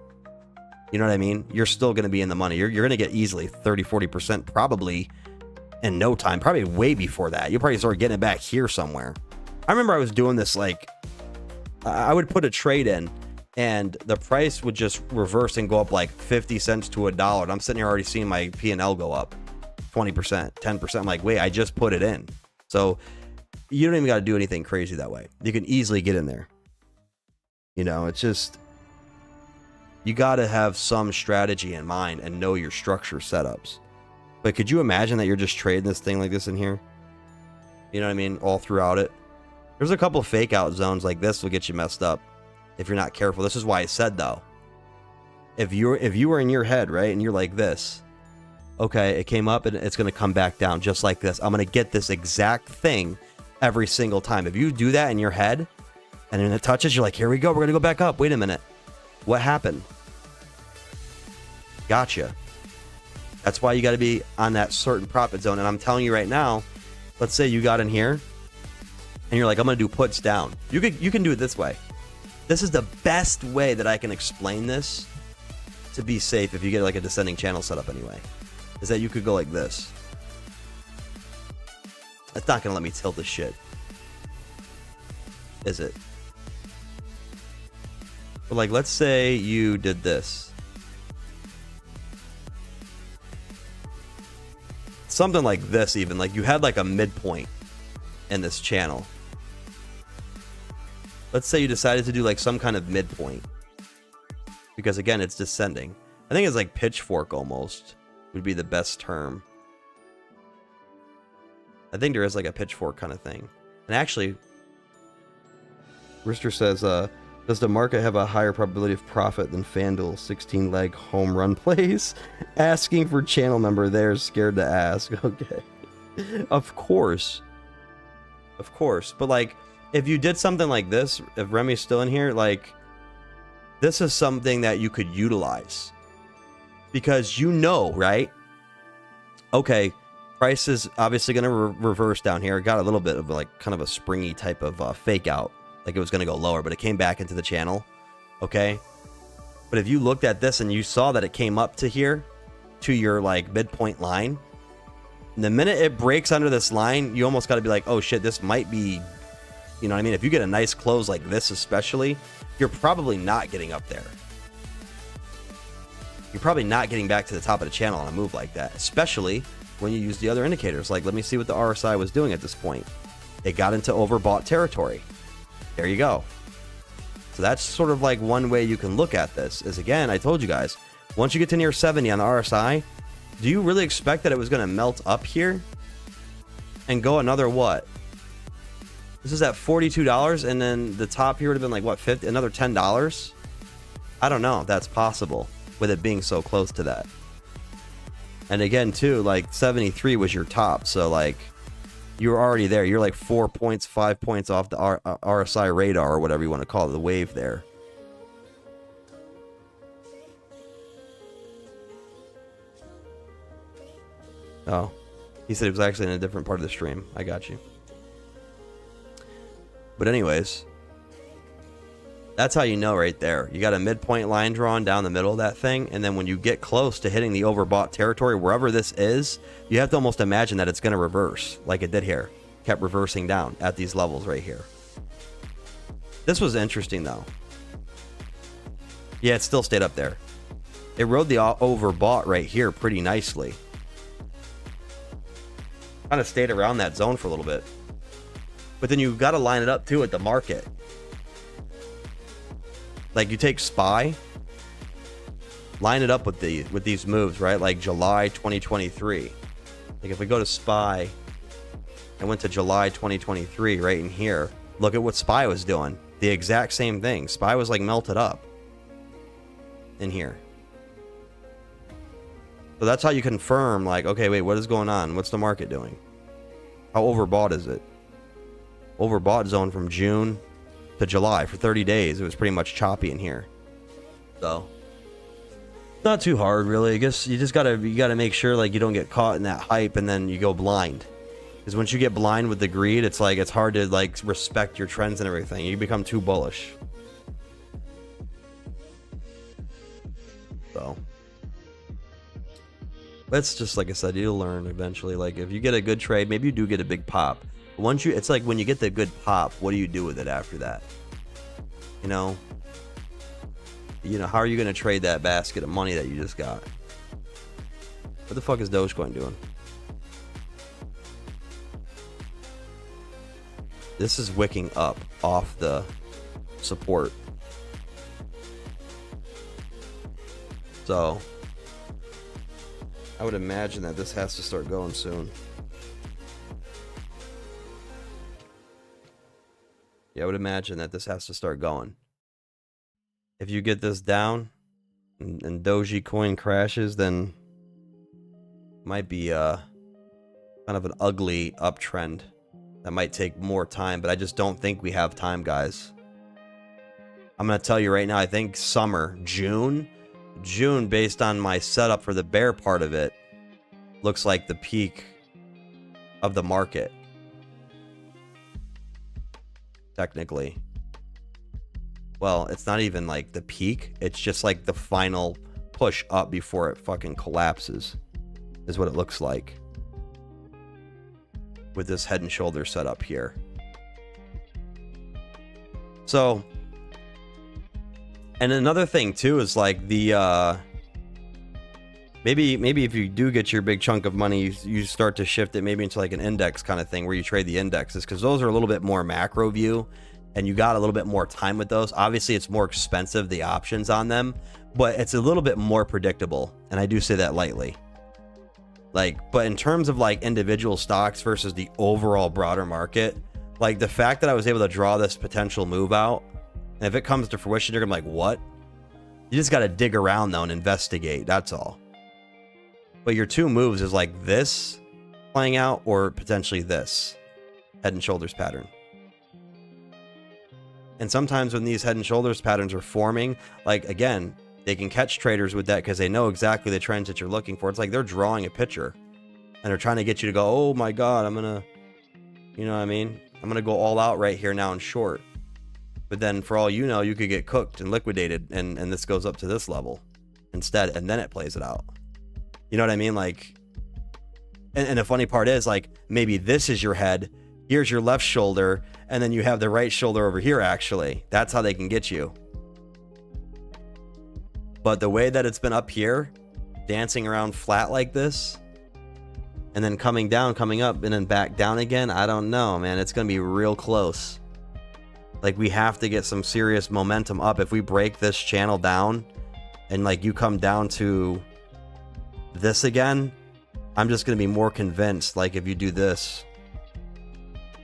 You know what I mean? You're still going to be in the money. You're going to get easily 30-40% probably in no time, probably way before that. You'll probably start getting it back here somewhere. I remember I was doing this, like, I would put a trade in and the price would just reverse and go up like 50 cents to $1. And I'm sitting here already seeing my P&L go up 20%, 10%. I'm like, wait, I just put it in. So you don't even got to do anything crazy that way. You can easily get in there. You know, it's just, you got to have some strategy in mind and know your structure setups. But could you imagine that you're just trading this thing like this in here? You know what I mean? All throughout it. There's a couple of fake out zones like this will get you messed up if you're not careful. This is why I said, though, if you were in your head, right, and you're like this, okay, it came up and it's going to come back down just like this. I'm going to get this exact thing every single time. If you do that in your head and then it touches, you're like, here we go, we're going to go back up. Wait a minute. What happened? Gotcha. That's why you got to be on that certain profit zone. And I'm telling you right now, let's say you got in here and you're like, I'm going to do puts down. You can do it this way. This is the best way that I can explain this to be safe if you get like a descending channel setup anyway. Is that you could go like this. It's not going to let me tilt this shit. Is it? But like, let's say you did this. Something like this even. Like you had like a midpoint in this channel. Let's say you decided to do like some kind of midpoint. Because again, it's descending. I think it's like pitchfork almost would be the best term. I think there is like a pitchfork kind of thing. And actually, Rooster says, Does the market have a higher probability of profit than FanDuel 16-leg home run plays? Asking for channel number there, scared to ask. Okay. Of course. Of course. But like, if you did something like this, if Remy's still in here, like, this is something that you could utilize. Because you know, right? Okay, price is obviously going to reverse down here. It got a little bit of like kind of a springy type of fake out. Like it was going to go lower, but it came back into the channel. Okay. But if you looked at this and you saw that it came up to here, to your like midpoint line, the minute it breaks under this line, you almost got to be like, oh shit, this might be, you know what I mean? If you get a nice close like this, especially, you're probably not getting up there. You're probably not getting back to the top of the channel on a move like that, especially when you use the other indicators. Like, let me see what the RSI was doing at this point. It got into overbought territory. There you go. So that's sort of like one way you can look at this is, again, I told you guys, once you get to near 70 on the RSI, do you really expect that it was going to melt up here and go another what? This is at $42, and then the top here would have been like what, 50, another $10? I don't know if that's possible with it being so close to that. And again, too, like 73 was your top, so like you were already there. You're like 4 points, 5 points off the RSI radar or whatever you want to call it, the wave there. Oh, he said it was actually in a different part of the stream. I got you. But anyways, that's how you know right there. You got a midpoint line drawn down the middle of that thing, and then when you get close to hitting the overbought territory, wherever this is, you have to almost imagine that it's going to reverse like it did here. Kept reversing down at these levels right here. This was interesting though. Yeah, it still stayed up there. It rode the overbought right here pretty nicely. Kind of stayed around that zone for a little bit. But then you've got to line it up too at the market. Like you take SPY, line it up with these moves, right? Like July 2023. Like if we go to SPY and went to July 2023 right in here, look at what SPY was doing. The exact same thing. SPY was like melted up in here. So that's how you confirm, like, okay, wait, what is going on? What's the market doing? How overbought is it? Overbought zone from June to July for 30 days. It was pretty much choppy in here. So not too hard, really. I guess you just gotta make sure like you don't get caught in that hype and then you go blind. Because once you get blind with the greed, it's like it's hard to like respect your trends and everything. You become too bullish. So that's just like I said, you'll learn eventually. Like if you get a good trade, maybe you do get a big pop. But once you, it's like when you get the good pop, what do you do with it after that? You know, how are you going to trade that basket of money that you just got? What the fuck is Dogecoin doing? This is wicking up off the support. So I would imagine that this has to start going soon. Yeah, I would imagine that this has to start going. If you get this down and Dogecoin crashes, then it might be kind of an ugly uptrend. That might take more time, but I just don't think we have time, guys. I'm going to tell you right now, I think summer, June, based on my setup for the bear part of it, looks like the peak of the market. Technically. Well, it's not even like the peak. It's just like the final push up before it fucking collapses, is what it looks like. With this head and shoulder set up here. So, and another thing too is like the maybe if you do get your big chunk of money, you start to shift it maybe into like an index kind of thing where you trade the indexes, because those are a little bit more macro view and you got a little bit more time with those. Obviously it's more expensive, the options on them, but it's a little bit more predictable, and I do say that lightly. Like, but in terms of like individual stocks versus the overall broader market, like the fact that I was able to draw this potential move out And if it comes to fruition, you're gonna be like, what? You just gotta dig around though and investigate. That's all. But your two moves is like this playing out or potentially this head and shoulders pattern. And sometimes when these head and shoulders patterns are forming, like again, they can catch traders with that because they know exactly the trends that you're looking for. It's like they're drawing a picture and they're trying to get you to go, oh my God, I'm gonna, you know what I mean? I'm gonna go all out right here now in short. But then for all you know, you could get cooked and liquidated and this goes up to this level instead, and then it plays it out. You know what I mean? Like, and the funny part is like, maybe this is your head, here's your left shoulder, and then you have the right shoulder over here actually. That's how they can get you. But the way that it's been up here, dancing around flat like this, and then coming down, coming up, and then back down again, I don't know, man. It's going to be real close. Like, we have to get some serious momentum up. If we break this channel down, and like you come down to this again, I'm just going to be more convinced, like if you do this.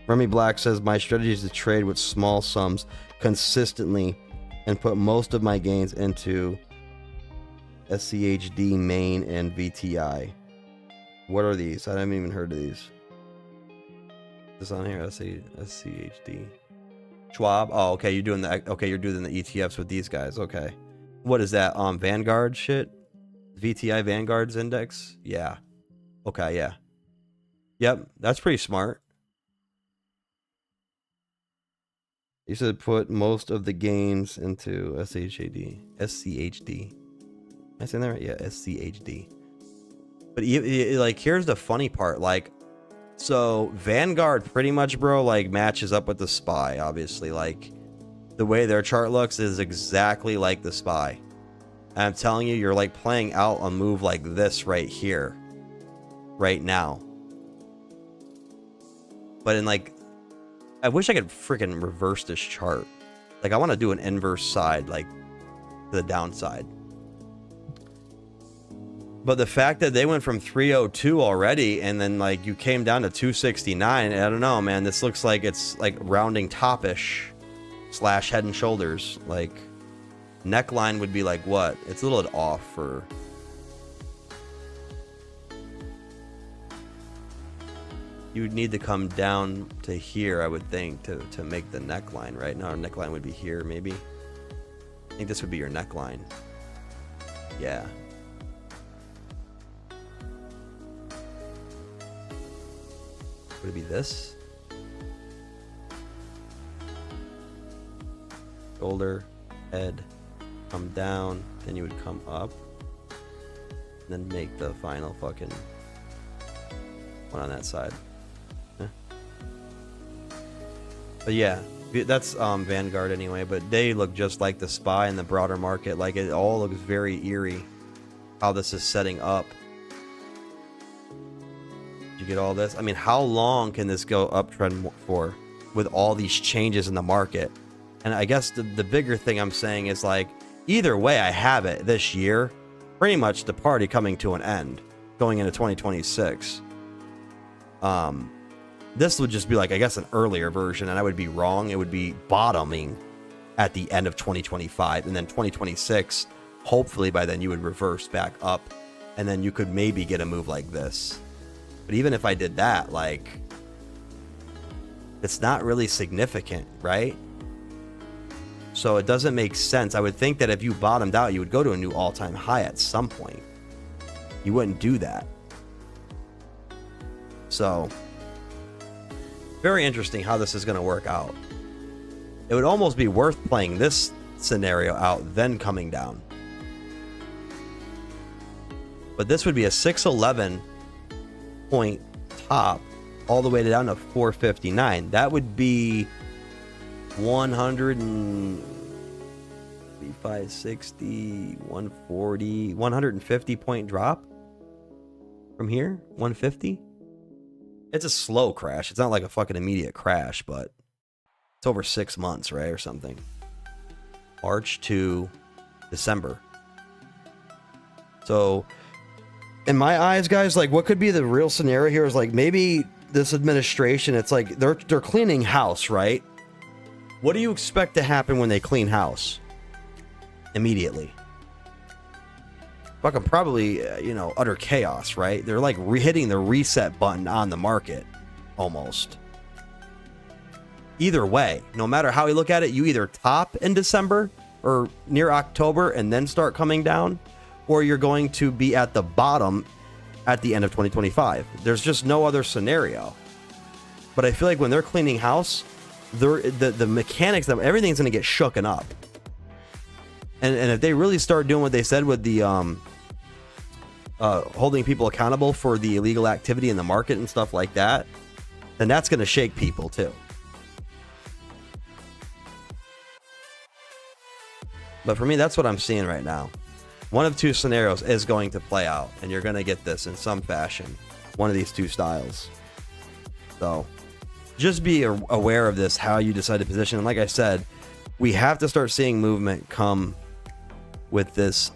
Remy Black says, my strategy is to trade with small sums consistently and put most of my gains into SCHD, main, and VTI. What are these? I haven't even heard of these. This on here, SCHD. Schwab. Oh, okay. You're doing the ETFs with these guys. Okay. What is that? Vanguard shit? VTI Vanguard's index? Yeah. Okay, yeah. Yep, that's pretty smart. You said put most of the gains into SCHD. SCHD. Am I saying that right? Yeah, SCHD. But like, here's the funny part. Like, so Vanguard pretty much, bro, like matches up with the SPY. Obviously, like the way their chart looks is exactly like the SPY. And I'm telling you, you're like playing out a move like this right here, right now. But in like, I wish I could freaking reverse this chart. Like, I want to do an inverse side, like to the downside. But the fact that they went from 302 already and then like you came down to 269, I don't know, man. This looks like it's like rounding topish / head and shoulders. Like neckline would be like what? It's a little bit off for. You would need to come down to here, I would think, to make the neckline, right? No, our neckline would be here, maybe. I think this would be your neckline. Yeah. Would it be this? Shoulder, head, come down, then you would come up, and then make the final fucking one on that side. Huh? But yeah, that's Vanguard anyway, but they look just like the SPY in the broader market. Like, it all looks very eerie how this is setting up. You get all this. I mean, how long can this go uptrend for with all these changes in the market? And I guess the bigger thing I'm saying is, like, either way, I have it this year, pretty much the party coming to an end going into 2026. This would just be like, I guess, an earlier version, and I would be wrong. It would be bottoming at the end of 2025, and then 2026, hopefully by then you would reverse back up, and then you could maybe get a move like this. But even if I did that, like, it's not really significant, right? So it doesn't make sense. I would think that if you bottomed out, you would go to a new all-time high at some point. You wouldn't do that. So, very interesting how this is going to work out. It would almost be worth playing this scenario out, then coming down. But this would be a 611 point top all the way down to 459. That would be 135, 60, 140, 150 point drop from here. 150. It's a slow crash. It's not like a fucking immediate crash, but it's over 6 months, right, or something. March to December. So in my eyes, guys, like, what could be the real scenario here is, like, maybe this administration, it's like they're cleaning house, right? What do you expect to happen when they clean house? Immediately. Fucking probably, utter chaos, right? They're like hitting the reset button on the market, almost. Either way, no matter how you look at it, you either top in December or near October and then start coming down, or you're going to be at the bottom at the end of 2025. There's just no other scenario. But I feel like when they're cleaning house, the mechanics of everything's going to get shooken up. And if they really start doing what they said with the holding people accountable for the illegal activity in the market and stuff like that, then that's going to shake people too. But for me, that's what I'm seeing right now. One of two scenarios is going to play out, and you're going to get this in some fashion. One of these two styles. So just be aware of this, how you decide to position. And like I said, we have to start seeing movement come with this,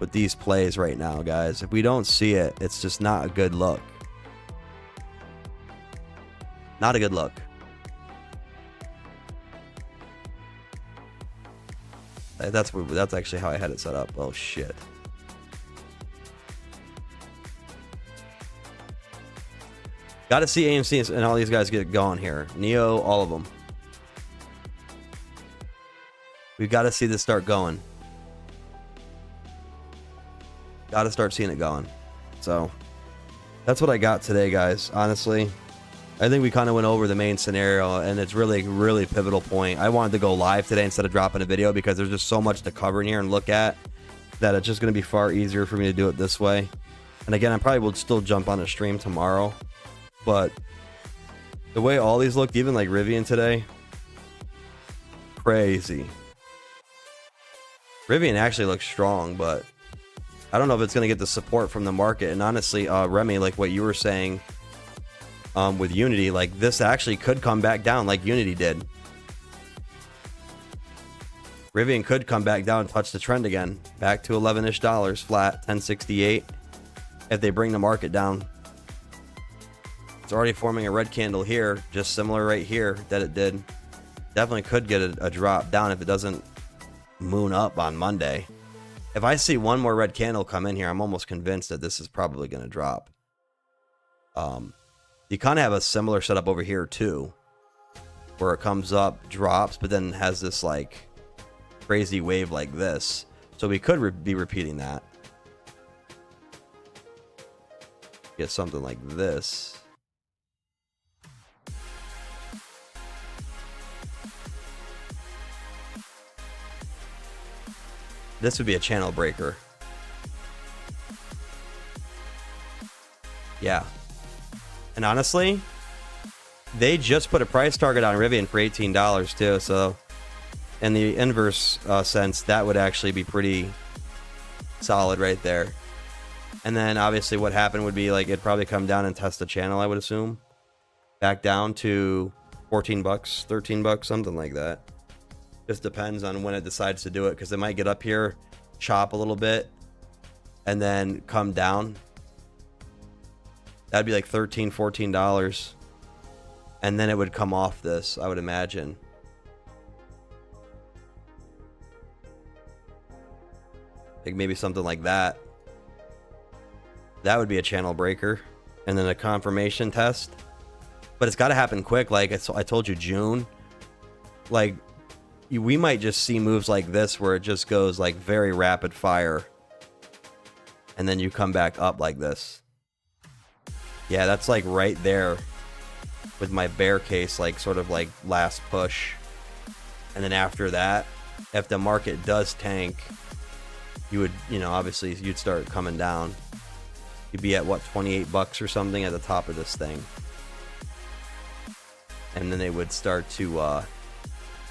with these plays right now, guys. If we don't see it, it's just not a good look. Not a good look. That's actually how I had it set up. Oh shit. Got to see AMC and all these guys get going here. Neo, all of them. We've got to see this start going. Got to start seeing it going. So that's what I got today, guys. Honestly, I think we kind of went over the main scenario, and it's really, really pivotal point. I wanted to go live today instead of dropping a video because there's just so much to cover in here and look at that it's just going to be far easier for me to do it this way. And again, I probably will still jump on a stream tomorrow, but the way all these looked, even like Rivian today, crazy. Rivian actually looks strong, but I don't know if it's going to get the support from the market. And honestly, Remy, like what you were saying, with Unity, like this actually could come back down like Unity did. Rivian could come back down and touch the trend again, back to $11-ish flat, 1068, if they bring the market down. It's already forming a red candle here, just similar right here that it did. Definitely could get a drop down if it doesn't moon up on Monday. If I see one more red candle come in here, I'm almost convinced that this is probably going to drop. You kind of have a similar setup over here too, where it comes up, drops, but then has this like crazy wave like this. So we could be repeating that. Get something like this. This would be a channel breaker. Yeah. And honestly, they just put a price target on Rivian for $18 too. So in the inverse sense, that would actually be pretty solid right there. And then obviously what happened would be like it'd probably come down and test the channel, I would assume. Back down to 14 bucks, 13 bucks, something like that. Just depends on when it decides to do it, because it might get up here, chop a little bit, and then come down. That'd be like $13, $14. And then it would come off this, I would imagine. Like maybe something like that. That would be a channel breaker. And then a confirmation test. But it's got to happen quick. Like I told you, June. Like, we might just see moves like this where it just goes like very rapid fire. And then you come back up like this. Yeah, that's like right there with my bear case, like sort of like last push. And then after that, if the market does tank, you would, obviously you'd start coming down. You'd be at what, 28 bucks or something at the top of this thing. And then they would start to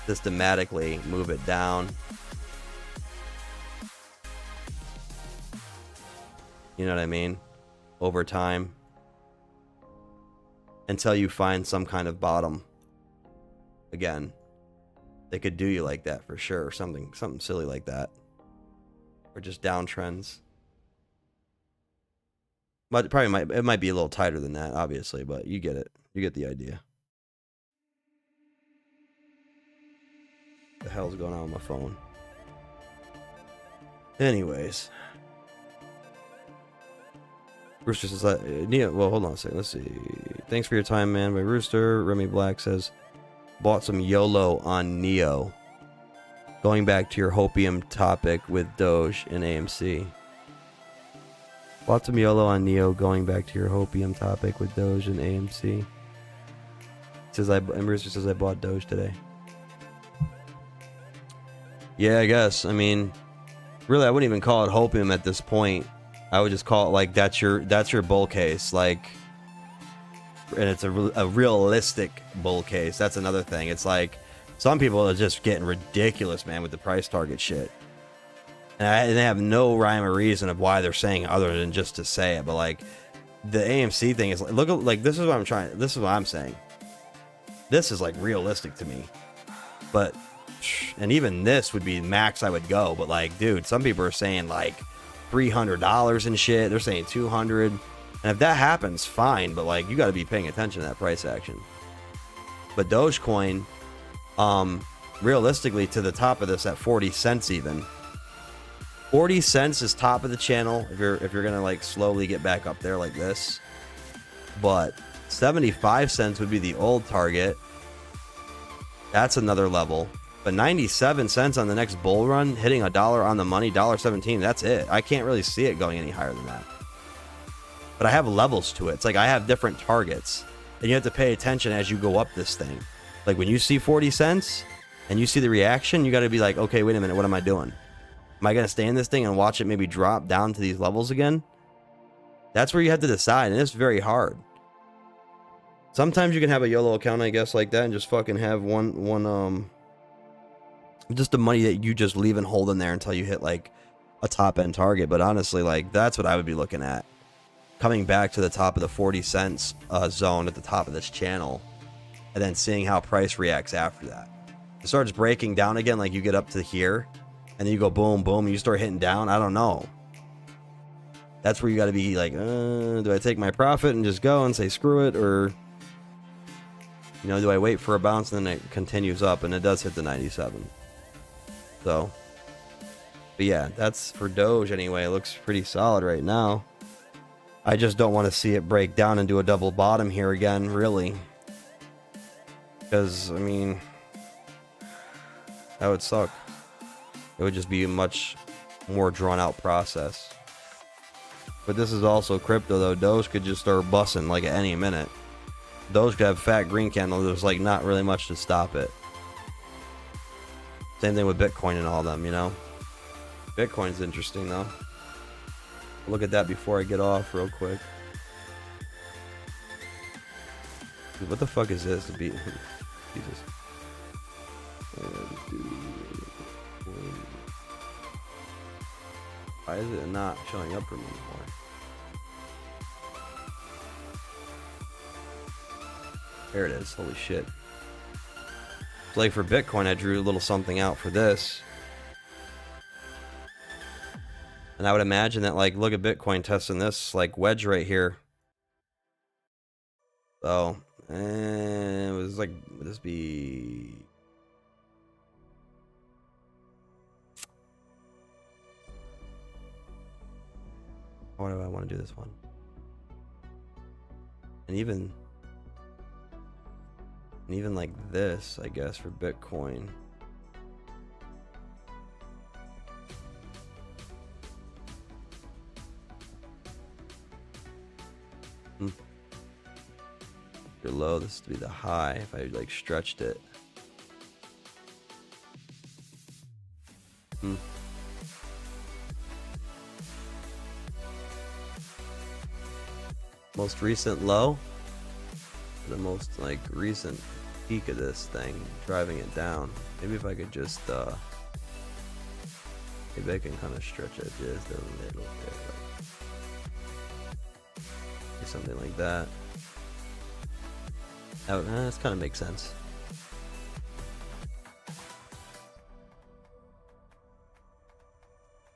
systematically move it down. You know what I mean? Over time. Until you find some kind of bottom. Again, they could do you like that for sure. Something silly like that. Or just downtrends. But it might be a little tighter than that, obviously, but you get it. You get the idea. The hell's going on with my phone? Anyways. Rooster says, well, hold on a second. Let's see. Thanks for your time, man. By Rooster. Remy Black says, bought some YOLO on Neo. Going back to your hopium topic with Doge and AMC. Bought some YOLO on Neo. Going back to your hopium topic with Doge and AMC. And Rooster says, I bought Doge today. Yeah, I guess. I mean, really, I wouldn't even call it hopium at this point. I would just call it like that's your bull case, like, and it's a realistic bull case. That's another thing. It's like some people are just getting ridiculous, man, with the price target shit, and they have no rhyme or reason of why they're saying it other than just to say it. But like the AMC thing is like, look, like this is what I'm trying. This is what I'm saying. This is like realistic to me, but and even this would be max I would go. But like, dude, some people are saying like $300 and shit. They're saying 200, and if that happens, fine, but like you got to be paying attention to that price action. But Dogecoin, realistically, to the top of this at 40 cents, even 40 cents is top of the channel if you're gonna like slowly get back up there like this. But 75 cents would be the old target. That's another level. But 97 cents on the next bull run, hitting $1 on the money, $1.17, that's it. I can't really see it going any higher than that. But I have levels to it. It's like I have different targets. And you have to pay attention as you go up this thing. Like when you see 40 cents and you see the reaction, you got to be like, okay, wait a minute, what am I doing? Am I going to stay in this thing and watch it maybe drop down to these levels again? That's where you have to decide, and it's very hard. Sometimes you can have a YOLO account, I guess, like that, and just fucking have one just the money that you just leave and hold in there until you hit like a top end target. But honestly, like that's what I would be looking at, coming back to the top of the 40 cents zone at the top of this channel, and then seeing how price reacts after that. It starts breaking down again, like you get up to here and then you go boom boom and you start hitting down. I don't know, that's where you got to be like, do I take my profit and just go and say screw it, or you know, do I wait for a bounce and then it continues up? And it does hit the 97. So, but yeah, that's for Doge anyway. It looks pretty solid right now. I just don't want to see it break down and do a double bottom here again, really. Because, I mean, that would suck. It would just be a much more drawn out process. But this is also crypto, though. Doge could just start busting like at any minute. Doge could have fat green candle. There's like not really much to stop it. Same thing with Bitcoin and all them, you know. Bitcoin's interesting though. Look at that before I get off real quick. Dude, what the fuck is this? Jesus. Why is it not showing up for me anymore? There it is. Holy shit. Like for Bitcoin, I drew a little something out for this. And I would imagine that, like, look at Bitcoin testing this, like, wedge right here. So, it was like, would this be... Why do I want to do this one? And even like this, I guess, for Bitcoin. Your low, this would be the high if I like stretched it. Most recent low, the most like recent peak of this thing, driving it down. Maybe if I could just maybe I can kind of stretch it just a little bit, like something like that. That kind of makes sense.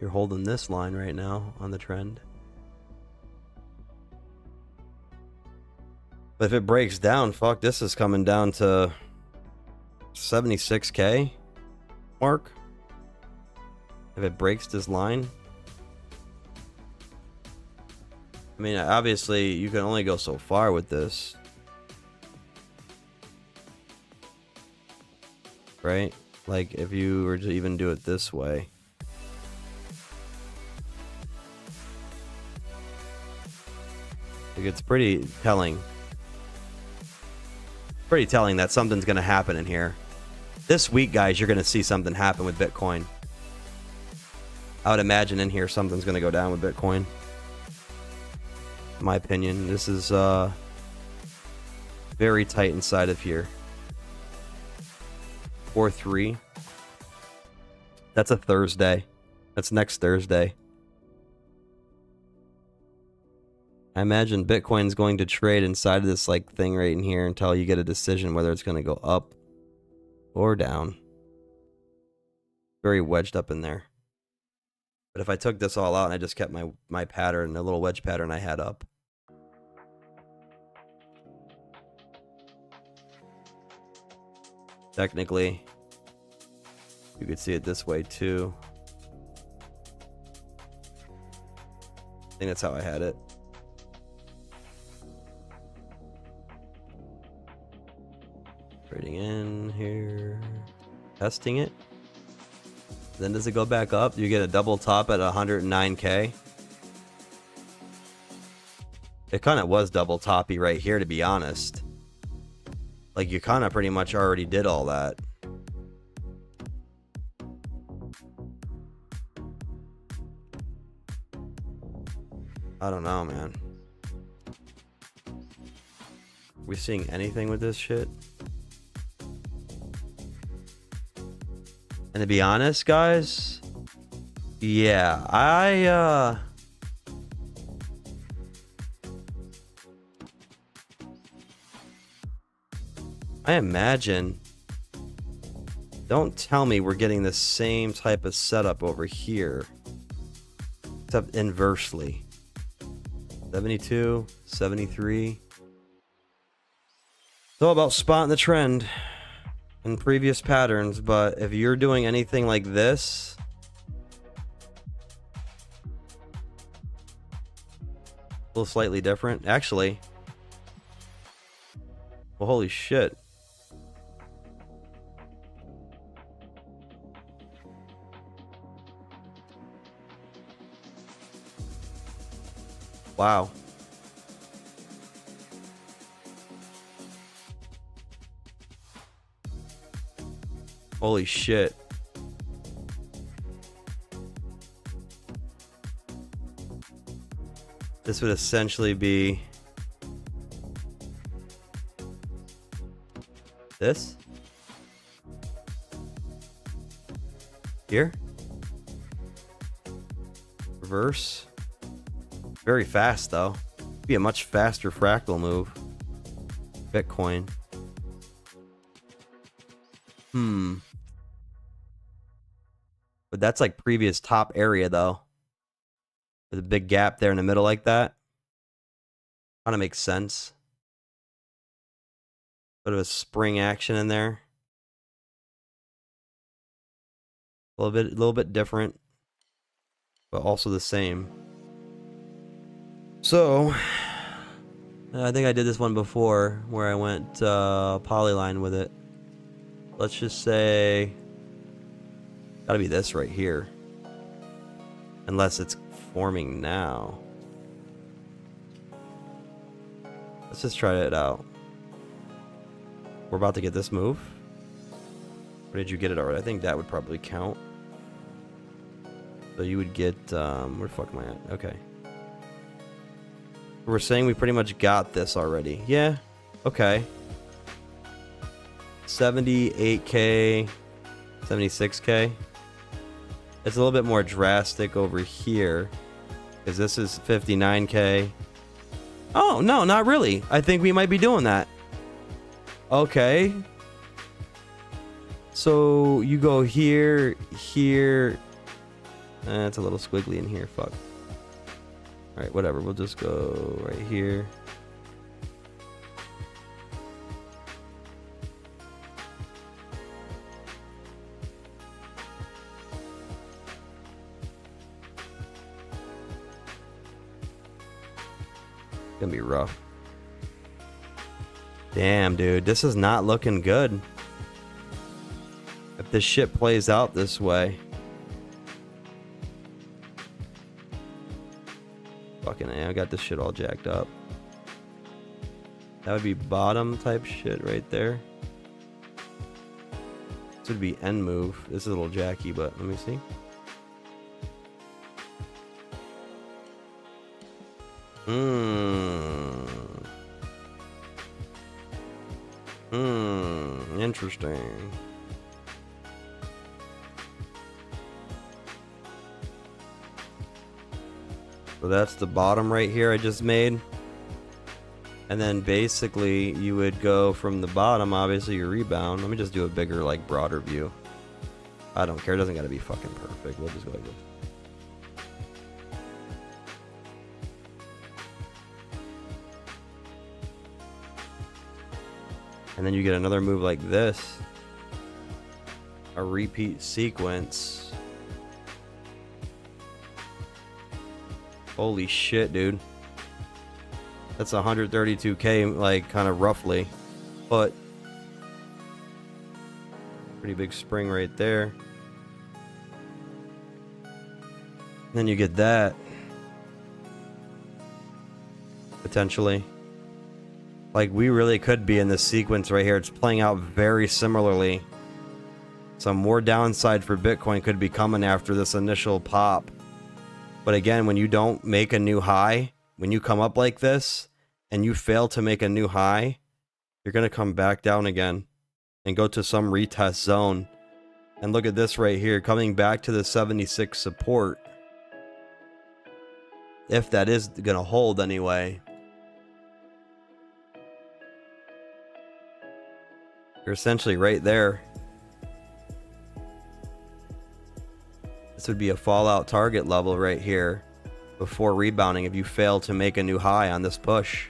You're holding this line right now on the trend. But if it breaks down, fuck, this is coming down to 76K. mark. If it breaks this line. I mean, obviously, you can only go so far with this. Right? Like, if you were to even do it this way. Like, it's pretty telling. Pretty telling that something's going to happen in here. This week, guys, you're going to see something happen with Bitcoin. I would imagine in here something's going to go down with Bitcoin. In my opinion, this is very tight inside of here. 4-3. That's a Thursday. That's next Thursday. I imagine Bitcoin's going to trade inside of this like thing right in here until you get a decision whether it's going to go up or down. Very wedged up in there. But if I took this all out and I just kept my pattern, the little wedge pattern I had up. Technically, you could see it this way too. I think that's how I had it. Trading in here, testing it. Then does it go back up? You get a double top at 109K. It kind of was double toppy right here, to be honest. Like, you kind of pretty much already did all that. I don't know, man. We seeing anything with this shit? And to be honest, guys, yeah, I imagine, don't tell me we're getting the same type of setup over here, except inversely. 72, 73. It's all about spotting the trend in previous patterns, but if you're doing anything like this, a little slightly different, actually. Well, holy shit. Wow. Holy shit. This would essentially be this here. Reverse. Very fast though. Be a much faster fractal move. Bitcoin. But that's like previous top area though. With a big gap there in the middle like that. Kind of makes sense. Bit of a spring action in there. A little bit different, but also the same. So, I think I did this one before where I went polyline with it. Let's just say, gotta be this right here. Unless it's forming now. Let's just try it out. We're about to get this move. Or did you get it already? I think that would probably count. So you would get, where the fuck am I at? Okay. We're saying we pretty much got this already. Yeah. Okay. 78K, 76K. It's a little bit more drastic over here because this is 59K. Oh, no, not really. I think we might be doing that. Okay. So you go here, here. It's a little squiggly in here. Fuck. All right, whatever. We'll just go right here. Gonna be rough. Damn, dude, this is not looking good. If this shit plays out this way. Fucking A, I got this shit all jacked up. That would be bottom type shit right there. This would be end move. This is a little jacky, but let me see. Interesting. So that's the bottom right here I just made. And then basically you would go from the bottom, obviously your rebound. Let me just do a bigger, like, broader view. I don't care, it doesn't gotta be fucking perfect. We'll just go like this. And then you get another move like this. A repeat sequence. Holy shit, dude. That's 132k, like, kind of roughly. But pretty big spring right there. And then you get that. Potentially. Like, we really could be in this sequence right here. It's playing out very similarly. Some more downside for Bitcoin could be coming after this initial pop. But again, when you don't make a new high, when you come up like this and you fail to make a new high, you're going to come back down again and go to some retest zone. And look at this right here, coming back to the 76 support. If that is going to hold anyway. You're essentially right there. This would be a fallout target level right here before rebounding if you fail to make a new high on this push.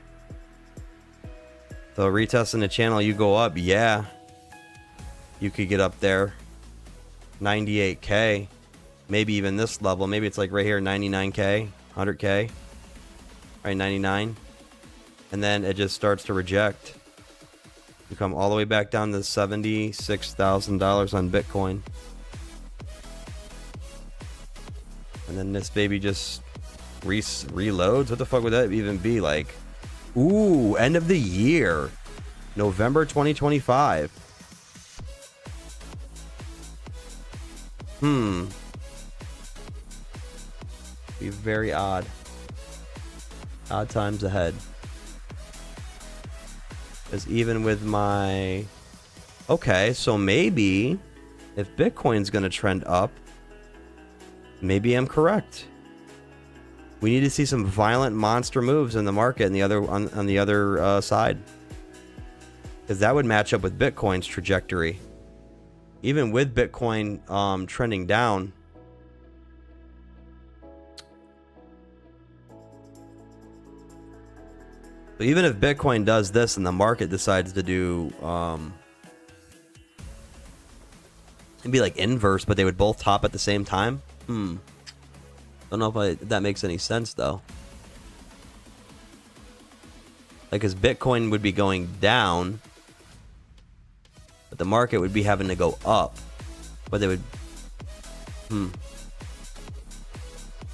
So retesting the channel, you go up, yeah. You could get up there. 98k. Maybe even this level. Maybe it's like right here, 99k, 100k. Right, 99. And then it just starts to reject. You come all the way back down to $76,000 on Bitcoin. And then this baby just reloads. What the fuck would that even be like? Ooh, end of the year. November 2025. Be very odd. Odd times ahead. Because even with my... Okay, so maybe if Bitcoin's going to trend up, maybe I'm correct. We need to see some violent monster moves in the market and the other on the other side. Because that would match up with Bitcoin's trajectory. Even with Bitcoin trending down. So even if Bitcoin does this and the market decides to do it'd be like inverse, but they would both top at the same time. Don't know if that makes any sense though. Like, cause Bitcoin would be going down, but the market would be having to go up. But they would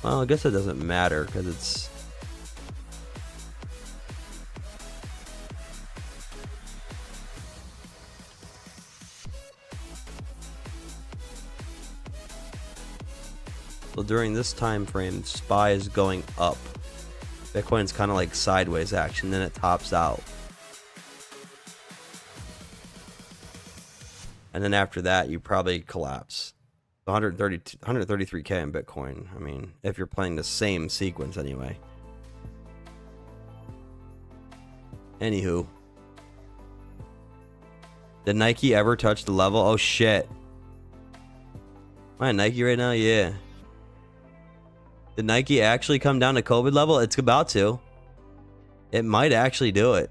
well, I guess it doesn't matter because it's well, during this time frame, SPY is going up. Bitcoin's kind of like sideways action, then it tops out. And then after that, you probably collapse. 133k in Bitcoin. I mean, if you're playing the same sequence anyway. Anywho. Did Nike ever touch the level? Oh shit. Am I at Nike right now? Yeah. Did Nike actually come down to COVID level? It's about to. It might actually do it.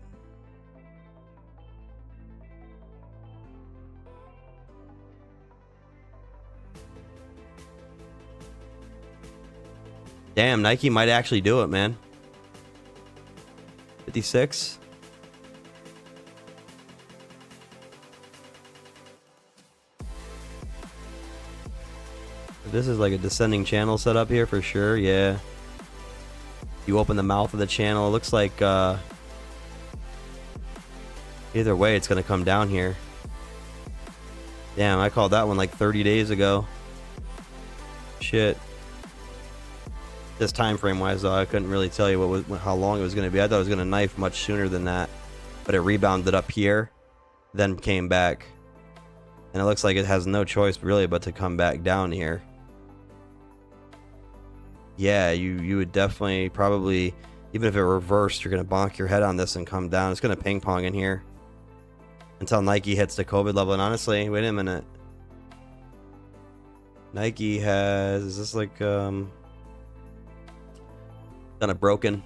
Damn, Nike might actually do it, man. 56. This is like a descending channel setup here for sure. Yeah. You open the mouth of the channel. It looks like either way it's gonna come down here. Damn, I called that one like 30 days ago. Shit. This time frame wise though, I couldn't really tell you how long it was gonna be. I thought it was gonna knife much sooner than that, but it rebounded up here, then came back, and it looks like it has no choice really but to come back down here. Yeah, you would definitely probably, even if it reversed, you're gonna bonk your head on this and come down. It's gonna ping pong in here until Nike hits the COVID level. And honestly, wait a minute. Nike has, is this like kind of broken?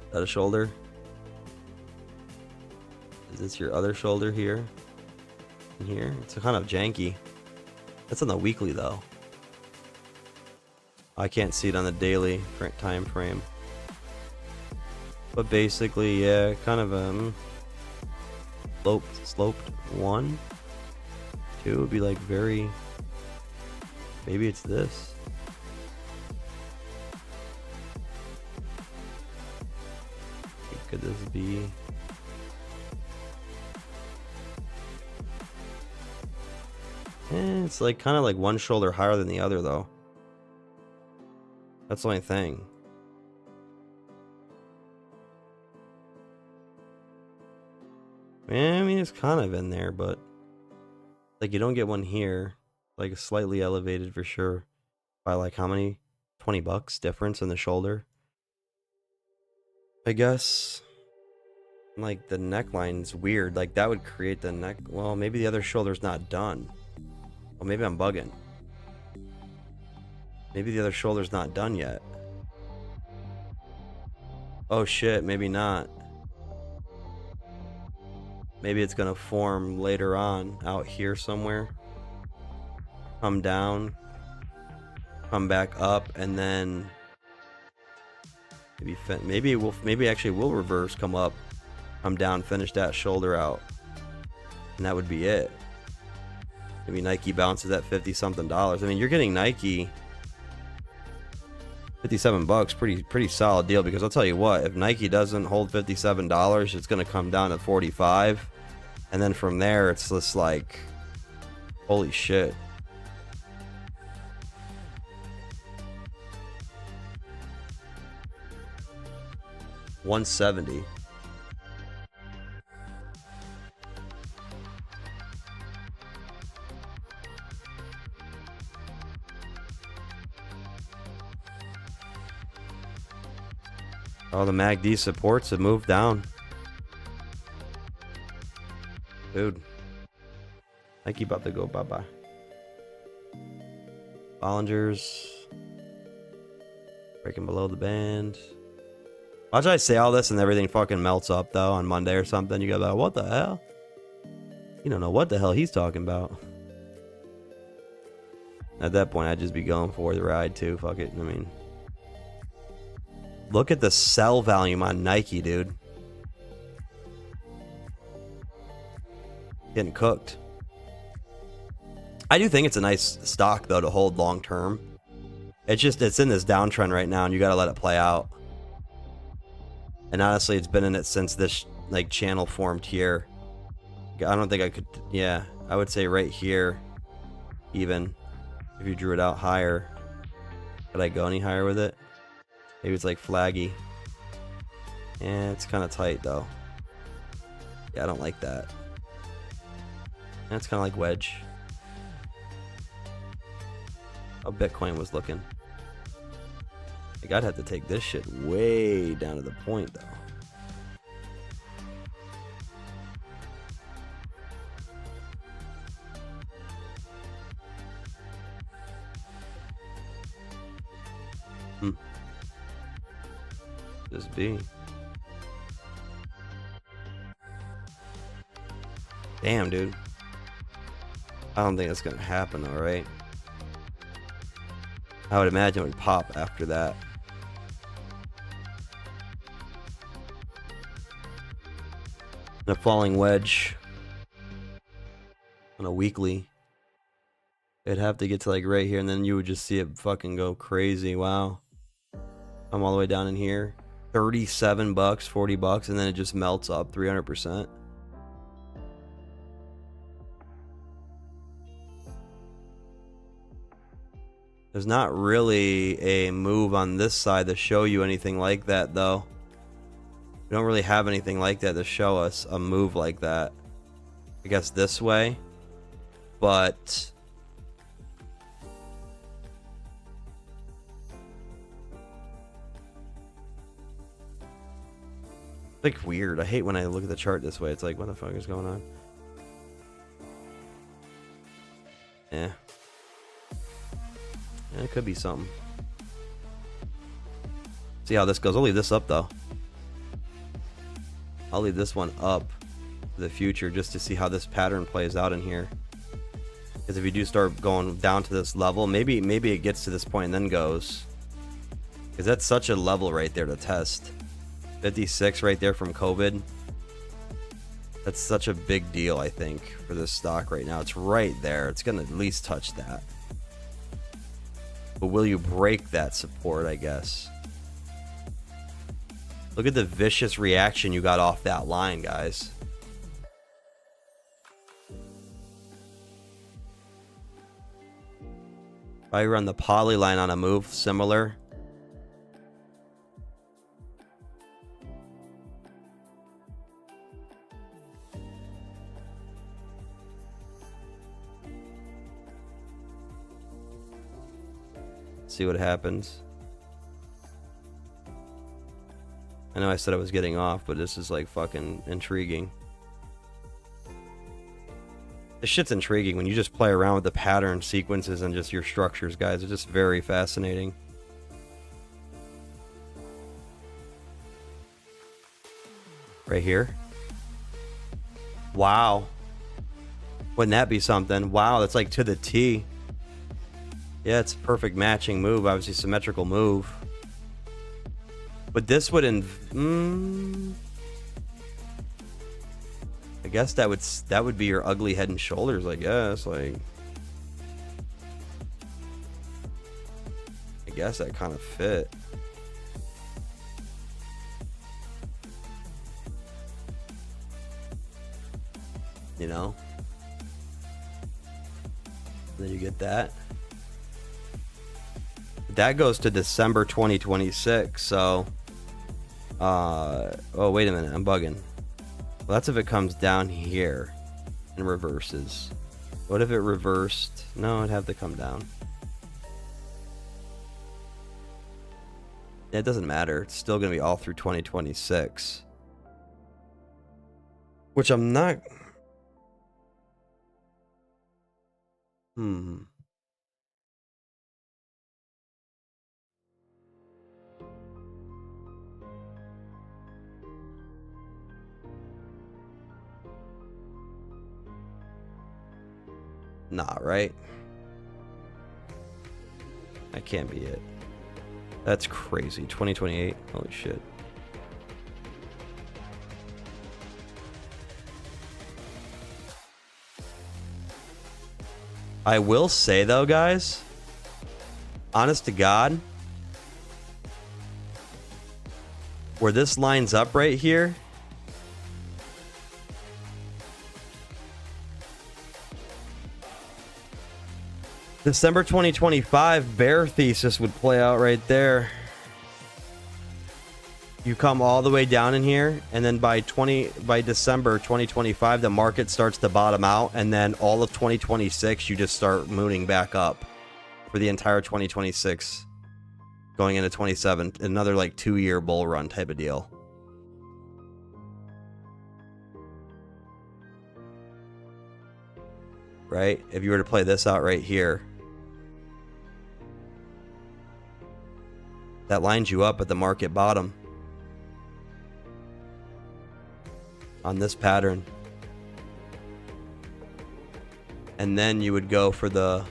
Is that a shoulder? Is this your other shoulder here? In here? It's kind of janky. That's on the weekly though. I can't see it on the daily time frame. But basically, yeah, kind of sloped 1, 2 would be like very, maybe it's this. Could this be? It's like kind of like one shoulder higher than the other though. That's the only thing. I mean, it's kind of in there, but like you don't get one here, like slightly elevated for sure, by like how many? $20 difference in the shoulder, I guess. Like the neckline's weird. Like that would create the neck. Well, maybe the other shoulder's not done. Well, maybe I'm bugging. Maybe the other shoulder's not done yet. Oh shit, maybe not. Maybe it's gonna form later on out here somewhere. Come down, come back up, and then maybe actually will reverse, come up, come down, finish that shoulder out, and that would be it. Maybe Nike bounces at $50-something. I mean, you're getting Nike $57, pretty solid deal. Because I'll tell you what, if Nike doesn't hold $57, it's gonna come down to 45, and then from there it's just like, holy shit. $170. Oh, the MACD supports have moved down. Dude. Nike about to go bye-bye. Bollingers. Breaking below the band. Watch I say all this and everything fucking melts up, though, on Monday or something. You go like, what the hell? You don't know what the hell he's talking about. At that point, I'd just be going for the ride, too. Fuck it. I mean... Look at the sell volume on Nike, dude. Getting cooked. I do think it's a nice stock, though, to hold long term. It's in this downtrend right now, and you got to let it play out. And honestly, it's been in it since this like channel formed here. I don't think I could. Yeah, I would say right here, even if you drew it out higher. Could I go any higher with it? Maybe it's like flaggy. Yeah, it's kind of tight though. Yeah, I don't like that. That's kind of like wedge. How Bitcoin was looking. Like I'd have to take this shit way down to the point though. Just be. Damn, dude. I don't think that's gonna happen, alright? I would imagine it would pop after that. and a falling wedge on a weekly. It'd have to get to like right here, and then you would just see it fucking go crazy. Wow. I'm all the way down in here. 37 bucks, 40 bucks, and then it just melts up 300%. There's not really a move on this side to show you anything like that, though. We don't really have anything like that to show us a move like that. I guess this way, but like weird. I hate when I look at the chart this way. It's like, what the fuck is going on? Yeah. Yeah, it could be something. See how this goes. I'll leave this up though. I'll leave this one up for the future just to see how this pattern plays out in here. Because if you do start going down to this level, maybe it gets to this point and then goes. Because that's such a level right there to test. 56 right there from COVID. That's such a big deal, I think, for this stock right now. It's right there. It's going to at least touch that. But will you break that support, I guess? Look at the vicious reaction you got off that line, guys. If I run the poly line on a move similar, see what happens. I know I said I was getting off, but this is like fucking intriguing. This shit's intriguing when you just play around with the pattern sequences and just your structures, guys. It's just very fascinating. Right here. Wow. Wouldn't that be something? Wow, that's like to the T. Yeah, it's a perfect matching move. Obviously, symmetrical move. But this would I guess that would be your ugly head and shoulders, I guess. Like, I guess that kind of fit. You know? Then you get that. That goes to December 2026, so oh, wait a minute, I'm bugging. Well, that's if it comes down here and reverses. What if it reversed? No, it'd have to come down. It doesn't matter. It's still going to be all through 2026. Which I'm not... Nah, right? That can't be it. That's crazy. 2028. Holy shit. I will say though, guys, honest to God, where this lines up right here, December 2025 bear thesis would play out right there. You come all the way down in here, and then by December 2025 the market starts to bottom out, and then all of 2026 you just start mooning back up for the entire 2026 going into 27. Another like 2-year bull run type of deal. Right? If you were to play this out right here, that lines you up at the market bottom on this pattern. And then you would go for the...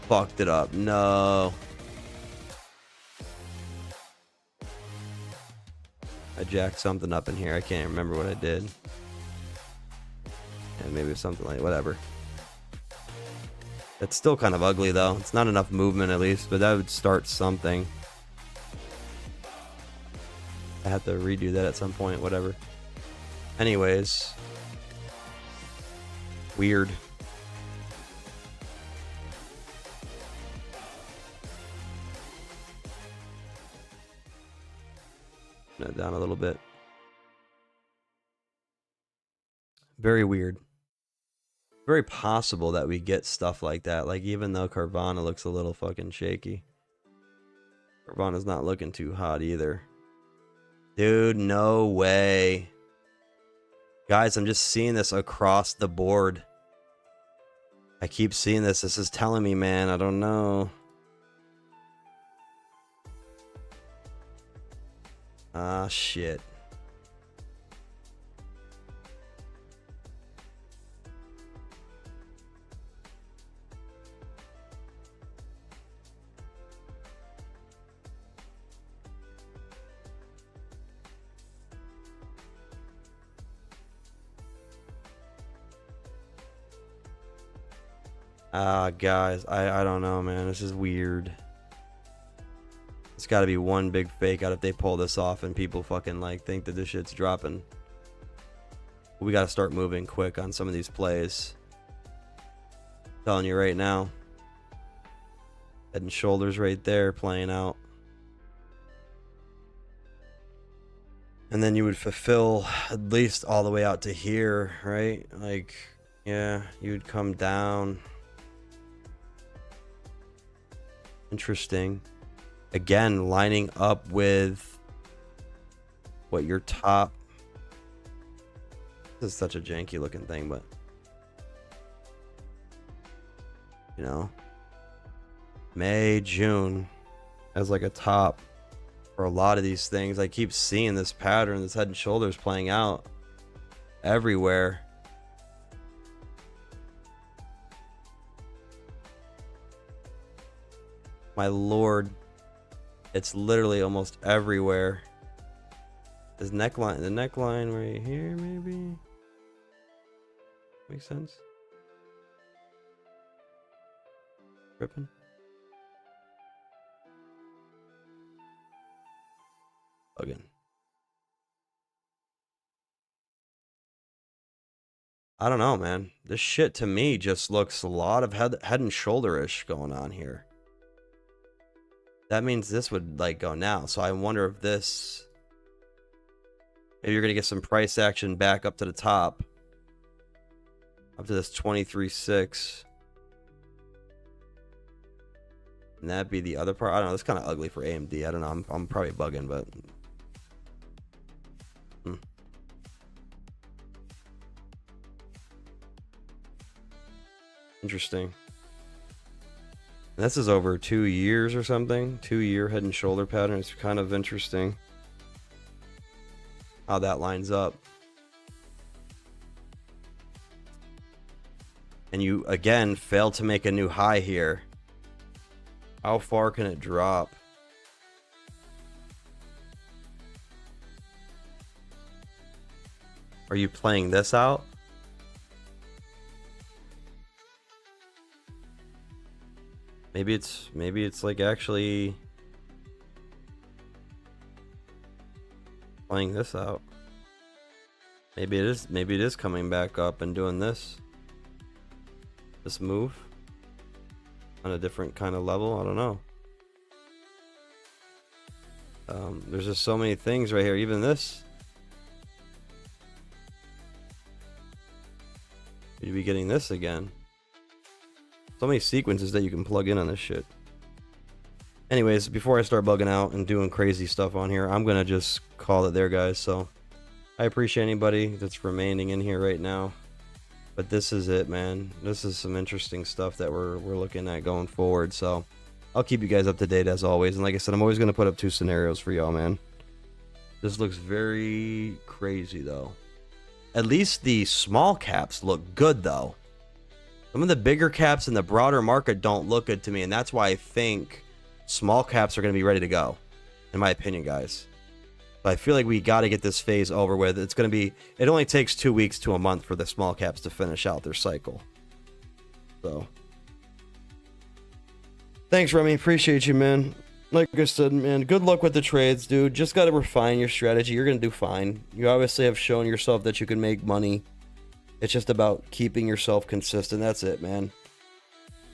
Fucked it up. No. I jacked something up in here. I can't remember what I did. And maybe something like whatever. It's still kind of ugly though. It's not enough movement at least, but that would start something. I have to redo that at some point, whatever. Anyways. Weird. Down a little bit. Very weird. Very possible that we get stuff like that. Like, even though Carvana looks a little fucking shaky. Carvana's not looking too hot either. Dude, no way. Guys, I'm just seeing this across the board. I keep seeing this. This is telling me, man. I don't know. Ah, shit. Guys, I don't know, man. This is weird. It's got to be one big fake out if they pull this off and people fucking like think that this shit's dropping. We got to start moving quick on some of these plays. Telling you right now. Head and shoulders right there playing out. And then you would fulfill at least all the way out to here, right? Like, yeah, you would come down. Interesting. Again, lining up with what your top. This is such a janky looking thing, but you know, May, June as like a top for a lot of these things. I keep seeing this pattern, this head and shoulders playing out everywhere. My lord, it's literally almost everywhere. This neckline, the neckline right here, maybe makes sense. Tripping. Again. I don't know, man. This shit to me just looks a lot of head and shoulder-ish going on here. That means this would like go now. So I wonder if this, maybe you're gonna get some price action back up to the top, up to this 23.6, and that'd be the other part. I don't know. That's kind of ugly for AMD. I don't know. I'm probably bugging, but interesting. This is over 2 years or something. 2-year head and shoulder pattern. It's kind of interesting how that lines up. And you again fail to make a new high here. How far can it drop? Are you playing this out? Maybe it's like actually playing this out. Maybe it is coming back up and doing this move on a different kind of level. I don't know. There's just so many things right here. Even this. You'd be getting this again. So many sequences that you can plug in on this shit. Anyways, before I start bugging out and doing crazy stuff on here, I'm gonna just call it there, guys. So I appreciate anybody that's remaining in here right now. But this is it, man. This is some interesting stuff that we're looking at going forward. So I'll keep you guys up to date as always. And like I said, I'm always gonna put up 2 scenarios for y'all, man. This looks very crazy though. At least the small caps look good though. Some of the bigger caps in the broader market don't look good to me, and that's why I think small caps are going to be ready to go, in my opinion, guys. But I feel like we got to get this phase over with. It's going to be, it only takes 2 weeks to a month for the small caps to finish out their cycle. So, thanks, Remy. Appreciate you, man. Like I said, man, good luck with the trades, dude. Just got to refine your strategy. You're going to do fine. You obviously have shown yourself that you can make money. It's just about keeping yourself consistent. That's it, man.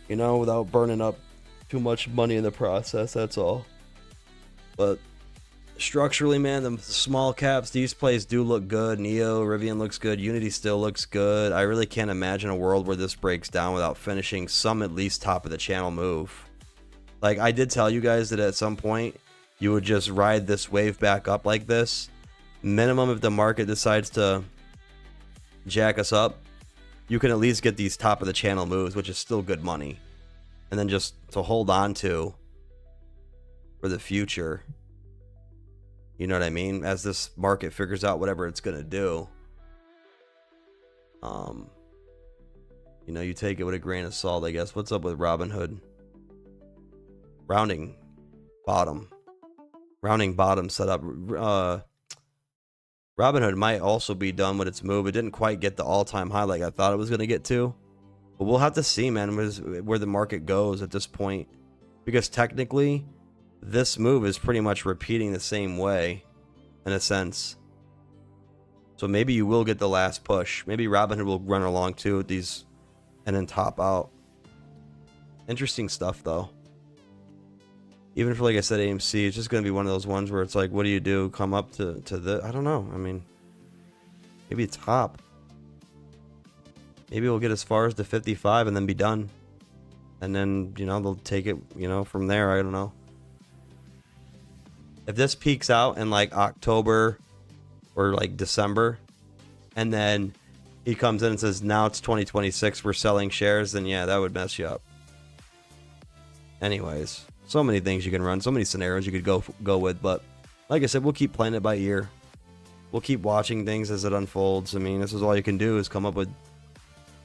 You know, without burning up too much money in the process. That's all. But structurally, man, the small caps, these plays do look good. Neo, Rivian looks good. Unity still looks good. I really can't imagine a world where this breaks down without finishing some at least top of the channel move. Like, I did tell you guys that at some point you would just ride this wave back up like this. Minimum, if the market decides to jack us up, you can at least get these top of the channel moves, which is still good money. And then just to hold on to for the future. You know what I mean? As this market figures out whatever it's going to do. You know, you take it with a grain of salt, I guess. What's up with Robinhood? Rounding bottom setup. Robinhood might also be done with its move. It didn't quite get the all-time high like I thought it was going to get to. But we'll have to see, man, where the market goes at this point. Because technically, this move is pretty much repeating the same way, in a sense. So maybe you will get the last push. Maybe Robinhood will run along too with these and then top out. Interesting stuff, though. Even for, like I said, AMC, it's just going to be one of those ones where it's like, what do you do? Come up to the... I don't know. I mean, maybe it's top. Maybe we'll get as far as the 55 and then be done. And then, you know, they'll take it, you know, from there. I don't know. If this peaks out in, like, October or, like, December, and then he comes in and says, now it's 2026, we're selling shares, then, yeah, that would mess you up. Anyways... So many things you can run, so many scenarios you could go with, but like I said, we'll keep playing it by ear. We'll keep watching things as it unfolds. I mean, this is all you can do is come up with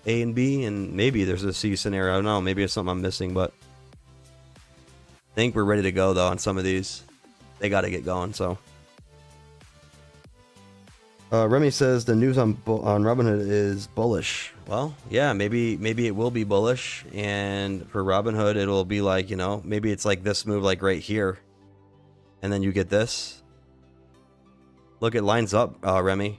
A and B, and maybe there's a C scenario. I don't know, maybe it's something I'm missing, but I think we're ready to go, though, on some of these. They got to get going, so. Remy says the news on Robinhood is bullish. Well, yeah, maybe it will be bullish, and for Robinhood, it'll be like, you know, maybe it's like this move, like right here, and then you get this. Look, it lines up, Remy.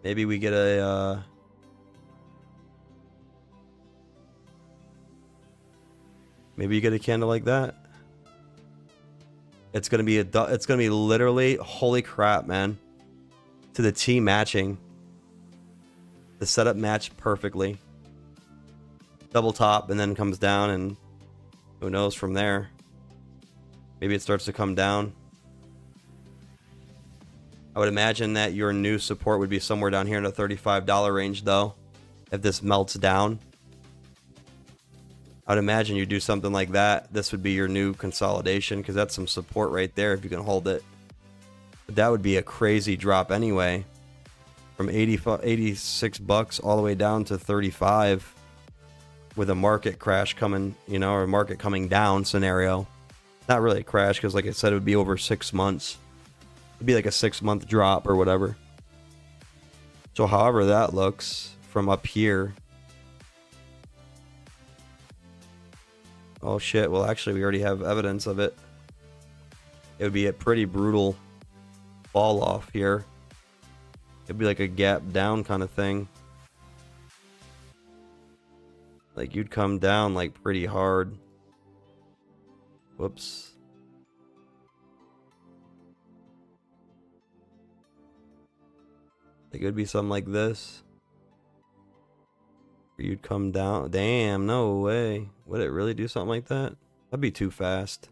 Maybe we get a maybe you get a candle like that. It's gonna be literally, holy crap, man. To the T matching. The setup matched perfectly. Double top and then comes down, and who knows from there. Maybe it starts to come down. I would imagine that your new support would be somewhere down here in the $35 range, though. If this melts down, I would imagine you do something like that. This would be your new consolidation, because that's some support right there if you can hold it. But that would be a crazy drop anyway. From 86 bucks all the way down to 35 with a market crash coming, you know, or a market coming down scenario. Not really a crash, because like I said, it would be over 6 months. It'd be like a 6-month drop or whatever. So however that looks from up here. Oh shit, well actually we already have evidence of it. It would be a pretty brutal fall off here. It'd be like a gap down kind of thing. Like you'd come down like pretty hard. Whoops. Like it would be something like this. You'd come down. Damn, no way. Would it really do something like that? That'd be too fast.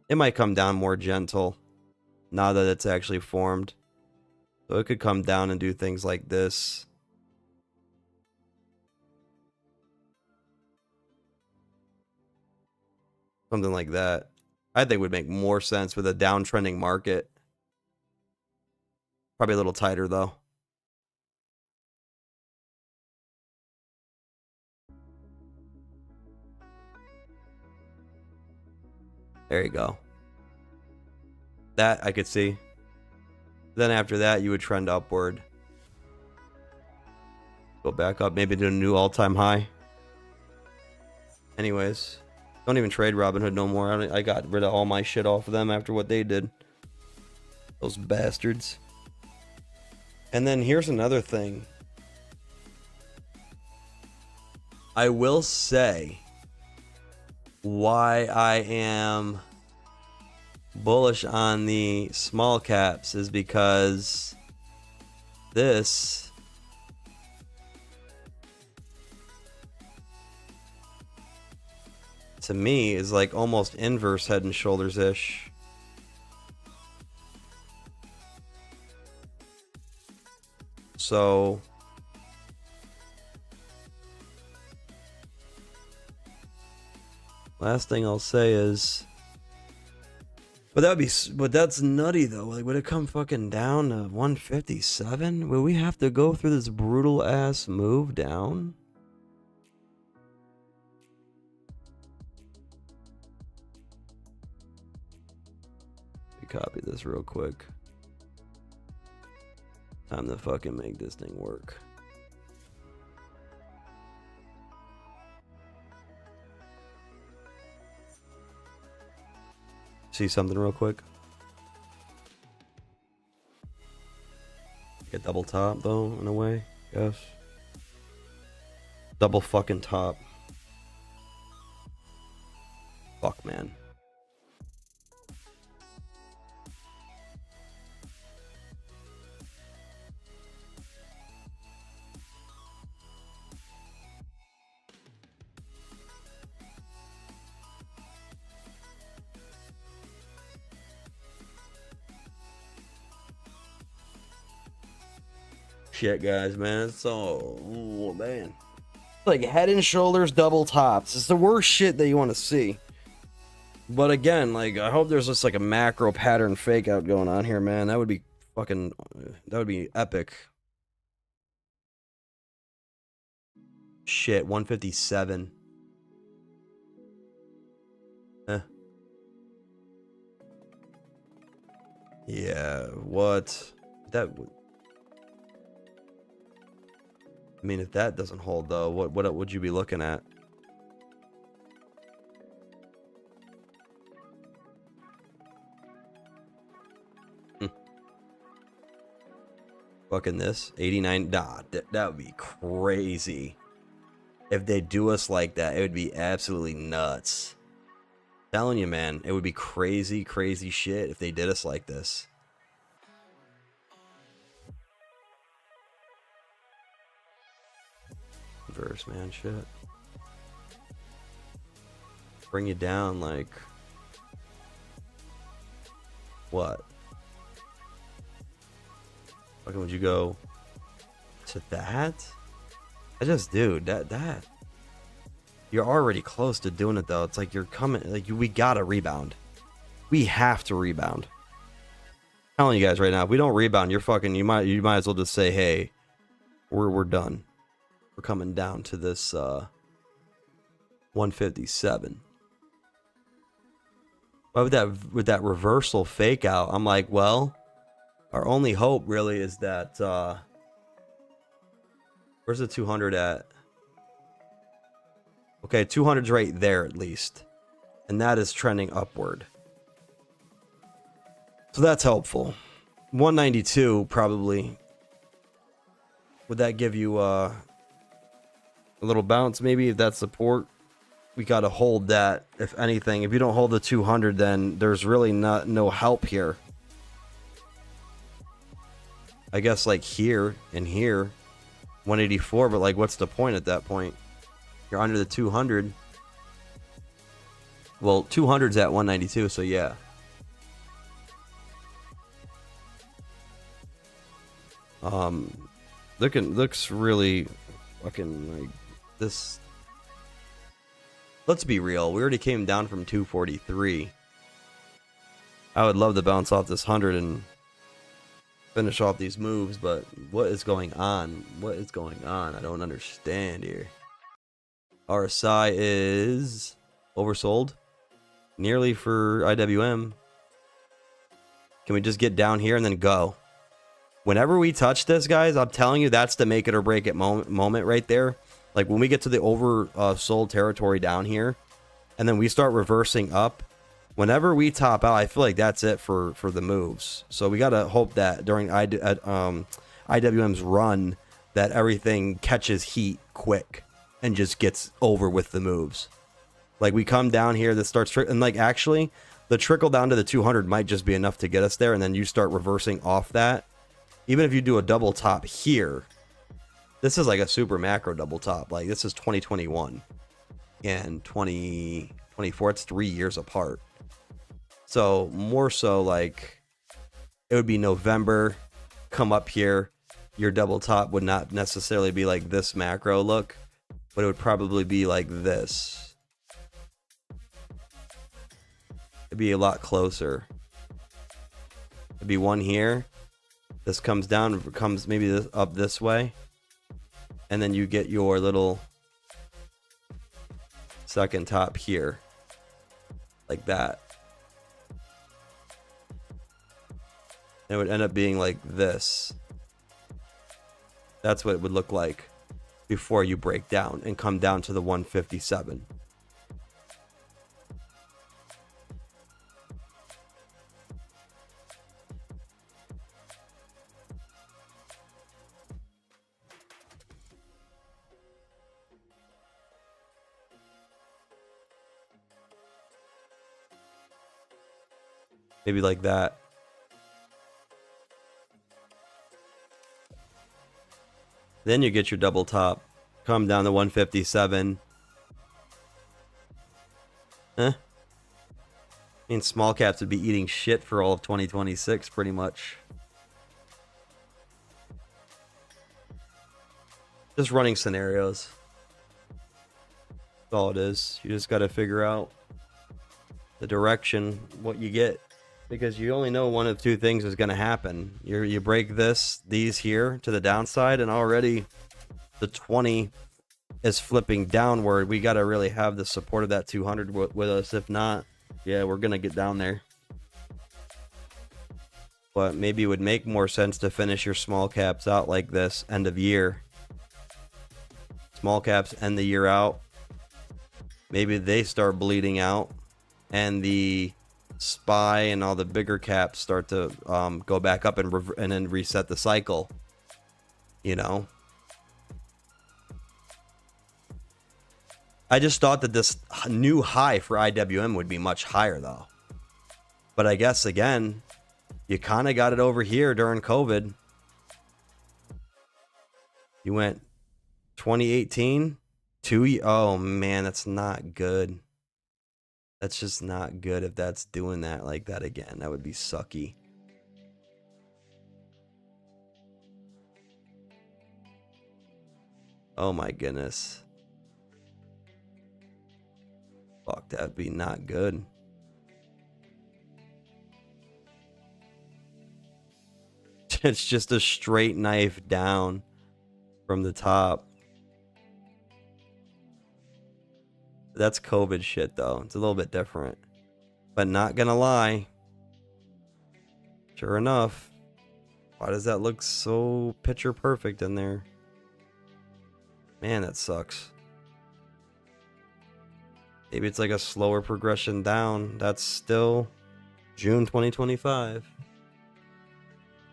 It might come down more gentle now that it's actually formed. So it could come down and do things like this. Something like that. I think would make more sense with a downtrending market. Probably a little tighter though. There you go. That I could see. Then after that, you would trend upward. Go back up, maybe to a new all-time high. Anyways, don't even trade Robinhood no more. I got rid of all my shit off of them after what they did. Those bastards. And then here's another thing. I will say why I am bullish on the small caps is because this to me is like almost inverse Head and Shoulders ish. So last thing I'll say is, but that's nutty though. Like, would it come fucking down to 157? Will we have to go through this brutal ass move down? Let me copy this real quick. Time to fucking make this thing work. See something real quick? Get double top though, in a way, yes. Double fucking top. Fuck, man. Shit, guys, man. It's so, oh, man. It's like Head and Shoulders double tops. It's the worst shit that you want to see. But again, like, I hope there's just like a macro pattern fake out going on here, man. That would be fucking, that would be epic. Shit, 157. Yeah, what? That would. I mean, if that doesn't hold, though, what would you be looking at? Fucking this 89. Nah, that would be crazy. If they do us like that, it would be absolutely nuts. Telling you, man, it would be crazy, crazy shit if they did us like this. Verse, man, shit. Bring you down, like, what? Fucking would you go to that? I just, dude, that you're already close to doing it though. It's like you're coming, like, we gotta rebound. We have to rebound. I'm telling you guys right now, if we don't rebound, you're fucking, you might as well just say, hey, we're done. We're coming down to this 157. But with that reversal fake out, I'm like, well, our only hope really is that where's the 200 at? Okay, 200's right there at least. And that is trending upward. So that's helpful. 192 probably. Would that give you a little bounce maybe if that's support? We got to hold that. If anything, if you don't hold the 200, then there's really no help here. I guess like here and here, 184, but like what's the point at that point? You're under the 200. Well, 200's at 192, so yeah. Looks really fucking like this. Let's be real. We already came down from 243. I would love to bounce off this 100 and finish off these moves, but what is going on? What is going on? I don't understand here. RSI is oversold. nearly for IWM. Can we just get down here and then go? Whenever we touch this, guys, I'm telling you, that's the make it or break it moment right there. Like when we get to the oversold territory down here, and then we start reversing up, whenever we top out, I feel like that's it for the moves. So we got to hope that during IWM's run that everything catches heat quick and just gets over with the moves. Like we come down here, this starts and like actually the trickle down to the 200 might just be enough to get us there, and then you start reversing off that. Even if you do a double top here, this is like a super macro double top. Like this is 2021 and 2024. It's 3 years apart. So more so like it would be November, come up here. Your double top would not necessarily be like this macro look, but it would probably be like this. It'd be a lot closer. It'd be one here. This comes down, comes maybe this, up this way. And then you get your little second top here. Like that. It would end up being like this. That's what it would look like before you break down and come down to the 157. Maybe like that. Then you get your double top. Come down to 157. I mean, small caps would be eating shit for all of 2026, pretty much. Just running scenarios. That's all it is. You just got to figure out the direction, what you get. Because you only know one of two things is going to happen. You break these here to the downside, and already the 20 is flipping downward. We got to really have the support of that 200 with us. If not, yeah, we're going to get down there. But maybe it would make more sense to finish your small caps out like this, end of year. Small caps end the year out. Maybe they start bleeding out, and the SPY and all the bigger caps start to go back up and then reset the cycle. You know, I just thought that this new high for IWM would be much higher though. But I guess again, you kind of got it over here during COVID. You went 2018, oh man, that's not good. That's just not good if that's doing that like that again. That would be sucky. Oh my goodness. Fuck, that'd be not good. It's just a straight knife down from the top. That's COVID shit though. It's a little bit different. But not gonna lie. Sure enough. Why does that look so picture perfect in there? Man, that sucks. Maybe it's like a slower progression down. That's still June 2025.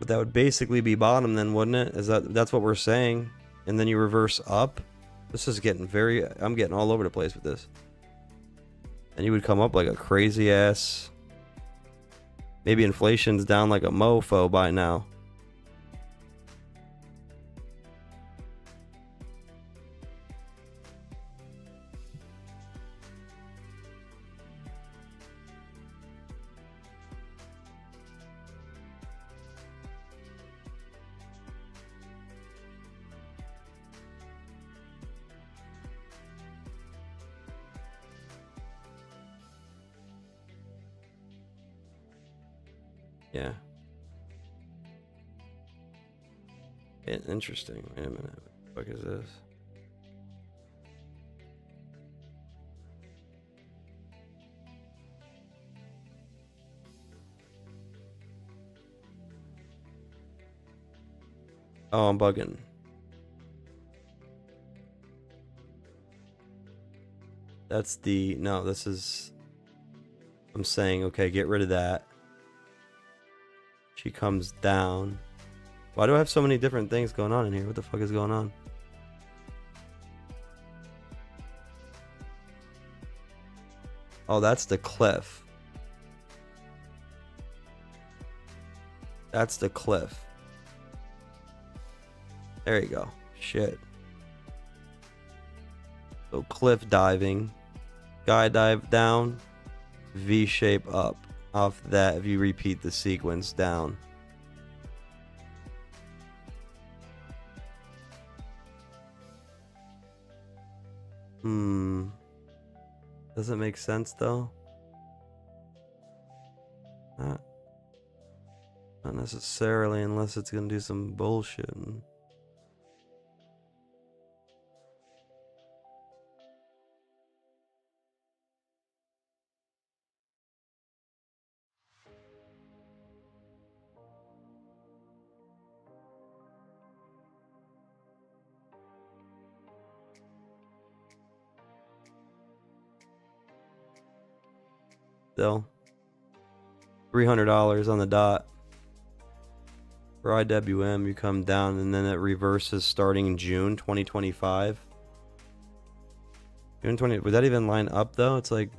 But that would basically be bottom then, wouldn't it? That's what we're saying. And then you reverse up. This is getting I'm getting all over the place with this. And you would come up like a crazy ass. Maybe inflation's down like a mofo by now. Yeah. Interesting. Wait a minute. What the fuck is this? Oh, I'm bugging. That's the... No, this is... I'm saying, okay, get rid of that. She comes down. Why do I have so many different things going on in here? What the fuck is going on? Oh, that's the cliff. That's the cliff. There you go. Shit. So cliff diving. Guy dive down. V shape up. Off that, if you repeat the sequence down. Does it make sense though? Not necessarily, unless it's gonna do some bullshit. Still, $300 on the dot. For IWM, you come down and then it reverses starting in June 2025. June 20. Would that even line up though? It's like,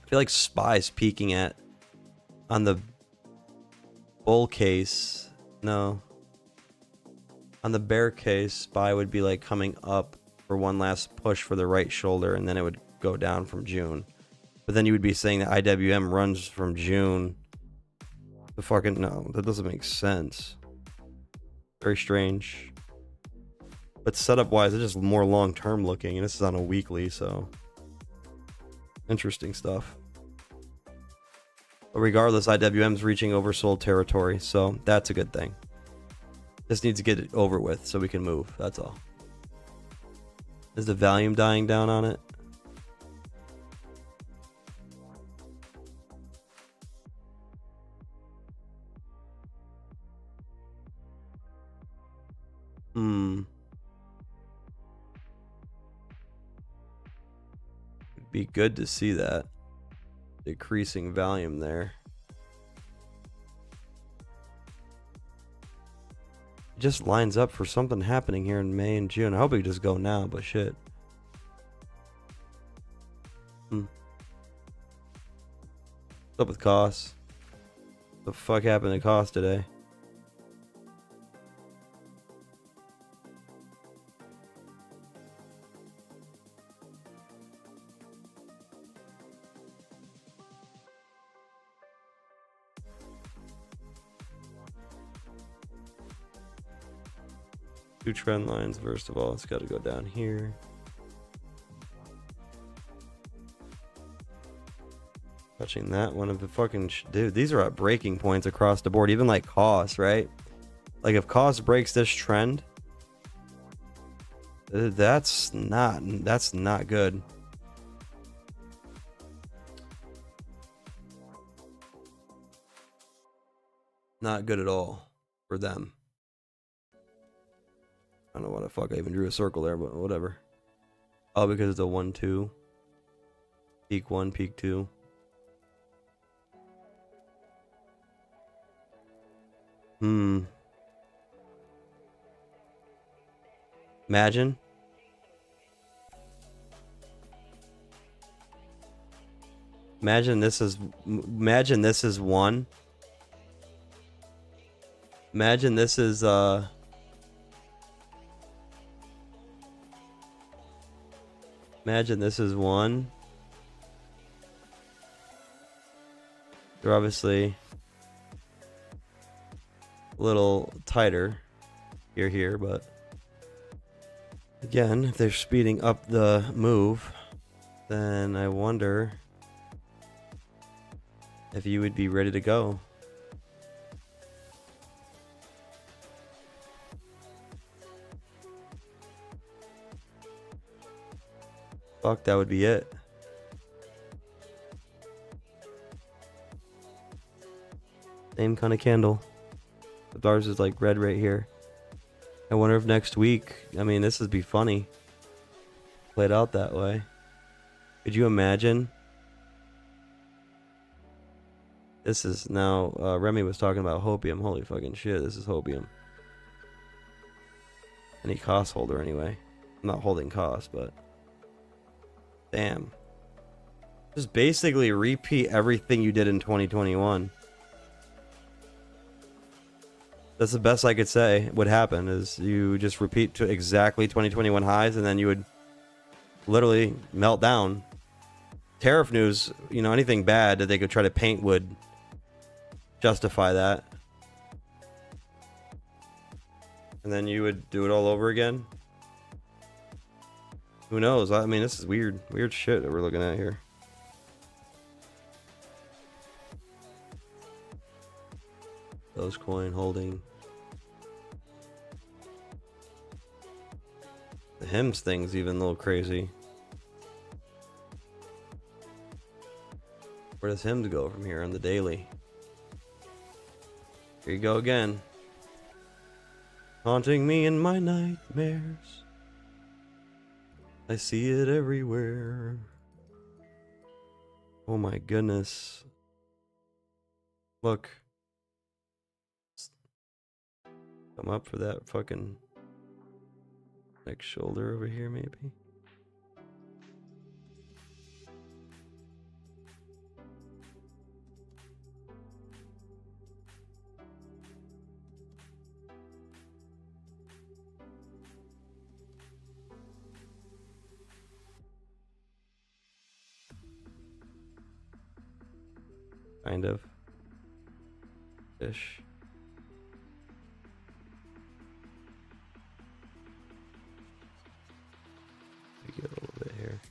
I feel like SPY's peaking at on the bull case. No. On the bear case, SPY would be like coming up for one last push for the right shoulder, and then it would go down from June. But then you would be saying that IWM runs from June. The fucking no, that doesn't make sense. Very strange. But setup wise, it's just more long term looking, and this is on a weekly, so interesting stuff. But regardless, IWM's reaching oversold territory, so that's a good thing. Just needs to get it over with so we can move. That's all. Is the volume dying down on it? It'd be good to see that decreasing volume there. It just lines up for something happening here in May and June. I hope it could just go now, but shit. What's up with costs? What the fuck happened to cost today? Two trend lines. First of all, it's got to go down here. Touching that one of the fucking dude. These are at breaking points across the board. Even like cost, right? Like if cost breaks this trend, that's not good. Not good at all for them. I don't know why the fuck I even drew a circle there, but whatever. Oh, because it's a 1-2. Peak 1, peak 2. Imagine. Imagine this is one. Imagine this is Imagine this is one. They're obviously a little tighter here, but again, if they're speeding up the move, then I wonder if you would be ready to go. Fuck, that would be it. Same kind of candle. Ours is like red right here. I wonder if next week, I mean, this would be funny. Played out that way. Could you imagine? This is now, Remy was talking about hopium. Holy fucking shit, this is hopium. Any cost holder anyway. I'm not holding cost, but damn. Just basically repeat everything you did in 2021. That's the best I could say would happen, is you just repeat to exactly 2021 highs, and then you would literally melt down. Tariff news, you know, anything bad that they could try to paint would justify that. And then you would do it all over again. Who knows? I mean, this is weird shit that we're looking at here. Dogecoin holding. The HIMS thing's even a little crazy. Where does HIMS go from here on the daily? Here you go again. Haunting me in my nightmares. I see it everywhere. Oh my goodness. Look. Come up for that fucking next shoulder over here, maybe. Kind of. Ish. We get a little bit here.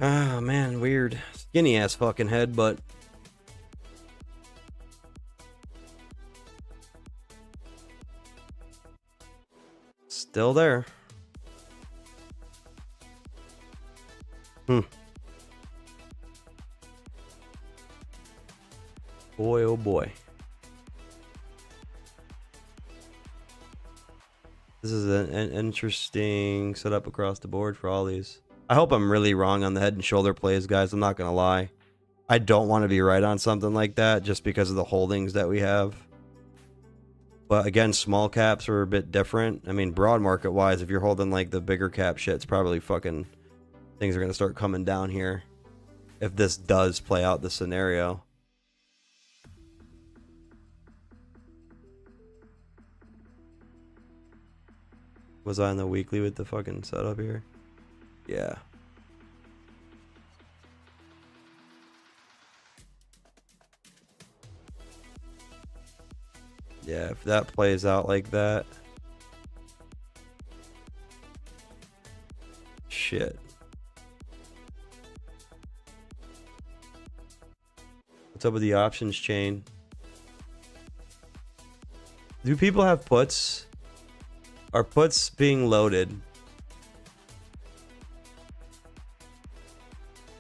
Ah, man, weird. Skinny ass fucking head, but still there. Boy, oh boy. This is an interesting setup across the board for all these. I hope I'm really wrong on the head and shoulder plays, guys. I'm not gonna lie. I don't want to be right on something like that just because of the holdings that we have. But again, small caps are a bit different. I mean, broad market wise, if you're holding like the bigger cap shit, it's probably fucking things are gonna start coming down here if this does play out the scenario. Was I on the weekly with the fucking setup here? Yeah. Yeah, if that plays out like that. Shit. What's up with the options chain? Do people have puts? Are puts being loaded?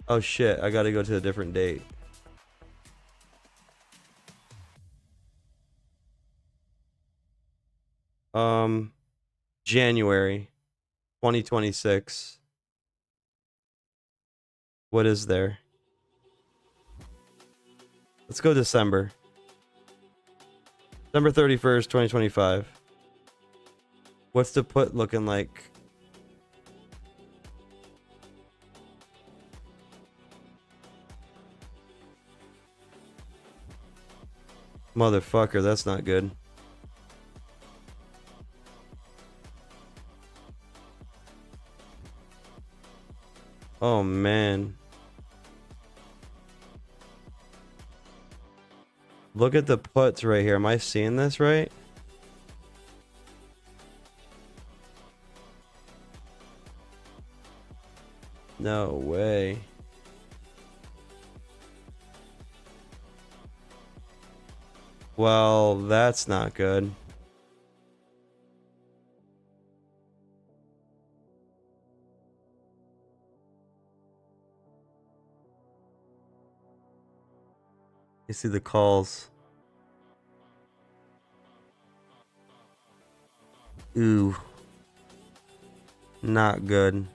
Oh shit, I gotta go to a different date. January 2026. What is there? Let's go December. December 31st, 2025. What's the put looking like? Motherfucker, that's not good. Oh man. Look at the puts right here. Am I seeing this right? No way. Well, that's not good. You see the calls. Ooh. Not good.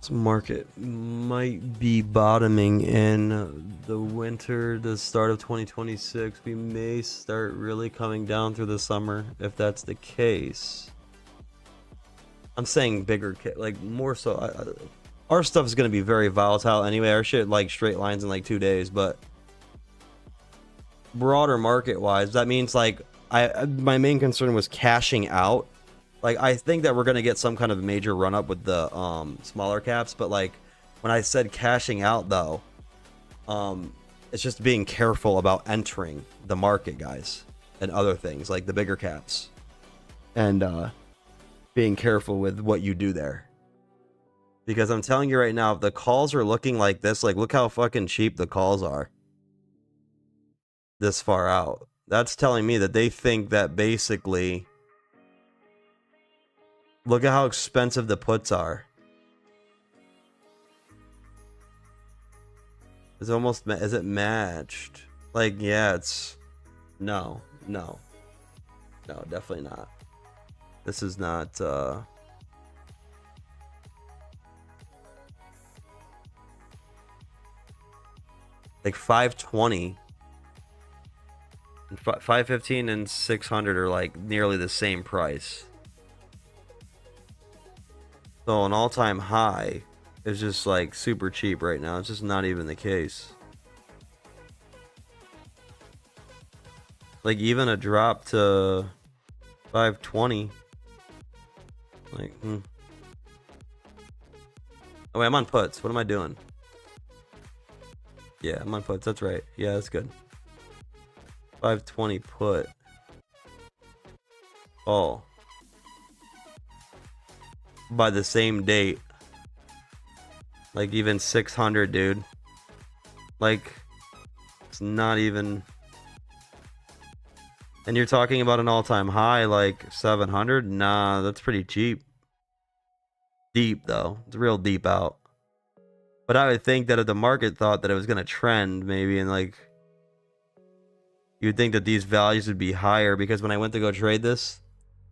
This market might be bottoming in the winter, the start of 2026. We may start really coming down through the summer if that's the case. I'm saying bigger, like more so. Our stuff is going to be very volatile anyway. Our shit like straight lines in like 2 days, but broader market wise, that means like my main concern was cashing out. Like, I think that we're going to get some kind of major run up with the smaller caps, but like when I said cashing out though, it's just being careful about entering the market, guys, and other things like the bigger caps, and being careful with what you do there. Because I'm telling you right now, if the calls are looking like this, like look how fucking cheap the calls are this far out. That's telling me that they think that basically, look at how expensive the puts are. Is it matched? Like, yeah, it's no, definitely not. This is not like 520 and 515 and 600 are like nearly the same price. So an all-time high is just like super cheap right now. It's just not even the case. Like even a drop to 520. Like, Oh wait, I'm on puts. What am I doing? Yeah, I'm on puts. That's right. Yeah, that's good. 520 put. Oh. By the same date. Like even 600, dude. Like, it's not even. And you're talking about an all-time high like 700? Nah, that's pretty cheap. Deep though. It's real deep out. But I would think that if the market thought that it was going to trend maybe, and like you'd think that these values would be higher, because when I went to go trade this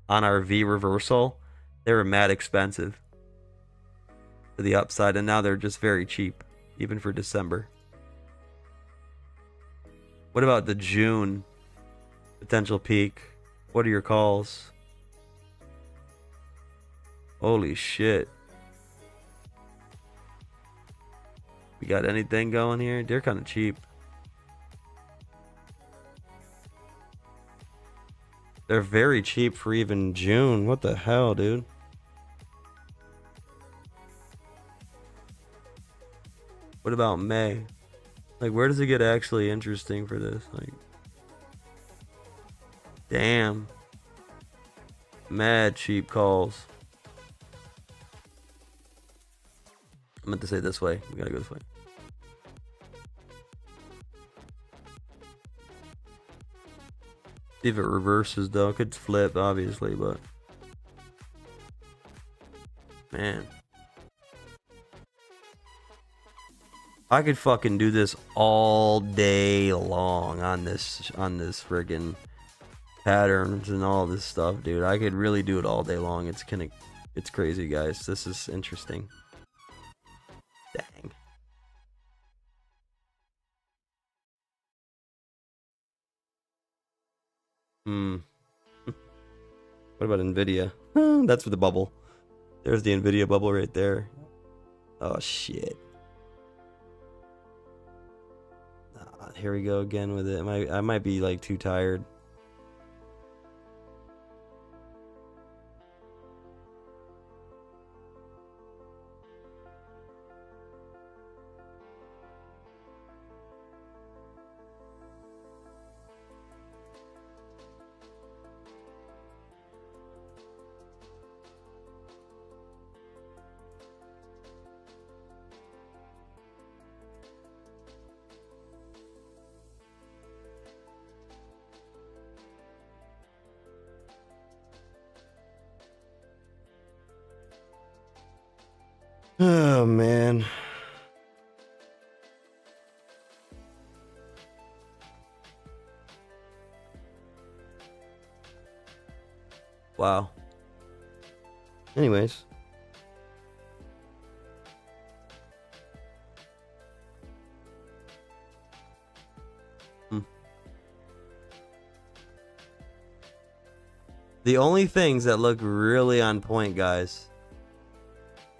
on our V reversal, they were mad expensive to the upside, and now they're just very cheap, even for December. What about the June potential peak? What are your calls? Holy shit. We got anything going here? They're kind of cheap. They're very cheap for even June. What the hell, dude? What about May? Like, where does it get actually interesting for this? Like, damn. Mad cheap calls. I meant to say this way. We gotta go this way. See if it reverses though. It could flip, obviously, but man, I could fucking do this all day long on this friggin' patterns and all this stuff, dude. I could really do it all day long. It's crazy, guys. This is interesting. Dang. What about Nvidia? That's for the bubble. There's the Nvidia bubble right there. Oh shit. Here we go again with it. I might be like too tired. Oh man. Wow. Anyways. The only things that look really on point, guys,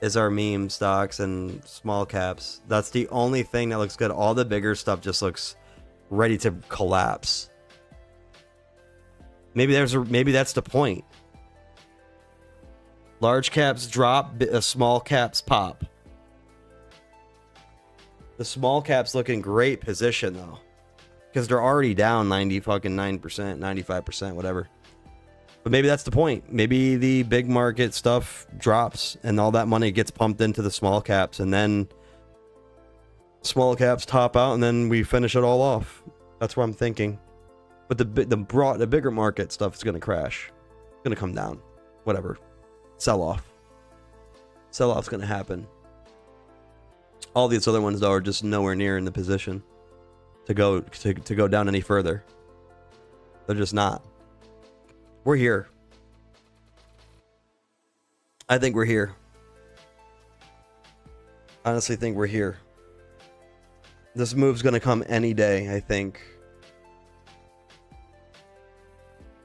is our meme stocks and small caps. That's the only thing that looks good. All the bigger stuff just looks ready to collapse. Maybe that's the point. Large caps drop, small caps pop. The small caps look in great position though, because they're already down 9%, 95%, whatever. But maybe that's the point. Maybe the big market stuff drops and all that money gets pumped into the small caps, and then small caps top out and then we finish it all off. That's what I'm thinking. But the bigger market stuff is going to crash. It's going to come down. Whatever. Sell off. Sell off's going to happen. All these other ones though are just nowhere near in the position to go down any further. They're just not. We're here. I think we're here. Honestly think we're here. This move's gonna come any day, I think.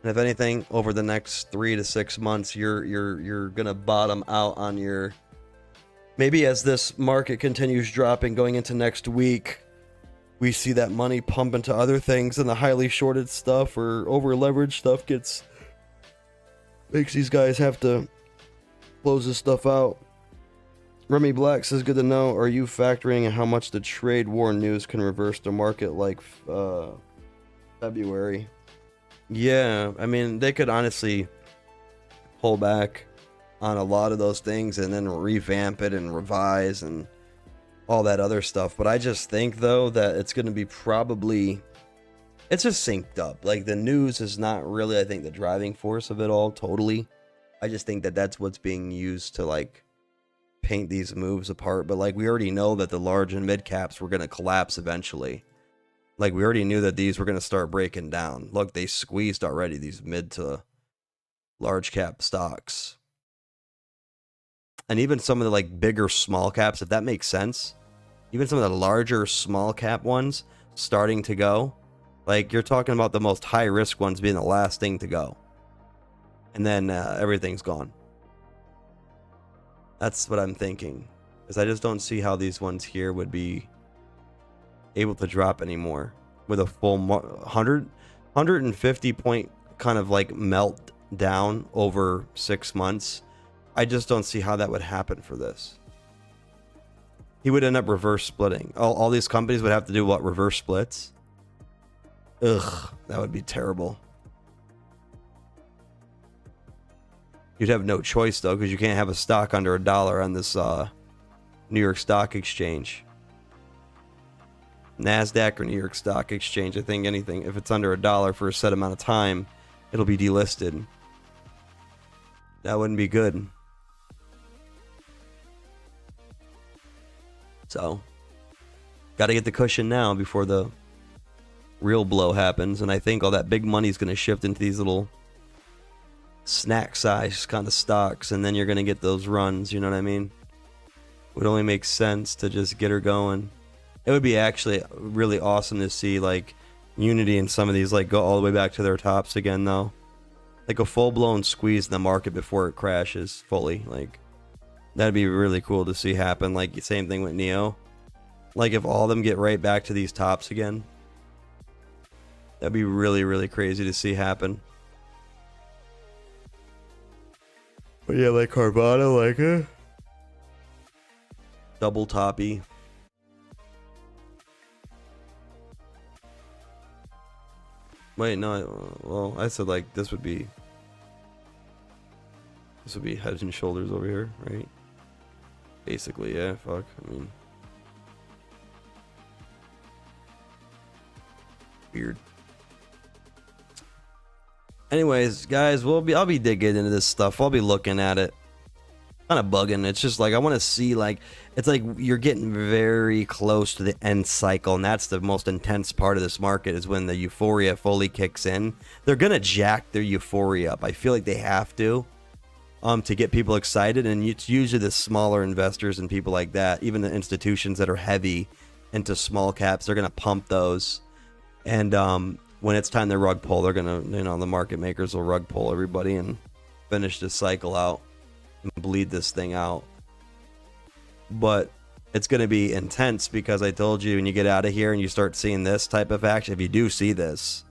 And if anything, over the next 3 to 6 months, you're gonna bottom out on your. Maybe as this market continues dropping going into next week, we see that money pump into other things, and the highly shorted stuff or over leveraged stuff makes these guys have to close this stuff out. Remy Black says, good to know. Are you factoring in how much the trade war news can reverse the market like February? Yeah, I mean, they could honestly pull back on a lot of those things and then revamp it and revise and all that other stuff. But I just think, though, that it's going to be probably... It's just synced up. Like, the news is not really, I think, the driving force of it all, totally. I just think that that's what's being used to, like, paint these moves apart. But, like, we already know that the large and mid caps were going to collapse eventually. Like, we already knew that these were going to start breaking down. Look, they squeezed already, these mid to large cap stocks. And even some of the, like, bigger small caps, if that makes sense. Even some of the larger small cap ones starting to go. Like, you're talking about the most high risk ones being the last thing to go. And then everything's gone. That's what I'm thinking. Because I just don't see how these ones here would be able to drop anymore. With a full 150 point kind of like melt down over 6 months. I just don't see how that would happen for this. He would end up reverse splitting. All these companies would have to do what? Reverse splits? Ugh, that would be terrible. You'd have no choice though, because you can't have a stock under $1 on this New York Stock Exchange. NASDAQ or New York Stock Exchange, I think anything, if it's under $1 for a set amount of time, it'll be delisted. That wouldn't be good. So, got to get the cushion now before the real blow happens, and I think all that big money is going to shift into these little snack size kind of stocks, and then you're going to get those runs, you know what I mean? It would only make sense to just get her going. It would be actually really awesome to see like Unity and some of these like go all the way back to their tops again though. Like a full-blown squeeze in the market before it crashes fully. Like, that'd be really cool to see happen. Like, same thing with Neo. Like, if all of them get right back to these tops again, that'd be really, really crazy to see happen. But yeah, like Carvana, like double toppy. Wait, no, well, I said like this would be head and shoulders over here, right? Basically, yeah, fuck, I mean, weird. Anyways, guys, I'll be digging into this stuff. I'll be looking at it. kind of bugging. It's just like I want to see, like, it's like you're getting very close to the end cycle, and that's the most intense part of this market, is when the euphoria fully kicks in. They're gonna jack their euphoria up. I feel like they have to get people excited, and it's usually the smaller investors and people like that, even the institutions that are heavy into small caps, they're gonna pump those, and when it's time to rug pull, they're gonna, you know, the market makers will rug pull everybody and finish this cycle out and bleed this thing out. But it's going to be intense, because I told you, when you get out of here and you start seeing this type of action, if you do see this,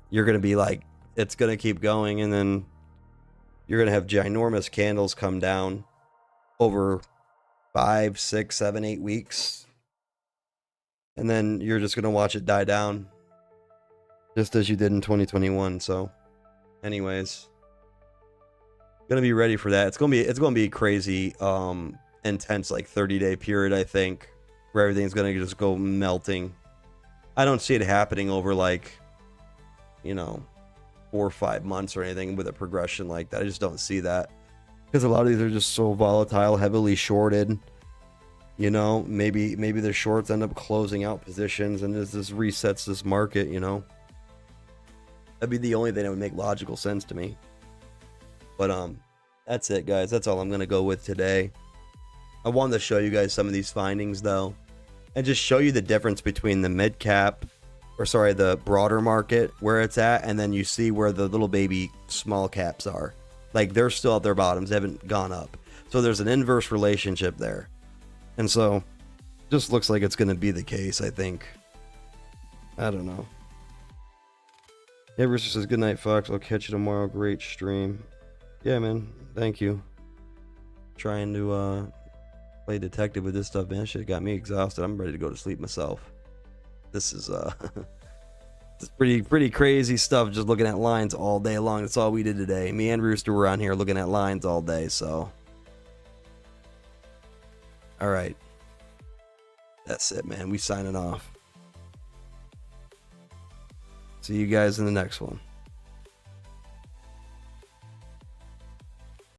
you're going to be like, it's going to keep going, and then you're going to have ginormous candles come down over 5, 6, 7, 8 weeks, and then you're just going to watch it die down, just as you did in 2021. So anyways, gonna be ready for that. It's gonna be crazy, intense, like 30-day period, I think, where everything's gonna just go melting. I don't see it happening over, like, you know, 4 or 5 months or anything with a progression like that. I just don't see that, because a lot of these are just so volatile, heavily shorted. You know, maybe the shorts end up closing out positions, and this resets this market. You know, that'd be the only thing that would make logical sense to me. But that's it, guys. That's all I'm gonna go with today. I wanted to show you guys some of these findings, though, and just show you the difference between the mid cap, or sorry, the broader market where it's at, and then you see where the little baby small caps are. Like, they're still at their bottoms, they haven't gone up. So there's an inverse relationship there, and so just looks like it's gonna be the case, I think. I don't know. Everest says, good night, Fox. I'll catch you tomorrow. Great stream. Yeah, man. Thank you. Trying to play detective with this stuff, man. Shit got me exhausted. I'm ready to go to sleep myself. This is it's pretty crazy stuff. Just looking at lines all day long. That's all we did today. Me and Rooster were on here looking at lines all day. So, all right. That's it, man. We signing off. See you guys in the next one.